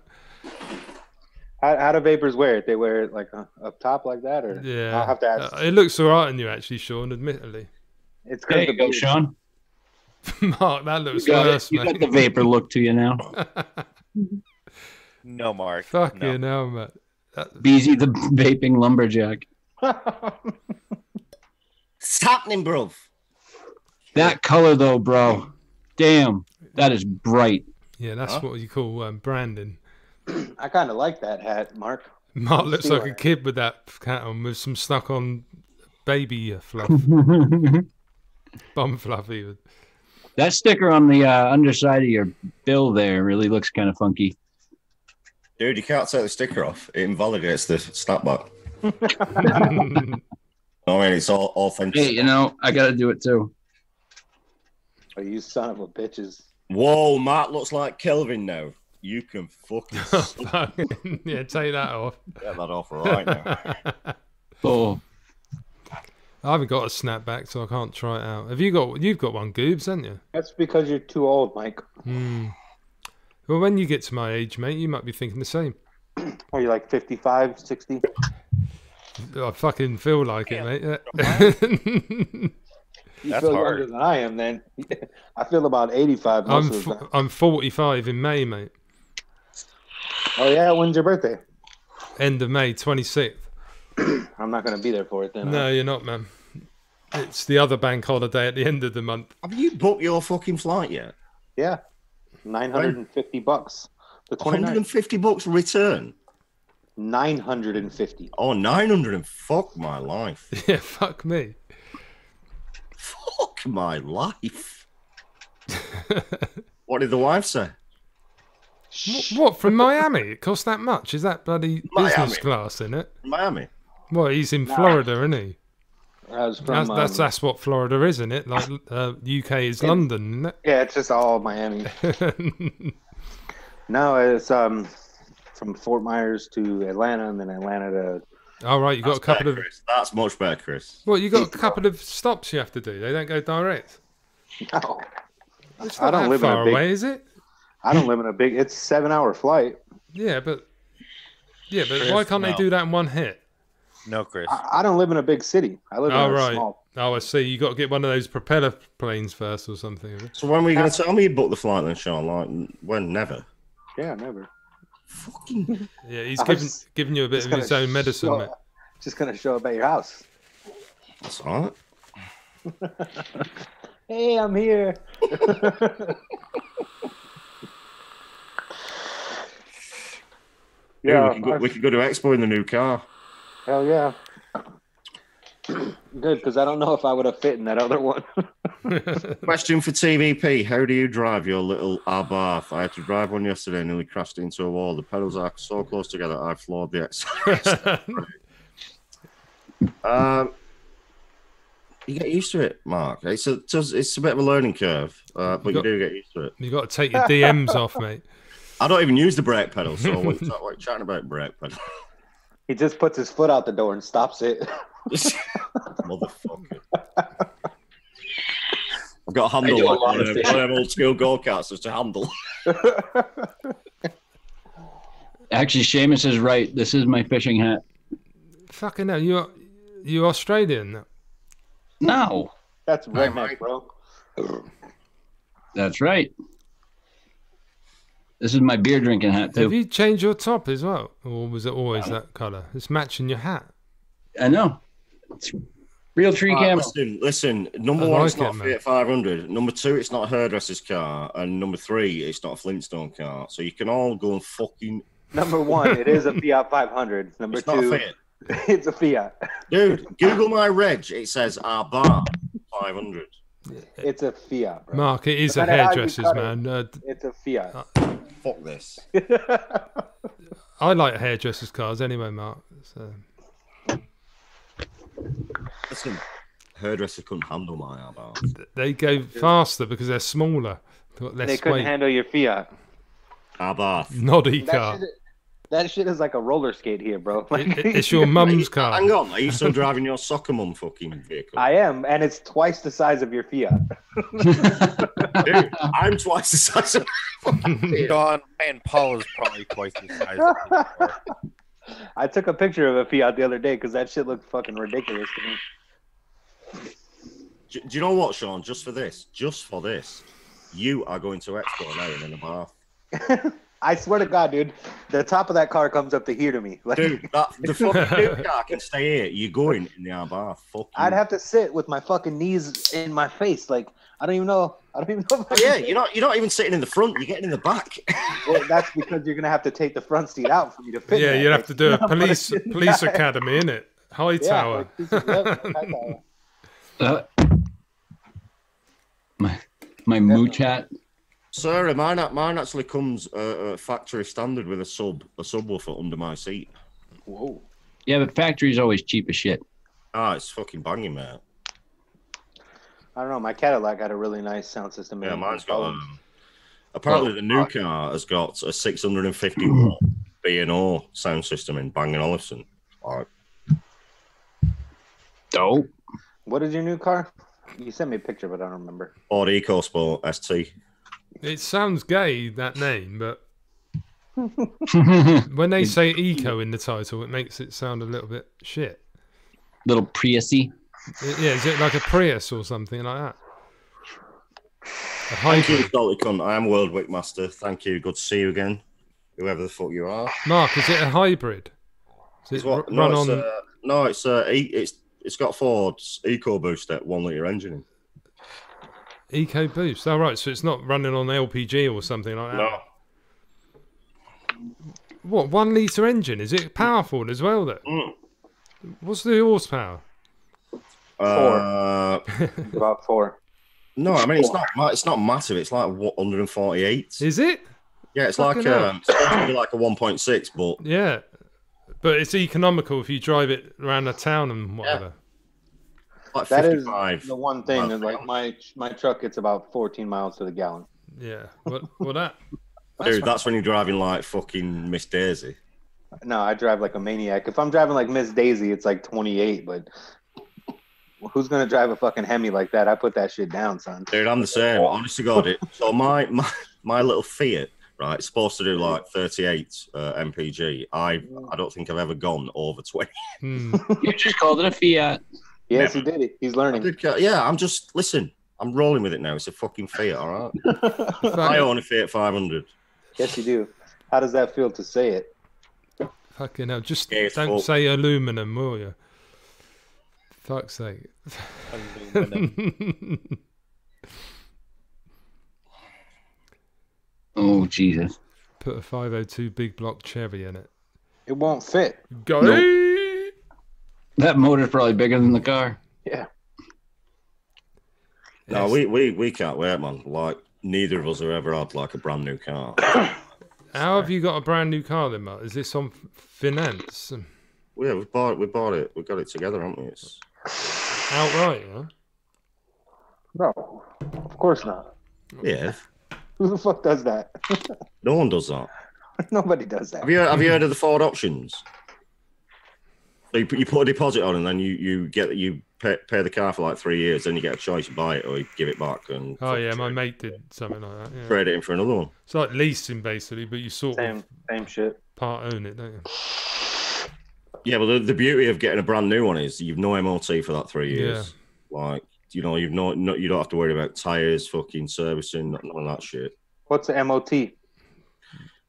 How do vapors wear it? They wear it like up top like that, or Yeah. I'll have to ask. It looks all right on you, actually, Sean, admittedly. It's There because you go, Sean. Mark, that looks You got, worse, you mate. got the vapor look to you now. No, Mark. Fuck no. you now, mate. Beezy the vaping lumberjack. What's happening, bruv? That color though, bro. Damn, that is bright. Yeah, that's what you call branding. I kind of like that hat, Mark. Mark looks like a kid with that hat on, with some stuck on baby fluff, bum fluffy. That sticker on the underside of your bill there really looks kind of funky. Dude, you can't take the sticker off. It invalidates the snapback. I mean, it's all authentic. Hey, you know, I got to do it too. Oh, you son of a bitches. Whoa, Matt looks like Kelvin now. You can fucking... Yeah, take that off. Get that off right now. Oh. I haven't got a snapback, so I can't try it out. You've got one, Goobs, haven't you? That's because you're too old, Mike. Well, when you get to my age, mate, you might be thinking the same. Are you like 55, 60? I fucking feel like it, mate. You feel younger than I am, then. I feel about 85 most of the time. I'm 45 in May, mate. Oh, yeah? When's your birthday? End of May, 26th. I'm not going to be there for it then. No, you're not, man. It's the other bank holiday at the end of the month. Have you booked your fucking flight yet? Yeah. $950. The 150 bucks return? 950. Oh, 900 and fuck my life. Yeah, fuck me. Fuck my life. What did the wife say? What, from Miami? It costs that much? Is that bloody business Miami. class in it? Miami. Well, he's in Florida, isn't he? That's what Florida is, isn't it? Like UK is London, isn't it? Yeah, it's just all Miami. No, it's from Fort Myers to Atlanta, and then Atlanta to... All right, you got a couple of... Chris. That's much better, Chris. Well, you got a couple of stops you have to do. They don't go direct. No. It's not that far away, is it? I don't live in a big... It's a 7-hour flight. Yeah, but Chris, why can't they do that in one hit? No, Chris. I don't live in a big city. I live in a small... Oh, I see. You got to get one of those propeller planes first or something. So when were you going to tell me you booked the flight then, Sean? Like, when? Never? Yeah, never. Fucking... Yeah, he's giving you a bit of his own medicine, mate. Just going to show up at your house. That's all right. Hey, I'm here. Yeah, we could go to Expo in the new car. Hell yeah. Good, because I don't know if I would have fit in that other one. Question for TVP. How do you drive your little Abarth? I had to drive one yesterday and nearly crashed into a wall. The pedals are so close together, I floored the accelerator. You get used to it, Mark. It's a bit of a learning curve, but you do get used to it. You've got to take your DMs off, mate. I don't even use the brake pedal, so what are you chatting about brake pedal? He just puts his foot out the door and stops it. Motherfucker. I've got a handle like one of them old school go-karts just to handle. Actually, Seamus is right. This is my fishing hat. Fucking hell, you Australian? No. That's redneck, bro. That's right. This is my beer drinking hat, too. Have you changed your top as well? Or was it always that colour? It's matching your hat. I know. It's real tree camo. Listen. Number one, it's not a Fiat 500. Number two, it's not a hairdresser's car. And number three, it's not a Flintstone car. So you can all go and fucking... Number one, it is a Fiat 500. Number it's two, not a Fiat. It's a Fiat. Dude, Google my reg. It says Bar 500. It's a Fiat, bro. Mark, it is a hairdresser's, man. It's a Fiat. Fuck this. I like hairdressers' cars anyway, Mark. So. Listen, hairdresser couldn't handle my Bar. They go faster because they're smaller. They couldn't handle your Fiat. Bar. Noddy car. That shit is like a roller skate here, bro. It's your mum's car. Hang on, are you still driving your soccer mum fucking vehicle? I am, and it's twice the size of your Fiat. Dude, I'm twice the size of Sean and Paul is probably twice the size of your car. I took a picture of a Fiat the other day because that shit looked fucking ridiculous to me. Do you know what, Sean? Just for this, you are going to Expo now and in a bath. I swear to God, dude, the top of that car comes up to here to me. Like, dude, the fucking new car can stay here. You're going in the bath. I'd have to sit with my fucking knees in my face. Like, I don't even know. Yeah, you're not even sitting in the front. You're getting in the back. Well, that's because you're gonna have to take the front seat out for me to fit. Yeah, that. you'd have to do a You're not putting police it in the police back. academy, innit? High tower. Yep, high tower. My mooch hat. Sir, mine actually comes factory standard with a subwoofer under my seat. Whoa. Yeah, but factory's always cheap as shit. Ah, it's fucking banging, mate. I don't know. My Cadillac had a really nice sound system. Yeah, mine's got. Apparently, the new car has got a 650 watt B&O sound system in Bang & Olufsen. All right. Dope. What is your new car? You sent me a picture, but I don't remember. Ford EcoSport ST. It sounds gay, that name, but when they say eco in the title, it makes it sound a little bit shit. Little Prius-y. Yeah, is it like a Prius or something like that? Thank you, Salty Cunt. I am World Wick Master. Thank you. Good to see you again, whoever the fuck you are. Mark, is it a hybrid? Is it it's got Ford's EcoBoost at 1 litre engine in. EcoBoost. Oh, right. So it's not running on LPG or something like that. No. What, 1 litre engine? Is it powerful as well, though? What's the horsepower? 4. About 4. No, I mean it's not massive. It's like 148. Is it? Yeah, it's like it's supposed to be like a 1.6, but yeah, but it's economical if you drive it around the town and whatever. Yeah. Like that 55. is the one thing. Is like my truck gets about 14 miles to the gallon. Yeah. Well, that's when you're driving like fucking Miss Daisy. No, I drive like a maniac. If I'm driving like Miss Daisy, it's like 28, but who's gonna drive a fucking Hemi like that? I put that shit down, son. Dude, I'm the same. Honest to God, so my little Fiat, right, it's supposed to do like 38 mpg. I don't think I've ever gone over 20. You just called it a Fiat. Yes, he did it. He's learning. I'm rolling with it now. It's a fucking Fiat, all right? I own a Fiat 500. Yes, you do. How does that feel to say it? Fucking hell. Just don't say aluminum, will you? Fuck's sake. Oh, Jesus. Put a 502 big block Chevy in it. It won't fit. Go. Nope. That motor's probably bigger than the car. Yeah. No, we can't wait, man. Like, neither of us have ever had like a brand new car. How have you got a brand new car then, Matt? Is this on finance? Yeah, we bought it. We got it together, haven't we? It's outright, huh? No, of course not. Yeah. Who the fuck does that? No one does that. Nobody does that. Have you heard of the Ford options? So you put a deposit on, and then you pay the car for like 3 years, then you get a choice: you buy it or you give it back. And oh yeah, my mate did something like that. Yeah. Trade it in for another one. It's like leasing basically, but you sort of same shit. Part own it, don't you? Yeah, but the beauty of getting a brand new one is you've no MOT for that 3 years. Yeah. Like, you know, you don't have to worry about tires, fucking servicing, none of that shit. What's the MOT?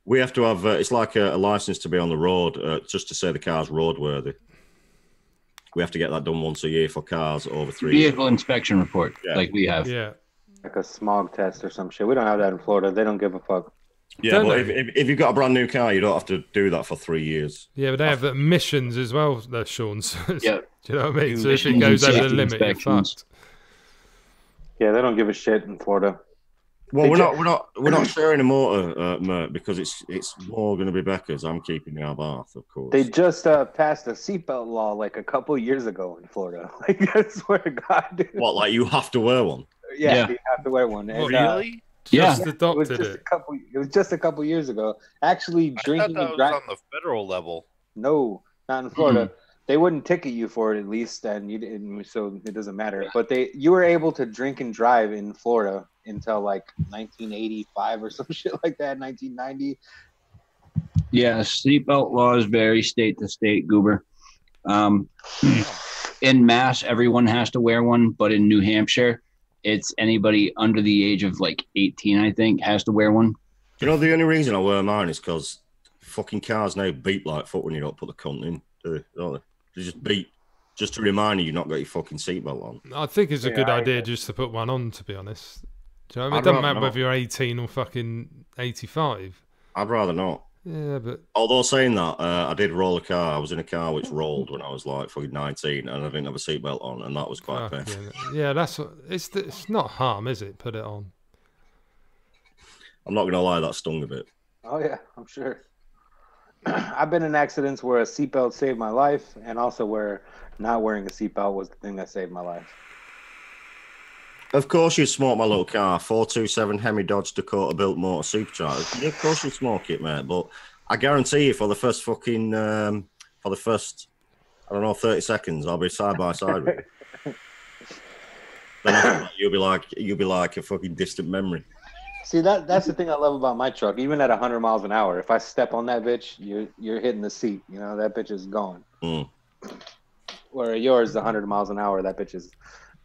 We have to have it's like a license to be on the road, just to say the car's roadworthy. We have to get that done once a year for cars over 3 years. Vehicle inspection report, like we have. Yeah. Like a smog test or some shit. We don't have that in Florida. They don't give a fuck. Yeah, but if you've got a brand new car, you don't have to do that for 3 years. Yeah, but they have emissions as well, Sean. Yeah. Do you know what I mean? So if it goes over the limit, you're fucked. Yeah, they don't give a shit in Florida. Well, we're not sharing a motor, Mert, because it's more going to be Becca's. I'm keeping the Abarth, of course. They just passed a seatbelt law like a couple years ago in Florida. Like, I swear to God, dude. What? Like you have to wear one? Yeah. You have to wear one. And, really? Just adopted it. It was just a couple years ago. Actually, drinking and driving on the federal level. No, not in Florida. They wouldn't ticket you for it, at least, and you didn't, so it doesn't matter. But you were able to drink and drive in Florida until like 1985 or some shit like that, 1990. Yeah, seatbelt laws vary state to state, Goober. In Mass, everyone has to wear one, but in New Hampshire, it's anybody under the age of like 18, I think, has to wear one. You know, the only reason I wear mine is because fucking cars now beep like fuck when you don't put the cunt in, don't they? They just beep. Just to remind you, you've not got your fucking seatbelt on. I think it's a good idea just to put one on, to be honest. Do you know what I mean? It doesn't matter whether you're 18 or fucking 85. I'd rather not. Yeah, but... Although saying that, I did roll a car. I was in a car which rolled when I was like fucking 19 and I didn't have a seatbelt on, and that was quite painful. Yeah, that's... It's not harm, is it? Put it on. I'm not going to lie, that stung a bit. Oh, yeah, I'm sure. I've been in accidents where a seatbelt saved my life, and also where not wearing a seatbelt was the thing that saved my life. Of course you smoke my little car, 427 Hemi Dodge Dakota built motor supercharged. Yeah, of course you smoke it, mate. But I guarantee you, for the first fucking, I don't know, 30 seconds, I'll be side by side with you. Then you'll be like a fucking distant memory. See, that's the thing I love about my truck. Even at 100 miles an hour, if I step on that bitch, you're hitting the seat. You know, that bitch is gone. Where yours is 100 miles an hour, that bitch is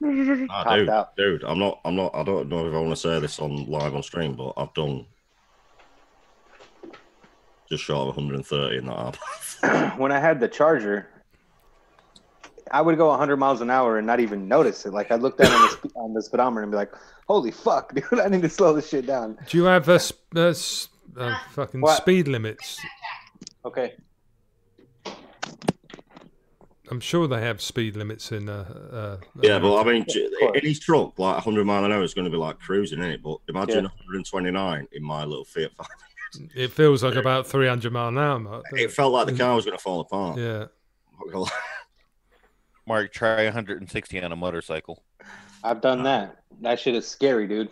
out. Dude, I don't know if I want to say this on live on stream, but I've done just short of 130 in that app. When I had the Charger, I would go 100 miles an hour and not even notice it. Like, I looked down on the speedometer and be like, holy fuck, dude, I need to slow this shit down. Do you have fucking speed limits? Okay. I'm sure they have speed limits in... yeah, but I mean, in his truck, like 100 mile an hour is going to be like cruising, isn't it? But imagine 129 in my little Fiat 500. It feels like about 300 mile an hour, Mark. It felt like the car was going to fall apart. Yeah. Mark, try 160 on a motorcycle. I've done that. That shit is scary, dude.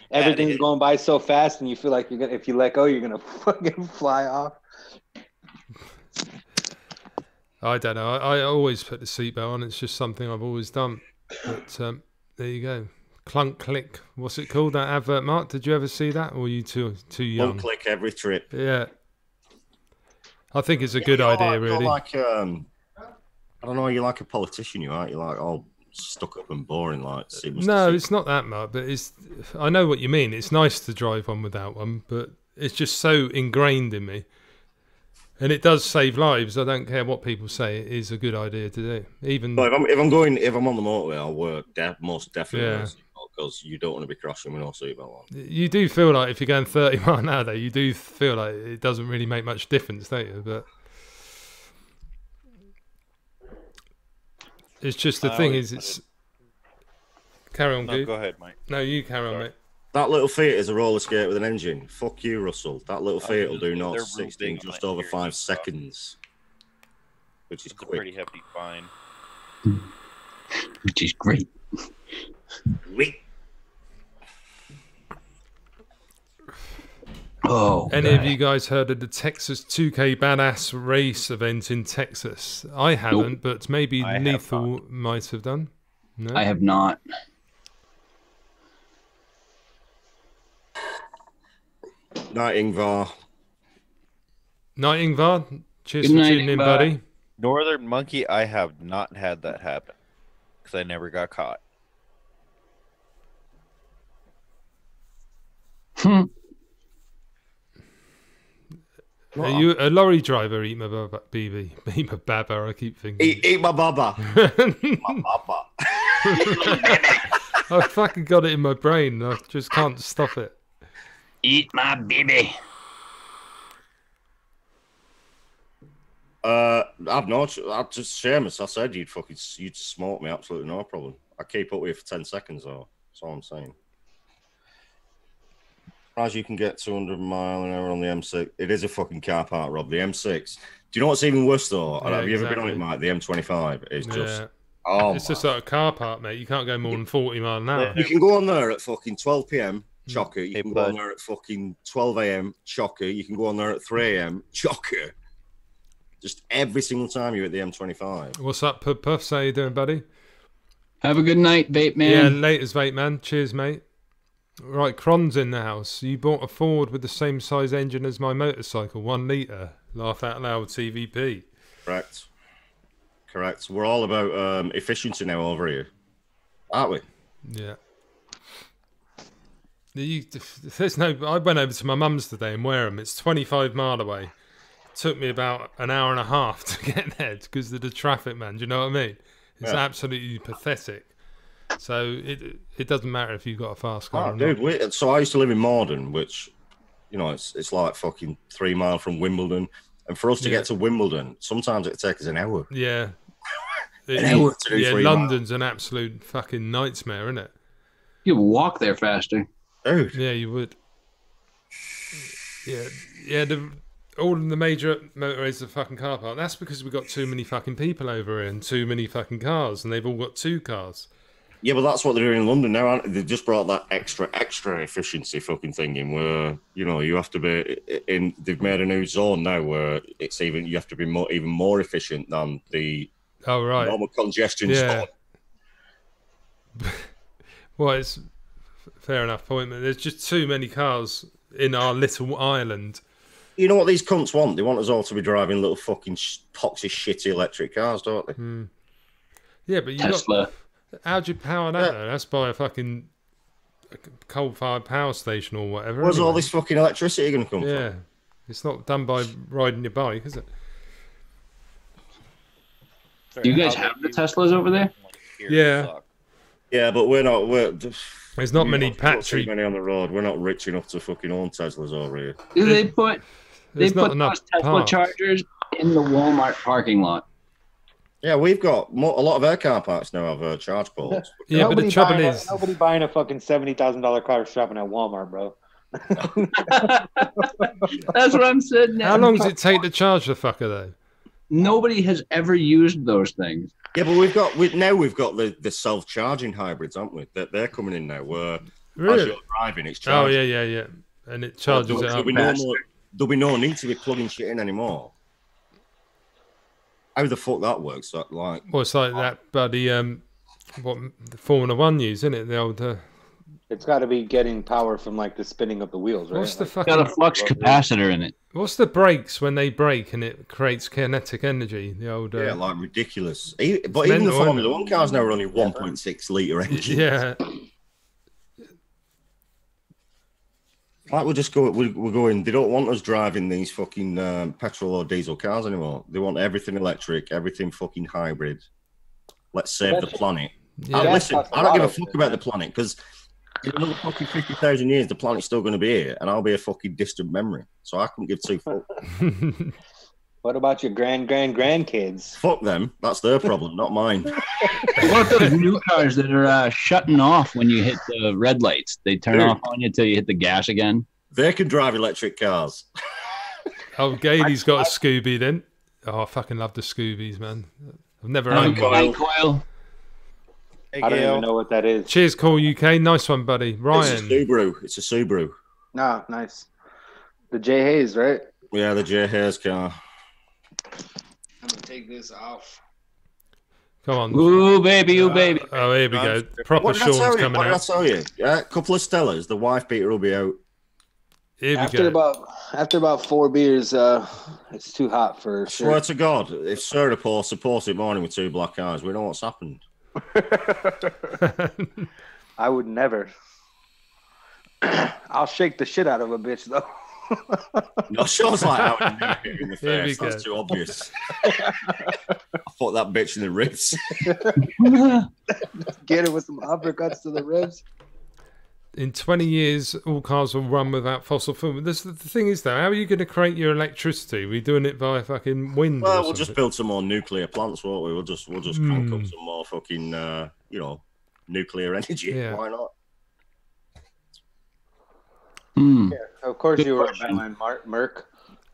Everything's going by so fast, and you feel like if you let go, you're gonna fucking fly off. I don't know. I always put the seatbelt on. It's just something I've always done. But there you go. Clunk click. What's it called? That advert, Mark? Did you ever see that? Or were you too young? Clunk click every trip. Yeah. I think it's a good idea, really. I don't know, you're like a politician, you aren't? You're like all stuck up and boring, like. No, it's not that much, but I know what you mean. It's nice to drive one without one, but it's just so ingrained in me. And it does save lives. I don't care what people say. It is a good idea to do. Even if I'm on the motorway, I'll work most definitely. Because you don't want to be crashing with no seatbelt on. You do feel like if you're going 30 miles an hour, though, you do feel like it doesn't really make much difference, don't you? But it's just the thing is, it's... Carry on, No, go ahead, mate. No, you carry on, mate. That little Fiat is a roller skate with an engine. Fuck you, Russell. That little Fiat will do 0 to 60 in just over 5 seconds. Which is quick. A pretty hefty fine. Which is great. Oh, any of you guys heard of the Texas 2K Badass Race event in Texas? I haven't, but maybe Lethal might have done. No? I have not. Night, Ingvar. Night, Ingvar. Cheers for tuning in, buddy. Northern Monkey, I have not had that happen because I never got caught. Are you a lorry driver? Eat my baba, BB. Eat my baba. I keep thinking. Eat my baba. My baba. I fucking got it in my brain. I just can't stop it. Eat my baby. I've not. I'm just Seamus. I said you'd smoke me. Absolutely no problem. I keep up with you for 10 seconds though. That's all I'm saying. As you can get 200 mile an hour on the M6. It is a fucking car park, Rob. The M6. Do you know what's even worse though? Yeah, have you ever been on it, Mike? The M25 is just. Oh, it's just like a car park, mate. You can't go more than 40 miles an hour. You can go on there at fucking 12 p.m. Chocker. You can go on there at fucking 12 a.m. Chocker. You can go on there at 3 a.m. Chocker. Just every single time you're at the M25. What's up, Puff? How you doing, buddy? Have a good night, Vape Man. Yeah, latest, Vape Man. Cheers, mate. Right, Cron's in the house. You bought a Ford with the same size engine as my motorcycle, 1 litre. Laugh out loud, TVP. Correct. We're all about efficiency now over here, aren't we? Yeah. There's no. I went over to my mum's today in Wareham. It's 25 mile away. took me about an hour and a half to get there because of the traffic, man. Do you know what I mean? It's absolutely pathetic. So it doesn't matter if you've got a fast car. Dude, so I used to live in Morden, which, you know, it's like fucking 3 miles from Wimbledon. And for us to get to Wimbledon, sometimes it'd take us an hour. Yeah. An hour to do 3 London's miles. an absolute fucking nightmare, isn't it? You walk there faster. Dude. Yeah, you would. Yeah. All of the major motorways are fucking car park. That's because we've got too many fucking people over here and too many fucking cars, and they've all got 2 cars. Yeah, but that's what they're doing in London now, aren't they? They've just brought that extra efficiency fucking thing in where, you know, you have to be in. They've made a new zone now where it's you have to be even more efficient than the normal congestion zone. Well, it's fair enough point, but there's just too many cars in our little island. You know what these cunts want? They want us all to be driving little fucking poxy shitty electric cars, don't they? Yeah, but Tesla. How'd you power that? Though? That's by a fucking coal-fired power station or whatever. Where's all this fucking electricity going to come from? Yeah, it's not done by riding your bike, is it? Do you guys have the Teslas over there? Yeah. Yeah, but we're not. There's not many patchy. Many on the road. We're not rich enough to fucking own Teslas over here. Do they put There's not enough those Tesla parts. chargers in the Walmart parking lot? Yeah, we've got a lot of our car parks now have charge ports. Yeah, but the trouble is, nobody buying a fucking $70,000 car shopping at Walmart, bro. That's what I'm saying. How long does it take to charge the fucker though? Nobody has ever used those things. Yeah, but we've got the self-charging hybrids, haven't we? They're coming in now. Where as you're driving, it's charging. Oh yeah, and it charges it up. There'll be no need to be plugging shit in anymore. How the fuck that works? Well, it's like that bloody what the Formula One use, isn't it? The old. It's got to be getting power from like the spinning of the wheels, right? What's the It's got a flux capacitor in it. What's the brakes when they brake and it creates kinetic energy? The old. Yeah, like ridiculous. But even the Formula One cars now are only 1.6 litre engines. Yeah. Like we're going. They don't want us driving these fucking petrol or diesel cars anymore. They want everything electric, everything fucking hybrid. Let's save the planet. Yeah. Listen, I don't give a fuck about the planet because in another fucking 50,000 years, the planet's still going to be here, and I'll be a fucking distant memory. So I couldn't give 2 fucks. What about your grandkids? Fuck them. That's their problem, not mine. What about those new cars that are shutting off when you hit the red lights? They turn off on you until you hit the gas again. They can drive electric cars. Oh, Gailey's got a Scooby then. Oh, I fucking love the Scoobies, man. I've never owned one. Coil. Hey, I don't Gail. even know what that is. Cheers, Call UK. Nice one, buddy. Ryan. It's a Subaru. No, nice. The J Hayes, right? Yeah, the J Hayes car. I'm gonna take this off. Come on. Ooh, baby, ooh, baby. Oh, here we go. Proper What did I Sean's tell you? coming What did I out. tell you? Yeah, a couple of Stellas. The wife beater will be out. Here we After go. about 4 beers, it's too hot for sure. Swear to God, if Sarah Paul supports it morning with 2 black eyes, we know what's happened. I would never. I'll shake the shit out of a bitch though. No, Sean's like out in the Here we face. That's go. too obvious. I fought that bitch in the ribs. Get it with some uppercuts to the ribs. In 20 years, all cars will run without fossil fuel. The thing is, though, how are you going to create your electricity? We're doing it via fucking wind. Well, or we'll something? just build some more nuclear plants, won't we? We'll just crank up some more fucking, nuclear energy. Yeah. Why not? Hmm. Yeah, of course you were a Batman Merc.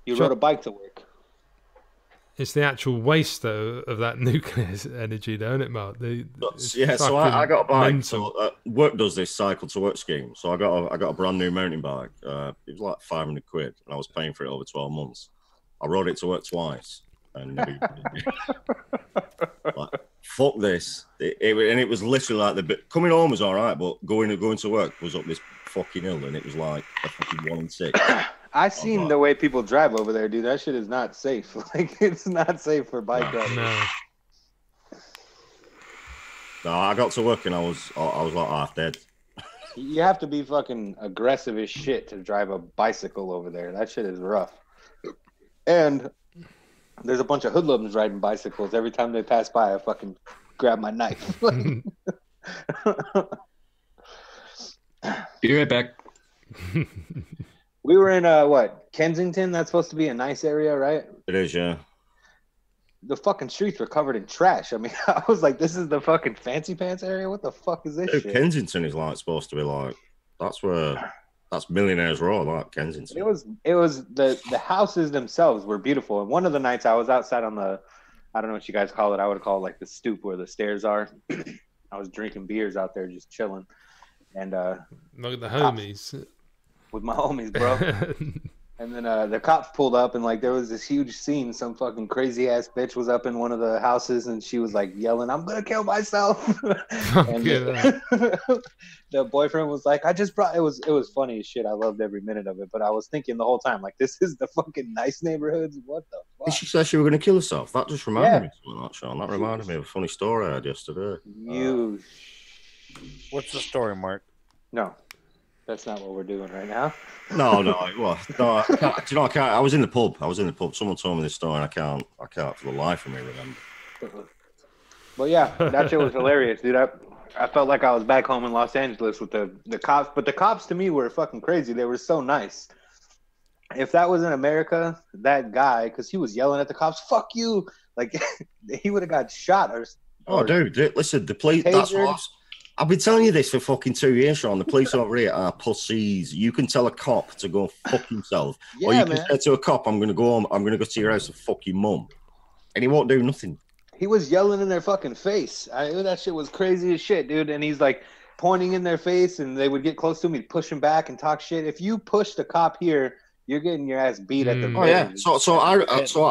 You rode a bike to work. It's the actual waste, though, of that nuclear energy, though, isn't it, Mark? So I got a bike. mental. So, work does this cycle to work scheme. So I got a brand new mountain bike. It was like 500 quid, and I was paying for it over 12 months. I rode it to work twice, and like, fuck this. It was literally like coming home was all right, but going to work was up this fucking hill, and it was like a fucking 1 in 6. I seen the way people drive over there, dude. That shit is not safe. Like, it's not safe for bike riders. No, I got to work and I was like half dead. You have to be fucking aggressive as shit to drive a bicycle over there. That shit is rough. And there's a bunch of hoodlums riding bicycles. Every time they pass by, I fucking grab my knife. Be right back. We were in what, Kensington? That's supposed to be a nice area, right? It is, yeah. The fucking streets were covered in trash. I mean, I was like, this is the fucking fancy pants area? What the fuck is this shit? Kensington is like supposed to be like, that's millionaires row, like Kensington. It was the houses themselves were beautiful. And one of the nights I was outside on the, I don't know what you guys call it. I would call it like the stoop where the stairs are. I was drinking beers out there, just chilling. And look at the homies. With my homies, bro. And then the cops pulled up, and like there was this huge scene. Some fucking crazy ass bitch was up in one of the houses, and she was like yelling, "I'm gonna kill myself!" And the boyfriend was like, "I just brought." It was funny as shit. I loved every minute of it, but I was thinking the whole time, like, this is the fucking nice neighborhoods. What the fuck? She said she was gonna kill herself. That just reminded me of something, that, Sean. That reminded me of a funny story I had yesterday. What's the story, Mark? No. That's not what we're doing right now. No. Well, no. Do you know? I can't. I was in the pub. Someone told me this story, and I can't for the life of me remember. Well, yeah, that shit was hilarious, dude. I felt like I was back home in Los Angeles with the cops, but the cops to me were fucking crazy. They were so nice. If that was in America, that guy, because he was yelling at the cops, "Fuck you!" Like he would have got shot or dude, listen, the police. That's what I've been telling you this for fucking 2 years, Sean. The police over here are pussies. You can tell a cop to go fuck himself. Yeah, or you can say to a cop, I'm going to go home, I'm going to go to your house and fuck your mum. And he won't do nothing. He was yelling in their fucking face. That shit was crazy as shit, dude. And he's like pointing in their face, and they would get close to him. He'd push him back and talk shit. If you push the cop here, you're getting your ass beat at the. Oh yeah. So I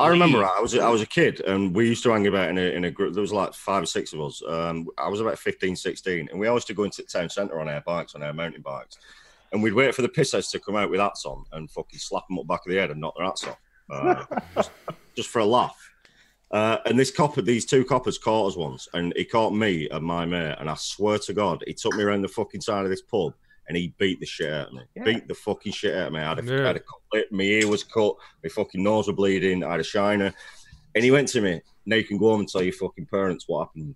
remember I was a kid, and we used to hang about in a group. There was like 5 or 6 of us. I was about 15, 16, and we always used to go into the town centre on our bikes, on our mountain bikes, and we'd wait for the pissheads to come out with hats on and fucking slap them up back of the head and knock their hats off, just for a laugh. And these 2 coppers caught us once, and he caught me and my mate, and I swear to God, he took me around the fucking side of this pub. And he beat the shit out of me. Yeah. Beat the fucking shit out of me. I had a cut, my ear was cut, my fucking nose was bleeding, I had a shiner. And he went to me, "Now you can go home and tell your fucking parents what happened."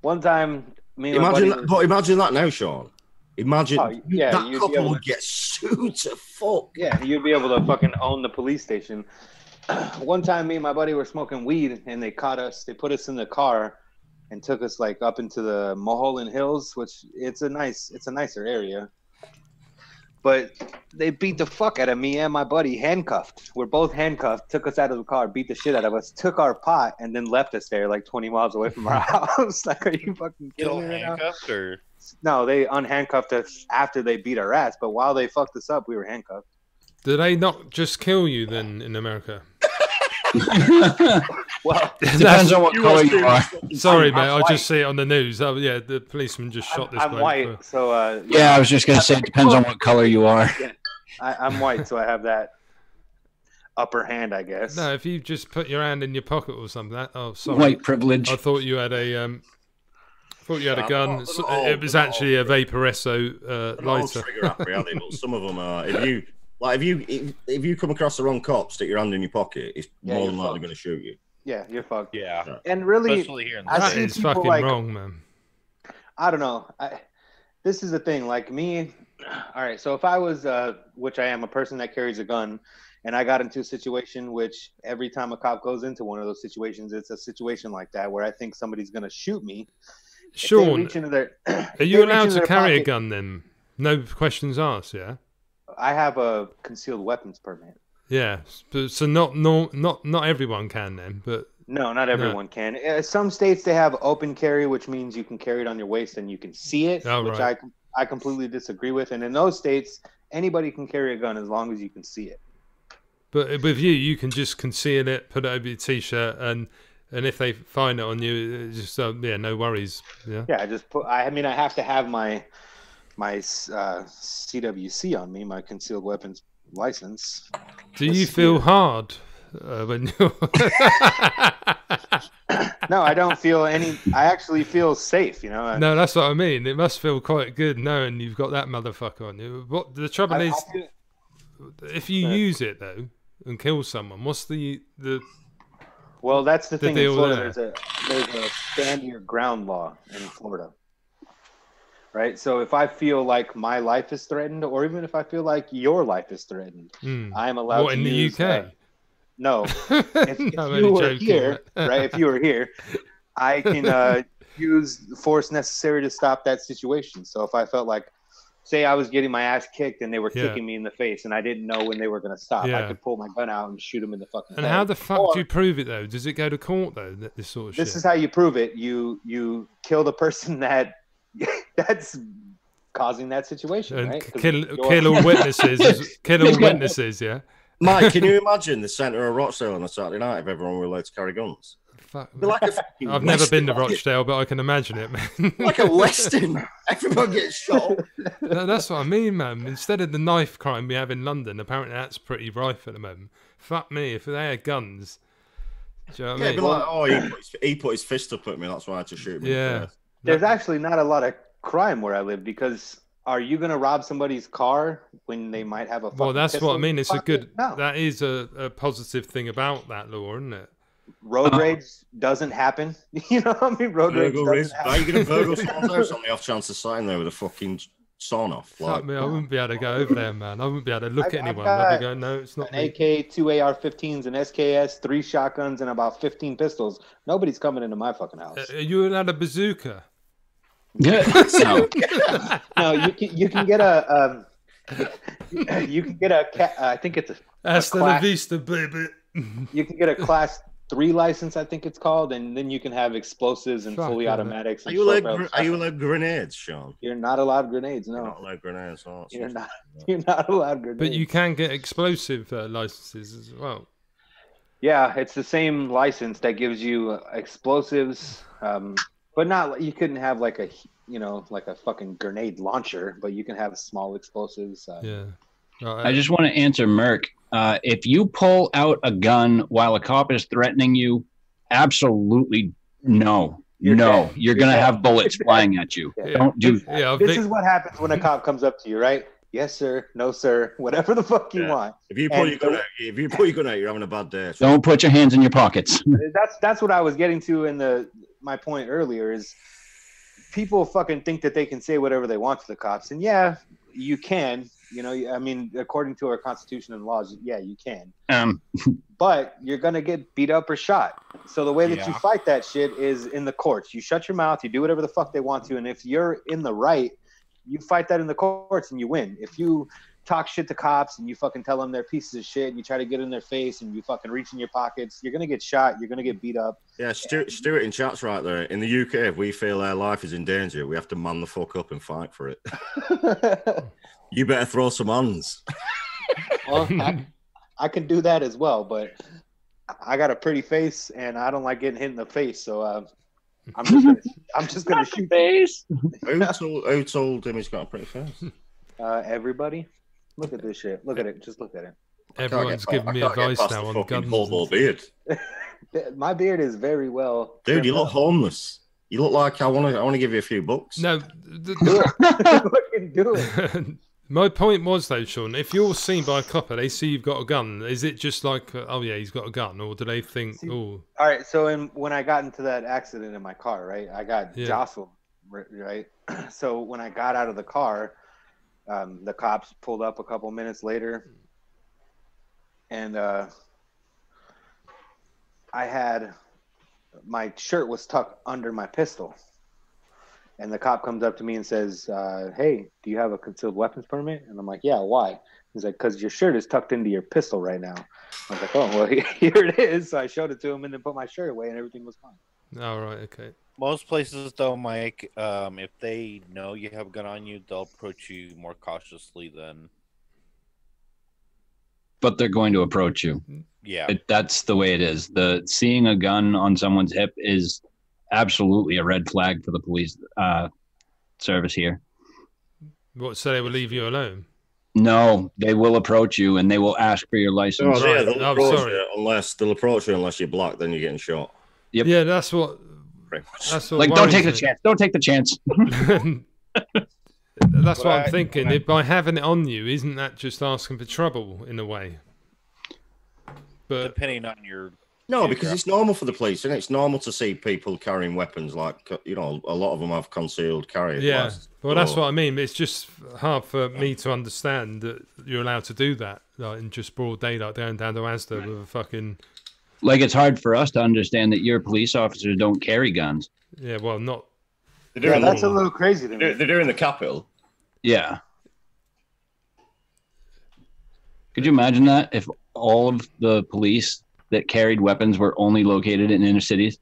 One time, imagine that now, Sean. Imagine that couple would get sued to fuck. Yeah, you'd be able to fucking own the police station. One time, me and my buddy were smoking weed, and they caught us. They put us in the car and took us like up into the Mulholland Hills, which it's a nicer area. But they beat the fuck out of me and my buddy, handcuffed. We're both handcuffed, took us out of the car, beat the shit out of us, took our pot, and then left us there like 20 miles away from our house. Like, are you fucking kidding me right handcuffed now? Or? No, they unhandcuffed us after they beat our ass, but while they fucked us up, we were handcuffed. Did they not just kill you then in America? Well, it depends on what color you are. Sorry, mate. I just see it on the news. Oh, yeah, the policeman just shot this. I'm white, so yeah. I was just gonna say it depends on what color you are. Yeah, I'm white, so I have that upper hand, I guess. No, if you just put your hand in your pocket or something. Sorry. White privilege. I thought you had a gun. It was actually a Vaporesso lighter. But some of them are. If you come across the wrong cop, stick your hand in your pocket, it's more than likely going to shoot you. Yeah, you're fucked. Yeah. And really, especially here in that is fucking wrong, man. I don't know. This is the thing. Like me, all right. So if I was, which I am, a person that carries a gun, and I got into a situation which every time a cop goes into one of those situations, it's a situation like that where I think somebody's going to shoot me. Sean, are you allowed to carry a gun then? No questions asked, yeah? I have a concealed weapons permit. Yeah, so not everyone can then, but no, not everyone can. Some states they have open carry, which means you can carry it on your waist and you can see it, which right. I completely disagree with. And in those states, anybody can carry a gun as long as you can see it. But with you can just conceal it, put it over your t-shirt, and if they find it on you, just no worries. Yeah. Yeah, I just put. I mean, I have to have my CWC on me, my concealed weapons license. Do you feel hard when you? No, I don't feel any. I actually feel safe. You know. No, that's what I mean. It must feel quite good knowing you've got that motherfucker on you. What the trouble is, if you use it though, and kill someone? What's the Well, that's the thing. In deal Florida, there? there's a stand your ground law in Florida, right? So if I feel like my life is threatened, or even if I feel like your life is threatened, I am allowed to use. What, in the UK? No. If you were here, right? If you were here, I can use the force necessary to stop that situation. So if I felt like, say I was getting my ass kicked and they were kicking me in the face and I didn't know when they were going to stop, I could pull my gun out and shoot them in the fucking head. And how the fuck do you prove it, though? Does it go to court, though, this sort of shit? This is how you prove it. You kill the person that's causing that situation, and right? Kill all witnesses. Kill all witnesses, yeah? Mike, can you imagine the centre of Rochdale on a Saturday night if everyone were allowed to carry guns? I've never been to Rochdale, but I can imagine it, man. Like a Western. Everyone gets shot. That's what I mean, man. Instead of the knife crime we have in London, apparently that's pretty rife at the moment. Fuck me, if they had guns. Do you know what I mean? Be like, oh, he put his fist up at me, that's why I had to shoot him. Yeah. There's actually not a lot of crime where I live, because are you going to rob somebody's car when they might have a fucking Well, that's what I mean. It's a good... No. That is a positive thing about that law, isn't it? Road rage doesn't happen. You know what I mean? Road rage doesn't happen. Are you going to burgle someone's house on the off chance of sign there with a fucking sawn off? Fuck me, I wouldn't be able to go over there, man. I wouldn't be able to look at anyone. I'd be going, no, it's not an AK, 2 AR-15s, an SKS, 3 shotguns, and about 15 pistols. Nobody's coming into my fucking house. You had a bazooka? No, you can get a I think it's a Hasta la vista, baby. You can get a class 3 license, I think it's called, and then you can have explosives and fully automatics. Are you allowed grenades, Sean? You're not allowed grenades. No, you're not allowed grenades. No, you're not. You're not allowed grenades. But you can get explosive licenses as well. Yeah, it's the same license that gives you explosives, but not. You couldn't have like a fucking grenade launcher, but you can have small explosives. Yeah. I just want to answer Merc. If you pull out a gun while a cop is threatening you, absolutely no. You're going to have bullets flying at you. Yeah. Don't do that. Yeah, this is what happens when a cop comes up to you, right? Yes, sir. No, sir. Whatever the fuck you want. If you pull your gun out, you're having a bad day. Don't put your hands in your pockets. That's what I was getting to in my point earlier is people fucking think that they can say whatever they want to the cops. And yeah, you can. You know, I mean, according to our Constitution and laws, yeah, you can. But you're going to get beat up or shot. So the way that you fight that shit is in the courts. You shut your mouth, you do whatever the fuck they want to, and if you're in the right, you fight that in the courts and you win. If you talk shit to cops and you fucking tell them they're pieces of shit and you try to get in their face and you fucking reach in your pockets, you're going to get shot, you're going to get beat up. Yeah, Stuart in chat's right there. In the UK, if we feel our life is in danger, we have to man the fuck up and fight for it. You better throw some hands. Well, I can do that as well, but I got a pretty face and I don't like getting hit in the face, so I'm just gonna shoot face. Who told him he's got a pretty face? Everybody. Look at this shit. Look at it. Just look at it. Everyone's giving me advice now on guns. Beard. My beard is very well. Dude, you look homeless. You look like I want to give you a few bucks. No, do it. My point was though, Sean, if you're seen by a copper, they see you've got a gun. Is it just like, oh yeah, he's got a gun, or do they think, oh? All right. So when I got into that accident in my car, right, I got jostled, right. So when I got out of the car, the cops pulled up a couple minutes later, and my shirt was tucked under my pistol. And the cop comes up to me and says, hey, do you have a concealed weapons permit? And I'm like, yeah, why? He's like, because your shirt is tucked into your pistol right now. I was like, oh, well, here it is. So I showed it to him and then put my shirt away and everything was fine. All right, okay. Most places, though, Mike, if they know you have a gun on you, they'll approach you more cautiously than... But they're going to approach you. Yeah. That's the way it is. Seeing a gun on someone's hip is... absolutely a red flag for the police service here. What, so they will leave you alone? No, they will approach you and they will ask for your license. Oh, yeah, they'll approach you unless you're black, then you're getting shot. Yep. Yeah, that's what like, don't take the chance. Don't take the chance. That's what I'm thinking. If by having it on you, isn't that just asking for trouble in a way? but depending on your. No, because it's normal for the police, isn't it? It's normal to see people carrying weapons, like, you know, a lot of them have concealed carry. Yeah, well, that's what I mean. It's just hard for me to understand that you're allowed to do that, like, in just broad daylight, down to Asda with a fucking... Like, it's hard for us to understand that your police officers don't carry guns. Yeah, well, not... Yeah, that's a little crazy to me. They're doing the Capitol. Yeah. Could you imagine that if all of the police that carried weapons were only located in inner cities?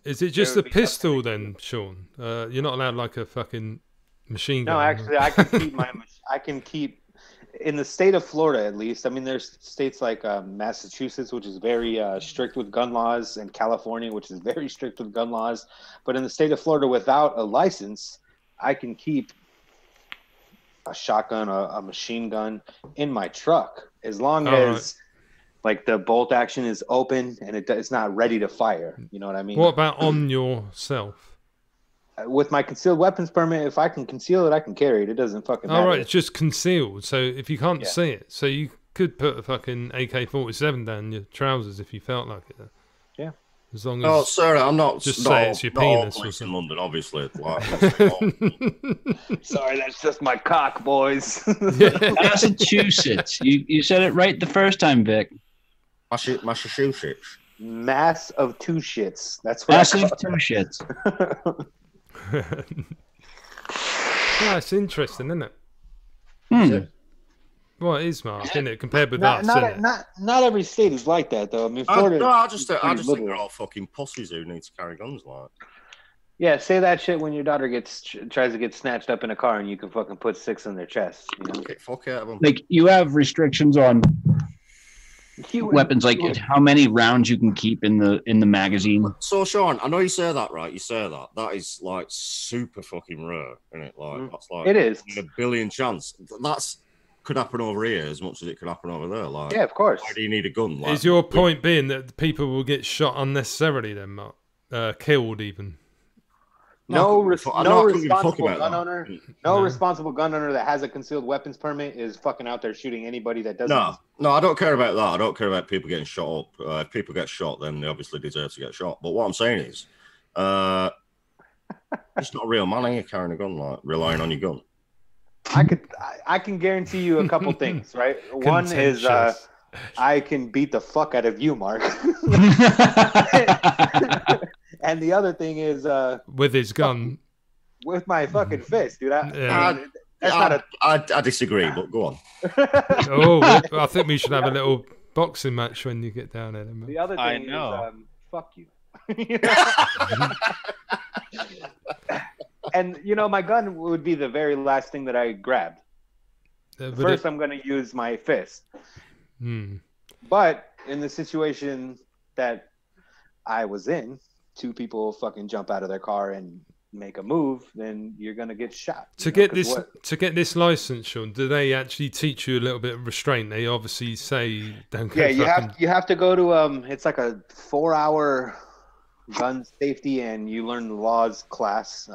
Is it just a pistol then, Sean? You're not allowed like a fucking machine gun. No, actually, I can keep I can keep in the state of Florida at least. I mean, there's states like Massachusetts, which is very strict with gun laws, and California, which is very strict with gun laws. But in the state of Florida, without a license, I can keep a shotgun, a machine gun in my truck as long as. Like the bolt action is open and it's not ready to fire. You know what I mean? What about on yourself? With my concealed weapons permit, if I can conceal it, I can carry it. It doesn't fucking matter. All right, it's just concealed. So if you can't see it, so you could put a fucking AK-47 down your trousers if you felt like it. Yeah. As long as... Oh, sir, I'm not... Just say it's your penis or something. something. In London, obviously. Like, sorry, that's just my cock, boys. Massachusetts. You said it right the first time, Vic. Massachusetts. Mass of two shits. That's what Massive two shits. Yeah, it's interesting, isn't it? Well, it is, Mark, isn't it? Compared with us, not every state is like that, though. I mean, Florida. I just think they're all fucking pussies who need to carry guns, like. Yeah, say that shit when your daughter tries to get snatched up in a car and you can fucking put 6 in their chest. You know? Okay, fuck out of them. Like, you have restrictions on weapons, like how many rounds you can keep in the magazine. So, Sean, I know you say that, right? You say that. That is like super fucking rare, isn't it? Like that's like it is a billion chance. That's could happen over here as much as it could happen over there. Like, yeah, of course. Why do you need a gun? Like, is your point being that people will get shot unnecessarily, then, Mark? Killed even? No responsible gun owner that has a concealed weapons permit is fucking out there shooting anybody that doesn't. No, I don't care about that. I don't care about people getting shot up. If people get shot, then they obviously deserve to get shot. But what I'm saying is, it's not a real man here carrying a gun, like relying on your gun. I can guarantee you a couple things, right? One is I can beat the fuck out of you, Mark. And the other thing is with his gun, with my fucking fist, dude. I disagree, but go on. I think we should have a little boxing match when you get down there. The other thing is fuck you. And you know, my gun would be the very last thing that I grabbed. First, I'm going to use my fist. But in the situation that I was in, 2 people fucking jump out of their car and make a move, then you're gonna get shot. To get this license, Sean, do they actually teach you a little bit of restraint? They obviously say don't go. Yeah, you have to go to it's like a 4-hour gun safety and you learn the laws class,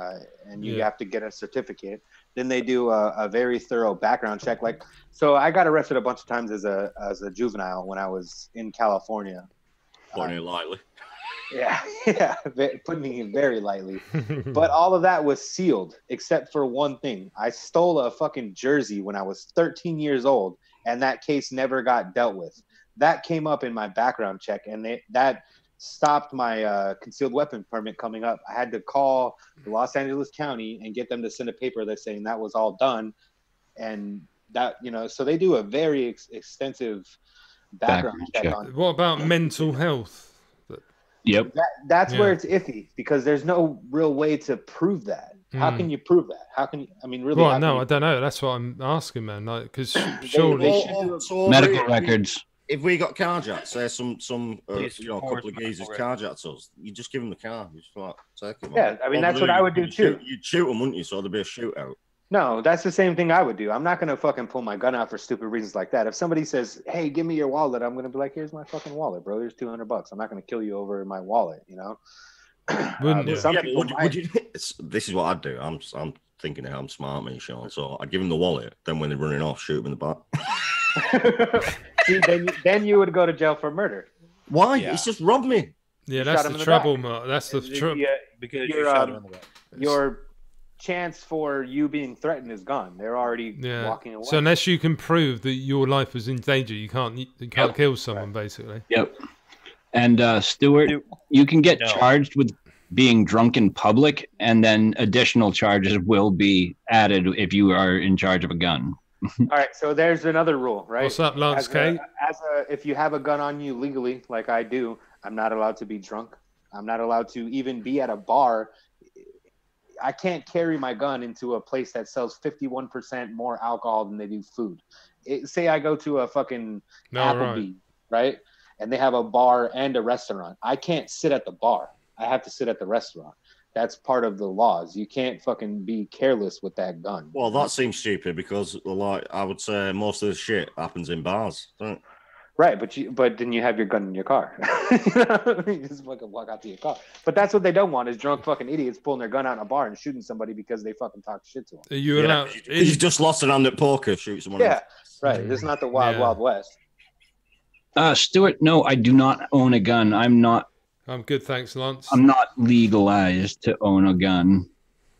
and you have to get a certificate. Then they do a very thorough background check. Like, so I got arrested a bunch of times as a juvenile when I was in California. Putting it lightly. Yeah, putting it very lightly. But all of that was sealed, except for one thing. I stole a fucking jersey when I was 13 years old, and that case never got dealt with. That came up in my background check, and that stopped my concealed weapon permit coming up. I had to call the Los Angeles County and get them to send a paper that's saying that was all done. And that, you know, so they do a very extensive background check on. What about mental health? Yep. That's where it's iffy, because there's no real way to prove that. How can you prove that? How can you, I mean, really? Well, no, I don't know. That's what I'm asking, man. Like, because surely medical records. If we got carjacked, say some a couple of geezers carjacked us, you just give them the car. You just like take it. Yeah, I mean that's what I would do too. You'd shoot them, wouldn't you? So there'd be a shootout. No, that's the same thing I would do. I'm not gonna fucking pull my gun out for stupid reasons like that. If somebody says, "Hey, give me your wallet," I'm gonna be like, "Here's my fucking wallet, bro. There's $200. I'm not gonna kill you over my wallet, you know." Wouldn't you? Would you? This is what I'd do. I'm thinking how I'm smart, me, Sean. So I'd give him the wallet. Then when they're running off, shoot them in the back. See, then you would go to jail for murder. Why? Yeah. He's just robbed me. Yeah, You that's shot him the in the trouble, back. Mark. That's the trouble. Yeah, Because your, you shot him in the back. your chance for you being threatened is gone. They're already walking away. So unless you can prove that your life was in danger, you can't kill someone, basically. Yep. And Stuart, you can get charged with being drunk in public, and then additional charges will be added if you are in charge of a gun. All right, so there's another rule, right? What's up, Lance K? If you have a gun on you legally, like I do, I'm not allowed to be drunk. I'm not allowed to even be at a bar. I can't carry my gun into a place that sells 51% more alcohol than they do food. Say I go to a fucking Applebee's, right? And they have a bar and a restaurant. I can't sit at the bar. I have to sit at the restaurant. That's part of the laws. You can't fucking be careless with that gun. Well, that seems stupid because, like, I would say most of the shit happens in bars, don't it? Right, but then you have your gun in your car. You just fucking walk out to your car. But that's what they don't want is drunk fucking idiots pulling their gun out in a bar and shooting somebody because they fucking talk shit to them. Are you allowed? You just lost an hand at poker, shoot someone. Yeah, right. It's not the Wild West. Stuart, no, I do not own a gun. I'm good, thanks, Lance. I'm not legalized to own a gun.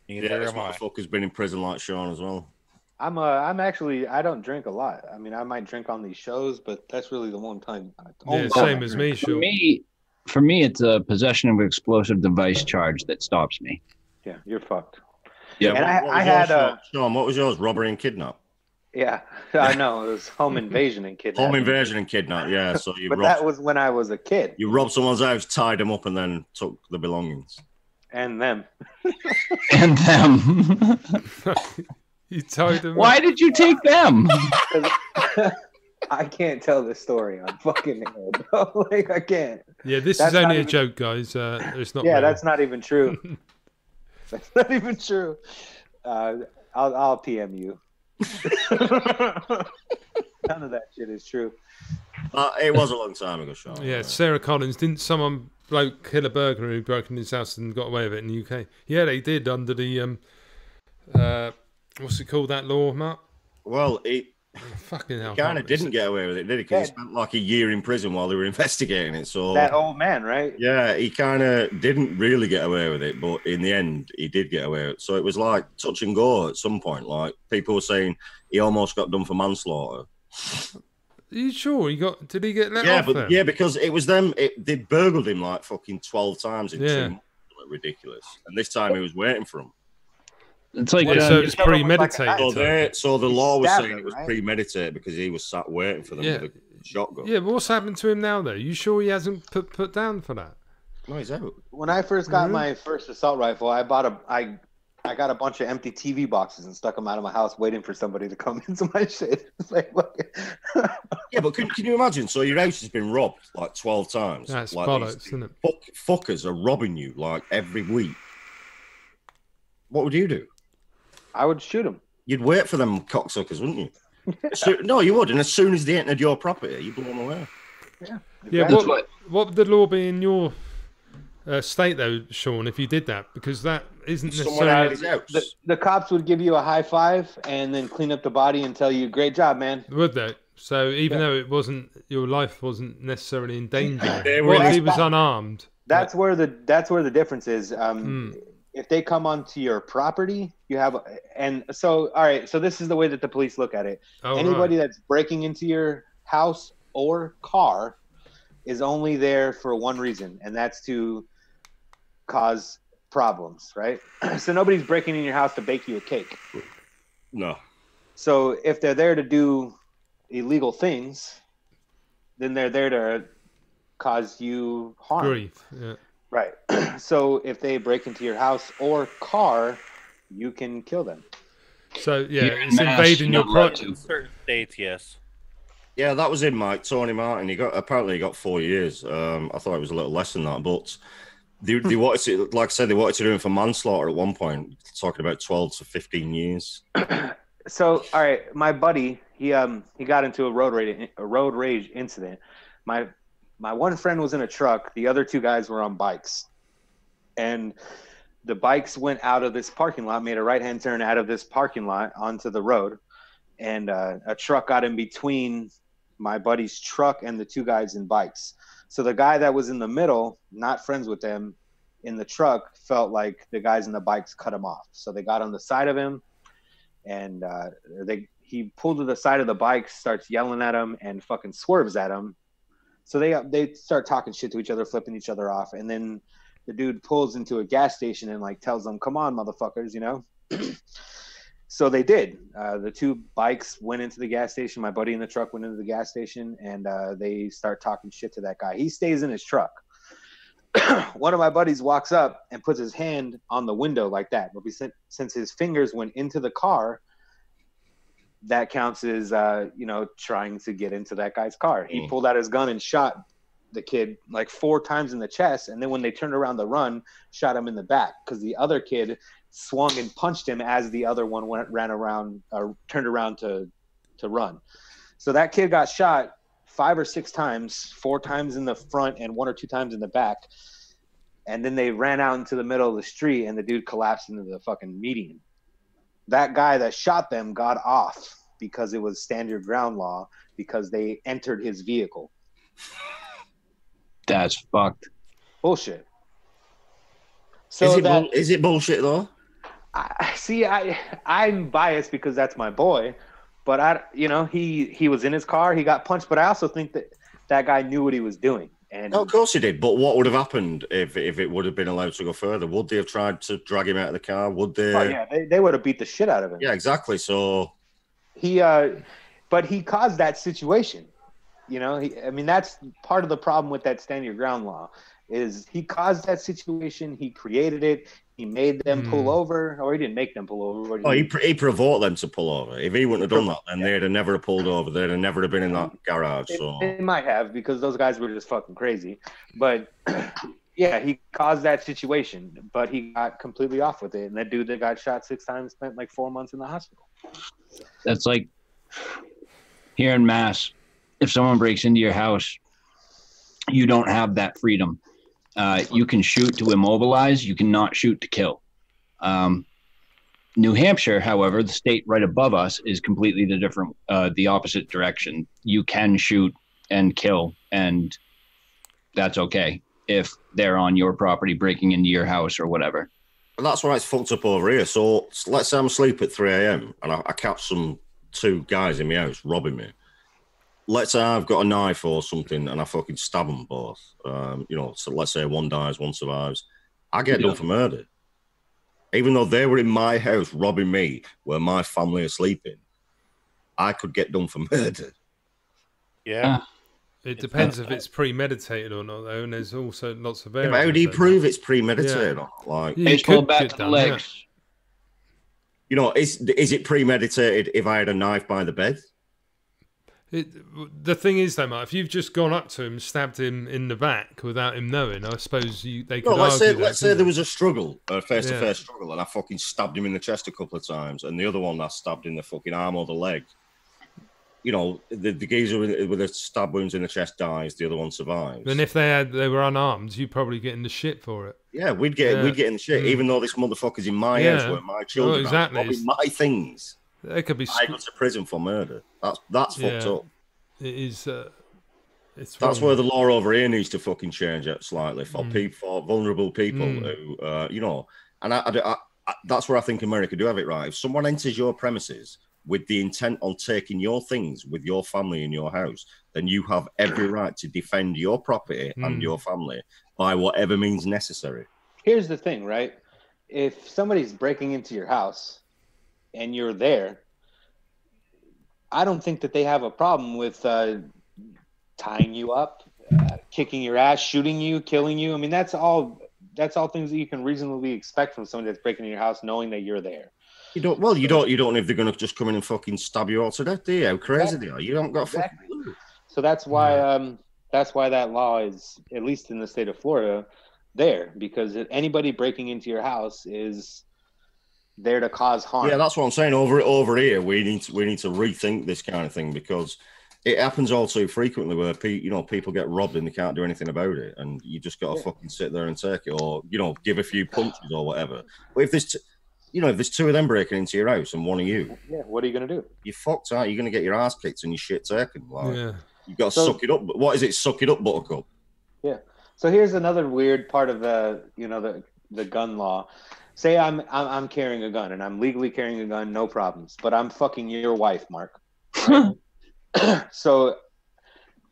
Yeah, this motherfucker's been in prison like Sean as well. I'm actually, I don't drink a lot. I mean, I might drink on these shows, but that's really the one time. Same as me, sure. For me, it's a possession of an explosive device charge that stops me. Yeah, you're fucked. Yeah, and I had Sean, what was yours? Robbery and kidnap. Yeah, I know it was home invasion and kidnap. Home invasion and kidnap. Yeah, so you. But that was when I was a kid. You robbed someone's house, tied them up, and then took the belongings. And them. And them. You tied them. Why did you take them? I can't tell this story on fucking air, bro. Like I can't. Yeah, this is only a joke, guys. It's not. Yeah, real. That's not even true. That's not even true. I'll PM you. None of that shit is true. It was a long time ago, Sean. Yeah, Sarah Collins. Didn't someone bloke kill a burglar who broke into his house and got away with it in the UK? Yeah, they did under the what's it called, that law, Mark? Well, he fucking hell, kind of didn't get away with it, did he? Because he spent like a year in prison while they were investigating it. So that old man, right? Yeah, he kind of didn't really get away with it, but in the end, he did get away with it. So it was like touch and go at some point. Like people were saying, he almost got done for manslaughter. Are you sure did he get let off? Yeah, because it was them. They burgled him like fucking 12 times in 2 months. Ridiculous. And this time he was waiting for him. It's like so it's premeditated. So the law was saying it was premeditated because he was sat waiting for them with a shotgun. Yeah, but what's happened to him now, though? You sure he hasn't put down for that? No, he's out. When I first got my first assault rifle, I got a bunch of empty TV boxes and stuck them out of my house, waiting for somebody to come into my shit. It's like, yeah, but can you imagine? So your house has been robbed like 12 times. That's like bollocks, isn't it? Fuckers are robbing you like every week. What would you do? I would shoot them. You'd wait for them cocksuckers, wouldn't you? No, you would. And as soon as they entered your property, you blow them away. Yeah. Yeah. What would the law be in your state, though, Sean, if you did that? Because that isn't necessarily. The cops would give you a high five and then clean up the body and tell you, "Great job, man." Would they? So even though it wasn't, your life wasn't necessarily in danger. Well, if he was unarmed. That's where the difference is. If they come onto your property, you have, and so all right. So this is the way that the police look at it. Anybody that's breaking into your house or car is only there for one reason, and that's to cause problems, right? So nobody's breaking in your house to bake you a cake. No. So if they're there to do illegal things, then they're there to cause you harm. Grief, yeah. Right. So if they break into your house or car, you can kill them. So yeah, it's invading your property. Certain states, yes. Yeah, that was him, Mike. Tony Martin. He got 4 years. I thought it was a little less than that, but they wanted to, like I said, they wanted to do him for manslaughter at one point, talking about 12 to 15 years. So, all right, my buddy, he got into a road rage incident. My one friend was in a truck. The other two guys were on bikes, and the bikes went out of this parking lot, made a right-hand turn out of this parking lot onto the road, and a truck got in between my buddy's truck and the two guys in bikes. So the guy that was in the middle, not friends with them, in the truck, felt like the guys in the bikes cut him off. So they got on the side of him, and he pulled to the side of the bike, starts yelling at him, and fucking swerves at him. So they start talking shit to each other, flipping each other off, and then the dude pulls into a gas station and like tells them, "Come on, motherfuckers," you know. So they did. The two bikes went into the gas station. My buddy in the truck went into the gas station, and they start talking shit to that guy. He stays in his truck. One of my buddies walks up and puts his hand on the window like that. But since his fingers went into the car, that counts as, trying to get into that guy's car. He pulled out his gun and shot the kid like 4 times in the chest. And then when they turned around to run, shot him in the back because the other kid swung and punched him as the other one turned around to run. So that kid got shot 5 or 6 times, 4 times in the front and 1 or 2 times in the back. And then they ran out into the middle of the street and the dude collapsed into the fucking median. That guy that shot them got off because it was stand your ground law because they entered his vehicle. That's fucked. Bullshit. So is it bullshit though? I'm biased because that's my boy, but he was in his car, he got punched, but I also think that guy knew what he was doing. And no, of course he did. But what would have happened if it would have been allowed to go further? Would they have tried to drag him out of the car? Would they? Oh yeah, they would have beat the shit out of him. Yeah, exactly. So but he caused that situation. That's part of the problem with that stand your ground law is he caused that situation. He created it. He made them pull over, or he didn't make them pull over. He provoked them to pull over. If he wouldn't have done that, then they'd have never pulled over. They'd have never been in that garage. So they might have, because those guys were just fucking crazy. But yeah, he caused that situation, but he got completely off with it. And that dude that got shot 6 times spent like 4 months in the hospital. That's like here in Mass. If someone breaks into your house, you don't have that freedom. You can shoot to immobilize. You cannot shoot to kill. New Hampshire, however, the state right above us, is completely the opposite direction. You can shoot and kill, and that's okay if they're on your property breaking into your house or whatever. And that's why it's fucked up over here. So let's say I'm asleep at 3 a.m. and I catch 2 guys in my house robbing me. Let's say I've got a knife or something and I fucking stab them both. So let's say one dies, one survives. I get done for murder. Even though they were in my house robbing me where my family are sleeping, I could get done for murder. Yeah. It depends if it's premeditated or not, though, and there's also lots of variables. But how do you prove it's premeditated? Yeah. Baseball bat to the legs. Yeah. Is it premeditated if I had a knife by the bed? The thing is, though, Mark, if you've just gone up to him, stabbed him in the back without him knowing, I suppose they could argue that. Let's say there was a struggle, a face-to-face struggle, and I fucking stabbed him in the chest a couple of times, and the other one I stabbed in the fucking arm or the leg. The geezer with the stab wounds in the chest dies, the other one survives. And if they were unarmed, you'd probably get in the shit for it. Yeah, we'd get in the shit, even though this motherfucker's in my house where my children are robbing my things. They could be. I go to prison for murder. That's fucked up. It is. That's where the law over here needs to fucking change it slightly for vulnerable people who, and that's where I think America do have it right. If someone enters your premises with the intent on taking your things with your family in your house, then you have every right to defend your property and your family by whatever means necessary. Here's the thing, right? If somebody's breaking into your house and you're there, I don't think that they have a problem with tying you up, kicking your ass, shooting you, killing you. I mean, that's all things that you can reasonably expect from somebody that's breaking into your house, knowing that you're there. You don't know if they're going to just come in and fucking stab you all to death, do you? How crazy they are. You don't got fucking... So that's why that law is, at least in the state of Florida, there, because anybody breaking into your house is there to cause harm. Yeah, that's what I'm saying. Over here, we need to rethink this kind of thing, because it happens all too frequently where people get robbed and they can't do anything about it, and you just got to fucking sit there and take it, or give a few punches or whatever. But if there's you know, if there's two of them breaking into your house and one of you, yeah, what are you gonna do? You're fucked, aren't you? You're gonna get your ass kicked and your shit taken. Like, Yeah. You got to suck it up. But what is it? Suck it up, Buttercup. Yeah. So here's another weird part of the gun law. Say I'm carrying a gun and I'm legally carrying a gun, no problems. But I'm fucking your wife, Mark. Right? So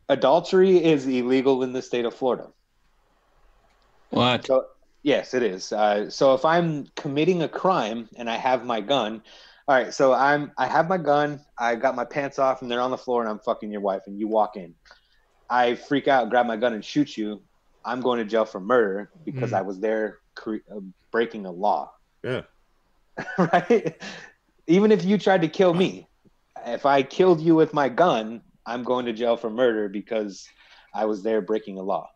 adultery is illegal in the state of Florida. What? So, yes, it is. So if I'm committing a crime and I have my gun, all right. So I have my gun. I got my pants off and they're on the floor and I'm fucking your wife and you walk in. I freak out, grab my gun and shoot you. I'm going to jail for murder because I was there breaking a law. Yeah. Right? Even if you tried to kill me, if I killed you with my gun, I'm going to jail for murder because I was there breaking a law.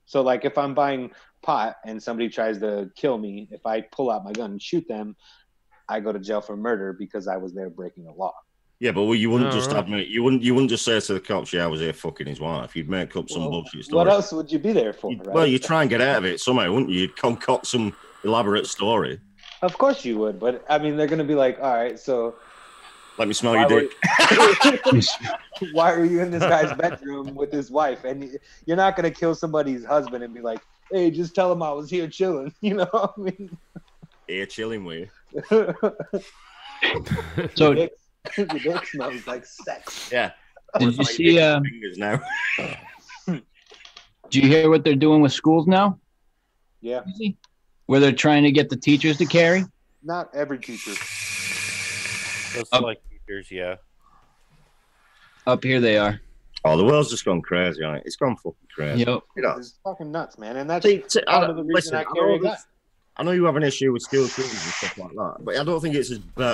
So, like, if I'm buying pot and somebody tries to kill me, if I pull out my gun and shoot them, I go to jail for murder because I was there breaking a law. Yeah, but you wouldn't admit, you wouldn't just say to the cops, "Yeah, I was here fucking his wife." You'd make up some bullshit story. What else would you be there for? Right? Well, you try and get out of it somehow, wouldn't you? You'd concoct some elaborate story. Of course you would, but I mean, they're going to be like, "All right, so let me smell your dick." Why are you in this guy's bedroom with his wife? And you're not going to kill somebody's husband and be like, "Hey, just tell him I was here chilling." You know what I mean? Here chilling with you. So your dick smells like sex. Yeah. Did you see? Fingers now. Do you hear what they're doing with schools now? Yeah. Where they're trying to get the teachers to carry? Not every teacher. Those like teachers, yeah. Up here they are. Oh, the world's just gone crazy, right? It's gone fucking crazy. Yep. It's fucking nuts, man. And that's part of the reason I carry a gun. I know you have an issue with school shootings and stuff like that, but I don't think it's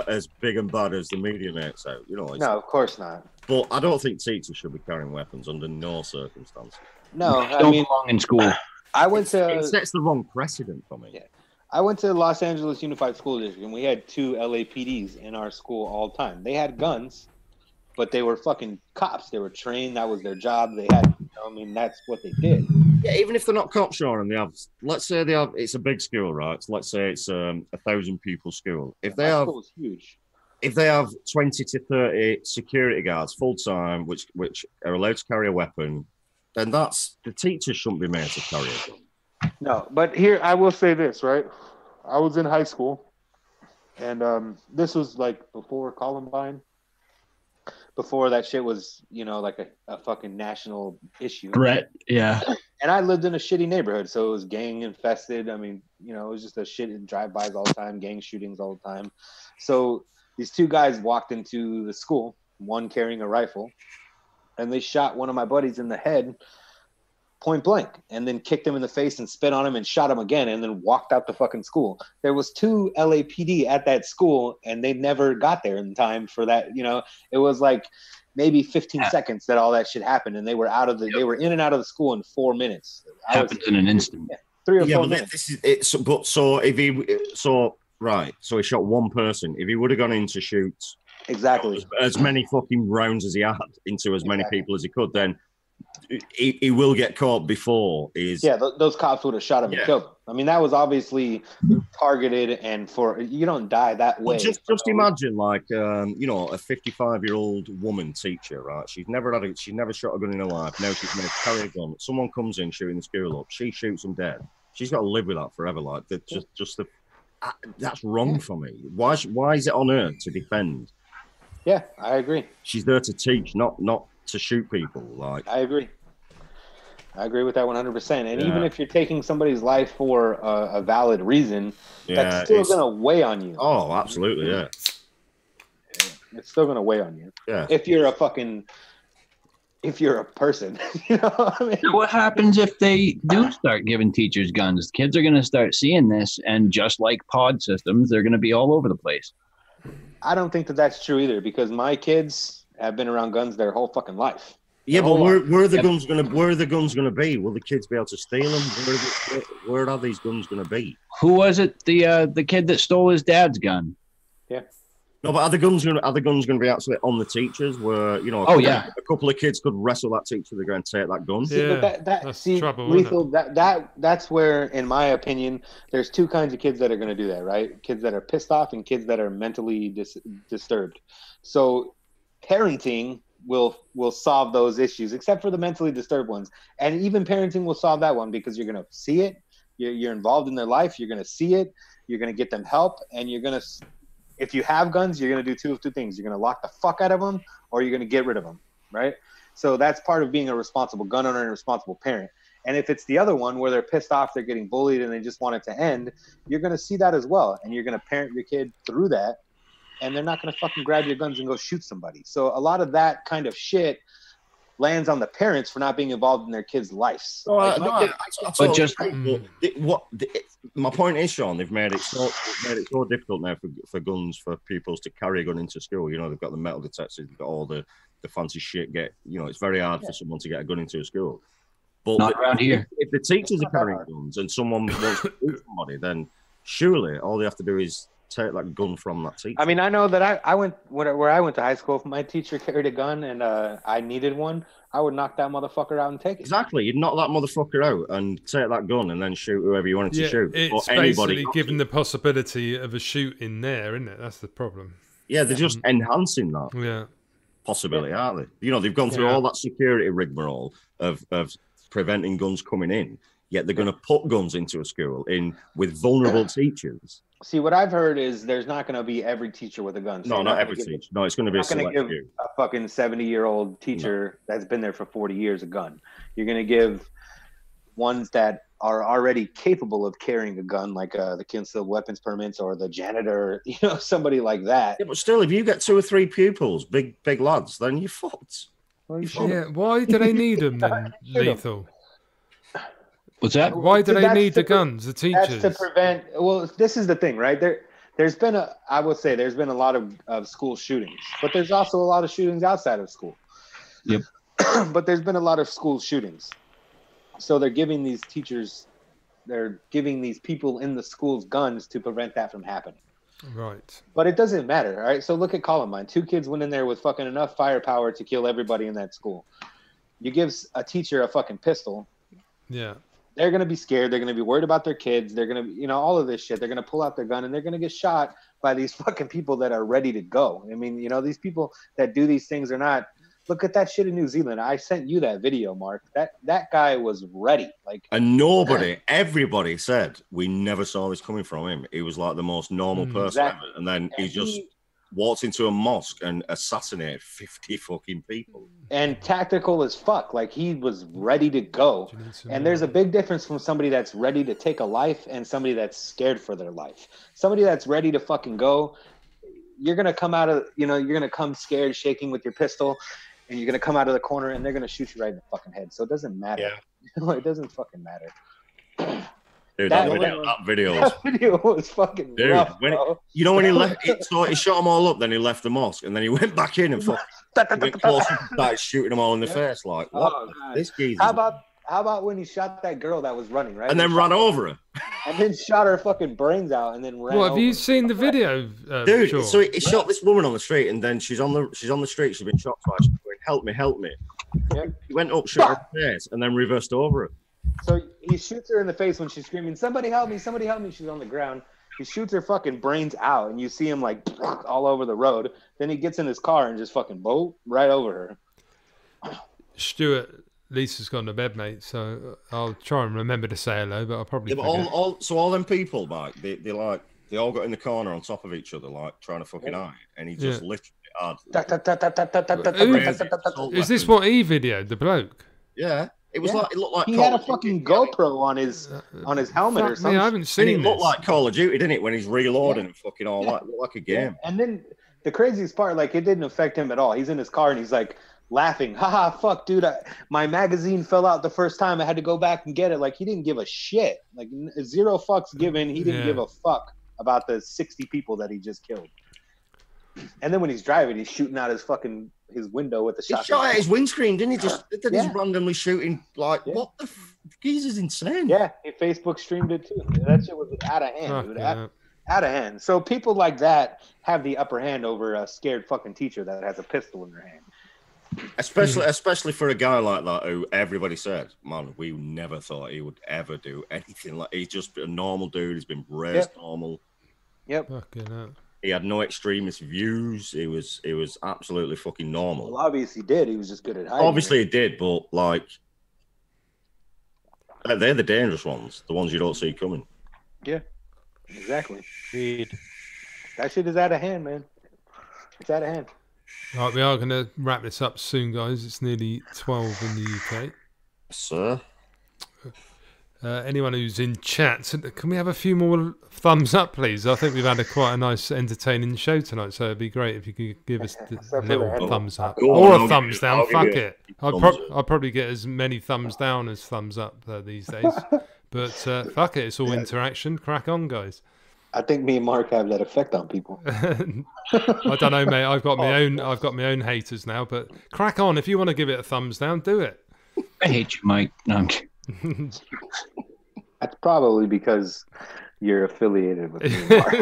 as big and bad as the media makes out. You know, no, of course not. But I don't think teachers should be carrying weapons under no circumstances. No, I mean, belong in school. I went to. It sets the wrong precedent for me. Yeah, I went to Los Angeles Unified School District, and we had 2 LAPDs in our school all the time. They had guns, but they were fucking cops. They were trained. That was their job. They had. I mean, that's what they did. Yeah, even if they're not cops, Sean, and they have, let's say they have, it's a big school, right? So let's say it's 1,000 pupil school. If they have, school is huge. If they have 20 to 30 security guards full time, which are allowed to carry a weapon, then that's the teachers shouldn't be made to carry a gun. No, but here I will say this, right? I was in high school, and this was like before Columbine. Before that shit was, like a fucking national issue. Threat, yeah. And I lived in a shitty neighborhood, so it was gang infested. I mean, it was just a shit in drive-bys all the time, gang shootings all the time. So these 2 guys walked into the school, one carrying a rifle, and they shot one of my buddies in the head, point blank, and then kicked him in the face and spit on him and shot him again, and then walked out the fucking school. There was 2 LAPD at that school, and they never got there in time for that. It was like maybe 15 seconds that all that shit happened, and they were they were in and out of the school in 4 minutes. Happens in an instant. 3 or 4 minutes. This is it. So he shot one person. If he would have gone in to shoot exactly as many fucking rounds as he had into as many people as he could, then he will get caught before he's. Yeah, those cops would have shot him and killed him. I mean, that was obviously targeted, and you don't die that way. Well, just imagine, like, a 55-year-old woman teacher, right? She's never shot a gun in her life. Now she's made to carry a gun. Someone comes in shooting the school up. She shoots them dead. She's got to live with that forever. Like, that's wrong for me. Why is it on her to defend? Yeah, I agree. She's there to teach, not to shoot people. Like, I agree with that 100%. And even if you're taking somebody's life for a valid reason, that's still going to weigh on you. Oh, absolutely, yeah. It's still going to weigh on you. Yeah. If you're a person, you know what I mean? What happens if they do start giving teachers guns? Kids are going to start seeing this, and just like pod systems, they're going to be all over the place. I don't think that that's true either, because my kids have been around guns their whole fucking life. Yeah, but where are the guns gonna be? Will the kids be able to steal them? Where are these guns gonna be? Who was it? The kid that stole his dad's gun. Yeah. No, but are the guns going to be actually on the teachers? Where a couple of kids could wrestle that teacher, they're going to take that gun. Yeah, but that's trouble. Lethal. That's where, in my opinion, there's two kinds of kids that are going to do that, right? Kids that are pissed off and kids that are mentally disturbed. So, parenting will solve those issues, except for the mentally disturbed ones. And even parenting will solve that one because you're going to see it. You're involved in their life. You're going to see it. You're going to get them help, and you're going to. If you have guns, you're going to do two of two things. You're going to lock the fuck out of them, or you're going to get rid of them, right? So that's part of being a responsible gun owner and a responsible parent. And if it's the other one where they're pissed off, they're getting bullied, and they just want it to end, you're going to see that as well. And you're going to parent your kid through that, and they're not going to fucking grab your guns and go shoot somebody. So a lot of that kind of shit lands on the parents for not being involved in their kids' lives. My point is, Sean, they've made it so difficult now for guns for pupils to carry a gun into school. They've got the metal detectors, they've got all the fancy shit. It's very hard for someone to get a gun into a school. But not around here. If the teachers are carrying guns and someone wants to shoot somebody, then surely all they have to do is take that gun from that teacher. I mean, I know that I went where I went to high school. If my teacher carried a gun and I needed one, I would knock that motherfucker out and take it. Exactly, you'd knock that motherfucker out and take that gun and then shoot whoever you wanted to shoot. It's basically given the possibility of a shoot in there, isn't it? That's the problem. Yeah, they're just enhancing that possibility, aren't they? They've gone through all that security rigmarole of preventing guns coming in. Yet they're going to put guns into a school with vulnerable teachers. See, what I've heard is there's not going to be every teacher with a gun. So not every teacher. No, it's going to be a select few. A fucking 70-year-old teacher that's been there for 40 years a gun. You're going to give ones that are already capable of carrying a gun, like the concealed weapons permits or the janitor, somebody like that. Yeah, but still, if you get 2 or 3 pupils, big lads, then you're fucked. Well, why do they need them then, Lethal? What's that? Why do they need the guns, the teachers? That's to prevent. Well, this is the thing, right? There's been a lot of school shootings, but there's also a lot of shootings outside of school. Yep. But there's been a lot of school shootings. So they're giving these people in the schools guns to prevent that from happening. Right. But it doesn't matter, all right? So look at Columbine. 2 kids went in there with fucking enough firepower to kill everybody in that school. You give a teacher a fucking pistol. Yeah. They're going to be scared. They're going to be worried about their kids. They're going to, all of this shit. They're going to pull out their gun and they're going to get shot by these fucking people that are ready to go. I mean, these people that do these things are not. Look at that shit in New Zealand. I sent you that video, Mark. That guy was ready. And everybody said we never saw this coming from him. He was like the most normal person ever. And then he just walked into a mosque and assassinated 50 fucking people. And tactical as fuck. He was ready to go. And there's a big difference from somebody that's ready to take a life and somebody that's scared for their life. Somebody that's ready to fucking go, you're going to come out of, you're going to come scared, shaking with your pistol, and you're going to come out of the corner and they're going to shoot you right in the fucking head. So it doesn't matter. Yeah. It doesn't fucking matter. Dude, that video was fucking rough, when he left, so he shot them all up, then he left the mosque, and then he went back in and started shooting them all in the face. Like, what? This geezer. How about when he shot that girl that was running, right? And then ran over her. And then shot her fucking brains out, and then ran. Well, have you seen the video, dude? Sean? So he shot this woman on the street, and then she's on the street. She's been shot twice. She's going, help me. Yeah. He went up, shot her in the face, and then reversed over her. So he shoots her in the face when she's screaming, somebody help me, somebody help me. She's on the ground. He shoots her fucking brains out, and you see him all over the road. Then he gets in his car and just fucking bolt right over her. Stuart, Lisa's gone to bed, mate, so I'll try and remember to say hello, but I'll probably but all them people, Mike, they all got in the corner on top of each other, trying to fucking hide, and he just literally Is this what he videoed, the bloke? Yeah. It looked like he had a fucking GoPro on his helmet or something. I haven't seen it. Looked like Call of Duty, didn't it? When he's reloading and fucking all that, it looked like a game. And then the craziest part, it didn't affect him at all. He's in his car and he's laughing, haha, fuck, dude, my magazine fell out the first time. I had to go back and get it. He didn't give a shit. 0 fucks given. He didn't give a fuck about the 60 people that he just killed. And then when he's driving, he's shooting out his window with the shotgun. He shot at his windscreen, didn't he? Just randomly shooting. What the geezer's insane. Yeah, he Facebook streamed it too. That shit was out of hand, dude. Out of hand. So people like that have the upper hand over a scared fucking teacher that has a pistol in their hand. Especially for a guy like that who everybody said, man, we never thought he would ever do anything like. He's just a normal dude. He's been raised normal. Yep. Fucking hell. He had no extremist views. He was absolutely fucking normal. Well, obviously he did. He was just good at hiding. Obviously he did, but like they're the dangerous ones, the ones you don't see coming. Yeah. Exactly. Agreed. That shit is out of hand, man. It's out of hand. Right, we are going to wrap this up soon, guys. It's nearly 12 in the UK. Sir? Anyone who's in chat, can we have a few more thumbs up, please? I think we've had quite a nice, entertaining show tonight, so it'd be great if you could give us a little thumbs up. Or a thumbs down, fuck it. I'll probably get as many thumbs down as thumbs up these days. But fuck it, it's all interaction. Crack on, guys. I think me and Mark have that effect on people. I don't know, mate. I've got my own haters now, but crack on. If you want to give it a thumbs down, do it. I hate you, Mike. No, I'm kidding. That's probably because you're affiliated with me, Mark.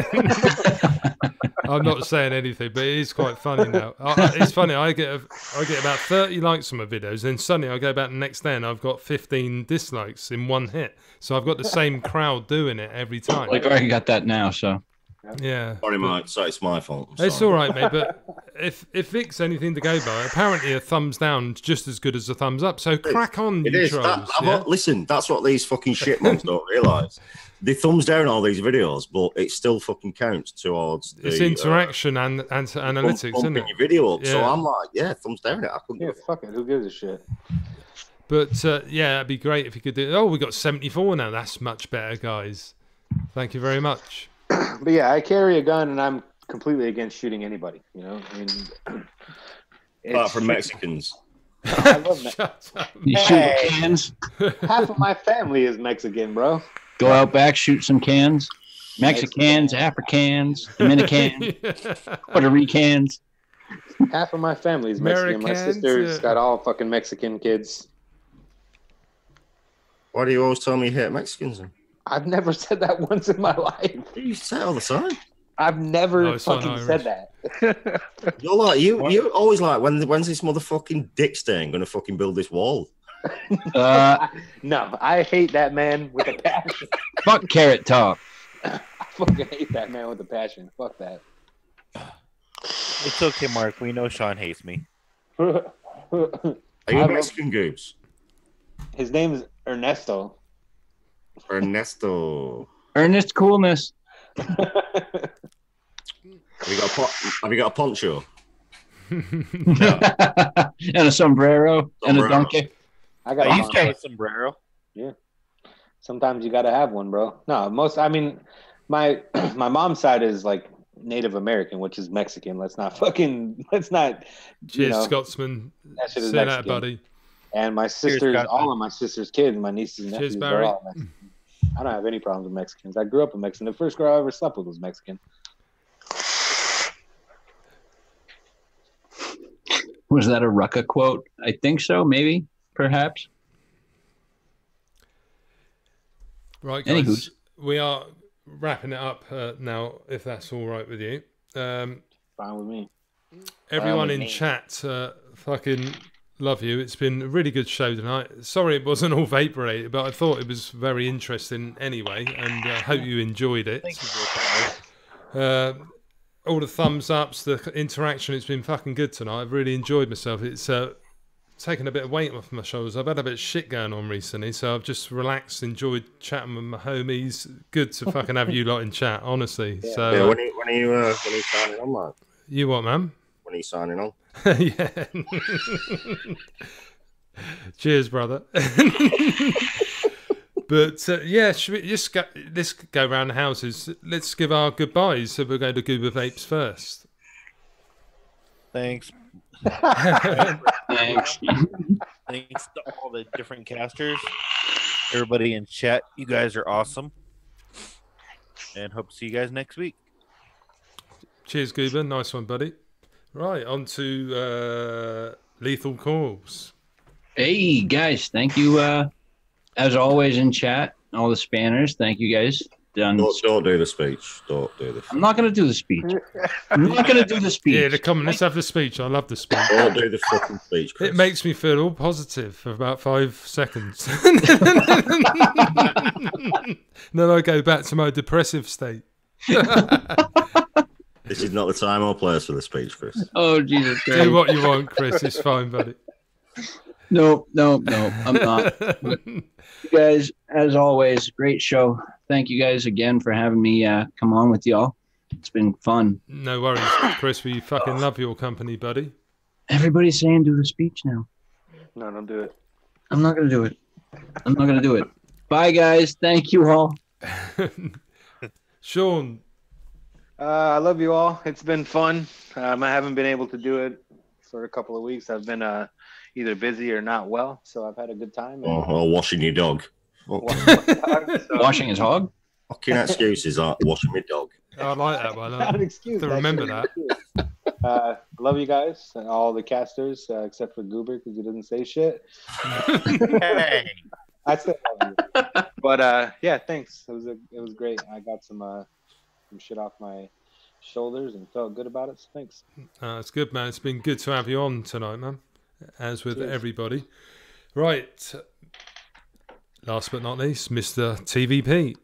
I'm not saying anything, but it is quite funny now. It's funny. I get about 30 likes on my videos, then suddenly I go back the next day and I've got 15 dislikes in one hit. So I've got the same crowd doing it every time. Like I already got that now, so yeah. Sorry, Mike. So it's my fault. It's all right, mate. But if Vic's anything to go by, apparently a thumbs down is just as good as a thumbs up. So crack on, you trolls. Listen, that's what these fucking shitmons don't realise. They thumbs down all these videos, but it still fucking counts towards the... It's interaction and analytics, isn't it? Your video up. Yeah. So I'm like, yeah, thumbs down it. I couldn't. Yeah, fuck it. Who gives a shit? But yeah, it'd be great if you could do. Oh, we got 74 now. That's much better, guys. Thank you very much. But yeah, I carry a gun and I'm completely against shooting anybody. You know, I mean, Apart from Mexicans. I love Shut up. you shoot cans. Half of my family is Mexican, bro. Go out back, shoot some cans. Mexicans, Africans, Dominicans, Puerto Ricans. Half of my family is Mexican. My sister's got all fucking Mexican kids. Why do you always tell me you hate Mexicans? I've never said that once in my life. You say it all the time. I've never fucking said that. You're like you always like when's this motherfucking dick stain gonna fucking build this wall? No, I hate that man with a passion. Fuck Carrot Top. I fucking hate that man with a passion. Fuck that. It's okay, Mark. We know Sean hates me. Are you Mexican goobs? His name is Ernesto. Ernest Coolness. Have you got a poncho? And a sombrero and a donkey. I used to have a sombrero. Yeah. Sometimes you gotta have one, bro. No, my mom's side is like Native American, which is Mexican. Let's not. Cheers, Scotsman. That shit is Say Mexican. that, buddy. And my sisters, all of my sister's kids, my nieces and nephews, Cheers, are Barry. all Mexican. I don't have any problems with Mexicans. I grew up a Mexican. The first girl I ever slept with was Mexican. Was that a Rucka quote? I think so, maybe, perhaps. Right, guys, we are wrapping it up now, if that's all right with you. Fine with me. Everyone in chat, fucking love you. It's been a really good show tonight. Sorry it wasn't all vape related, but I thought it was very interesting anyway, and I hope you enjoyed it. Thank you for your all the thumbs ups, the interaction, it's been fucking good tonight. I've really enjoyed myself. It's taken a bit of weight off my shoulders. I've had a bit of shit going on recently, so I've just relaxed, enjoyed chatting with my homies. Good to fucking have you lot in chat, honestly. Yeah. So when are you signing on, Mark? You what, man? When are you signing on? Yeah. Cheers, brother. But yeah, should we just let's go around the houses. Let's give our goodbyes. So we'll go to Goober Vapes first. Thanks. Thanks. Thanks to all the different casters, everybody in chat. You guys are awesome, and hope to see you guys next week. Cheers, Goober. Nice one, buddy. Right, on to Lethal Calls. Hey guys, thank you. As always in chat, all the spanners, thank you guys. done. Don't do the speech. Don't do the. I'm not going to do the speech. I'm not going to do the speech. Yeah, come on, let's have the speach. I love the speech. Don't do the fucking speech, Chris. It makes me feel all positive for about 5 seconds. Then I go back to my depressive state. This is not the time or place for the speech, Chris. Oh, Jesus Christ. Do what you want, Chris. It's fine, buddy. No, I'm not. You guys, as always, great show. Thank you guys again for having me come on with y'all. It's been fun. No worries, Chris. We fucking love your company, buddy. Everybody's saying do the speech now. No, don't do it. I'm not going to do it. I'm not going to do it. Bye, guys. Thank you all. Sean. I love you all. It's been fun. I haven't been able to do it for a couple of weeks. I've been either busy or not well, so I've had a good time. Or washing your dog. Washing his hog? Fucking excuses are washing my dog. I like that one. Not an excuse. To remember that. Love you guys and all the casters, except for Goober because he doesn't say shit. Hey. I still love you. But yeah, thanks. It was great. I got some shit off my shoulders and felt good about it. So thanks. It's good, man. It's been good to have you on tonight, man. As with everybody. Right. Last but not least, Mr. TVP.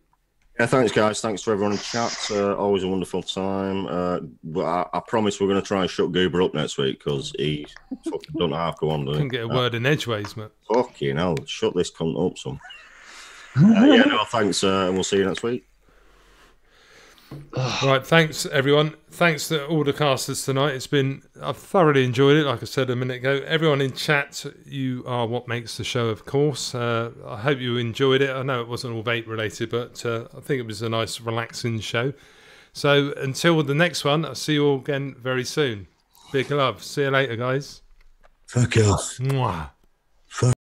Yeah, thanks, guys. Thanks to everyone in chat. Always a wonderful time. But I promise we're going to try and shut Goober up next week because he fucking don't half go on. Couldn't get a word in edgeways, mate. Fucking hell. Shut this cunt up some. Yeah, no, thanks. And we'll see you next week. Right, thanks everyone. Thanks to all the casters tonight. I've thoroughly enjoyed it. Like I said a minute ago, everyone in chat, you are what makes the show, of course. I hope you enjoyed it. I know it wasn't all vape related, but I think it was a nice, relaxing show. So until the next one, I'll see you all again very soon. Big love. See you later, guys. Fuck off. Mwah.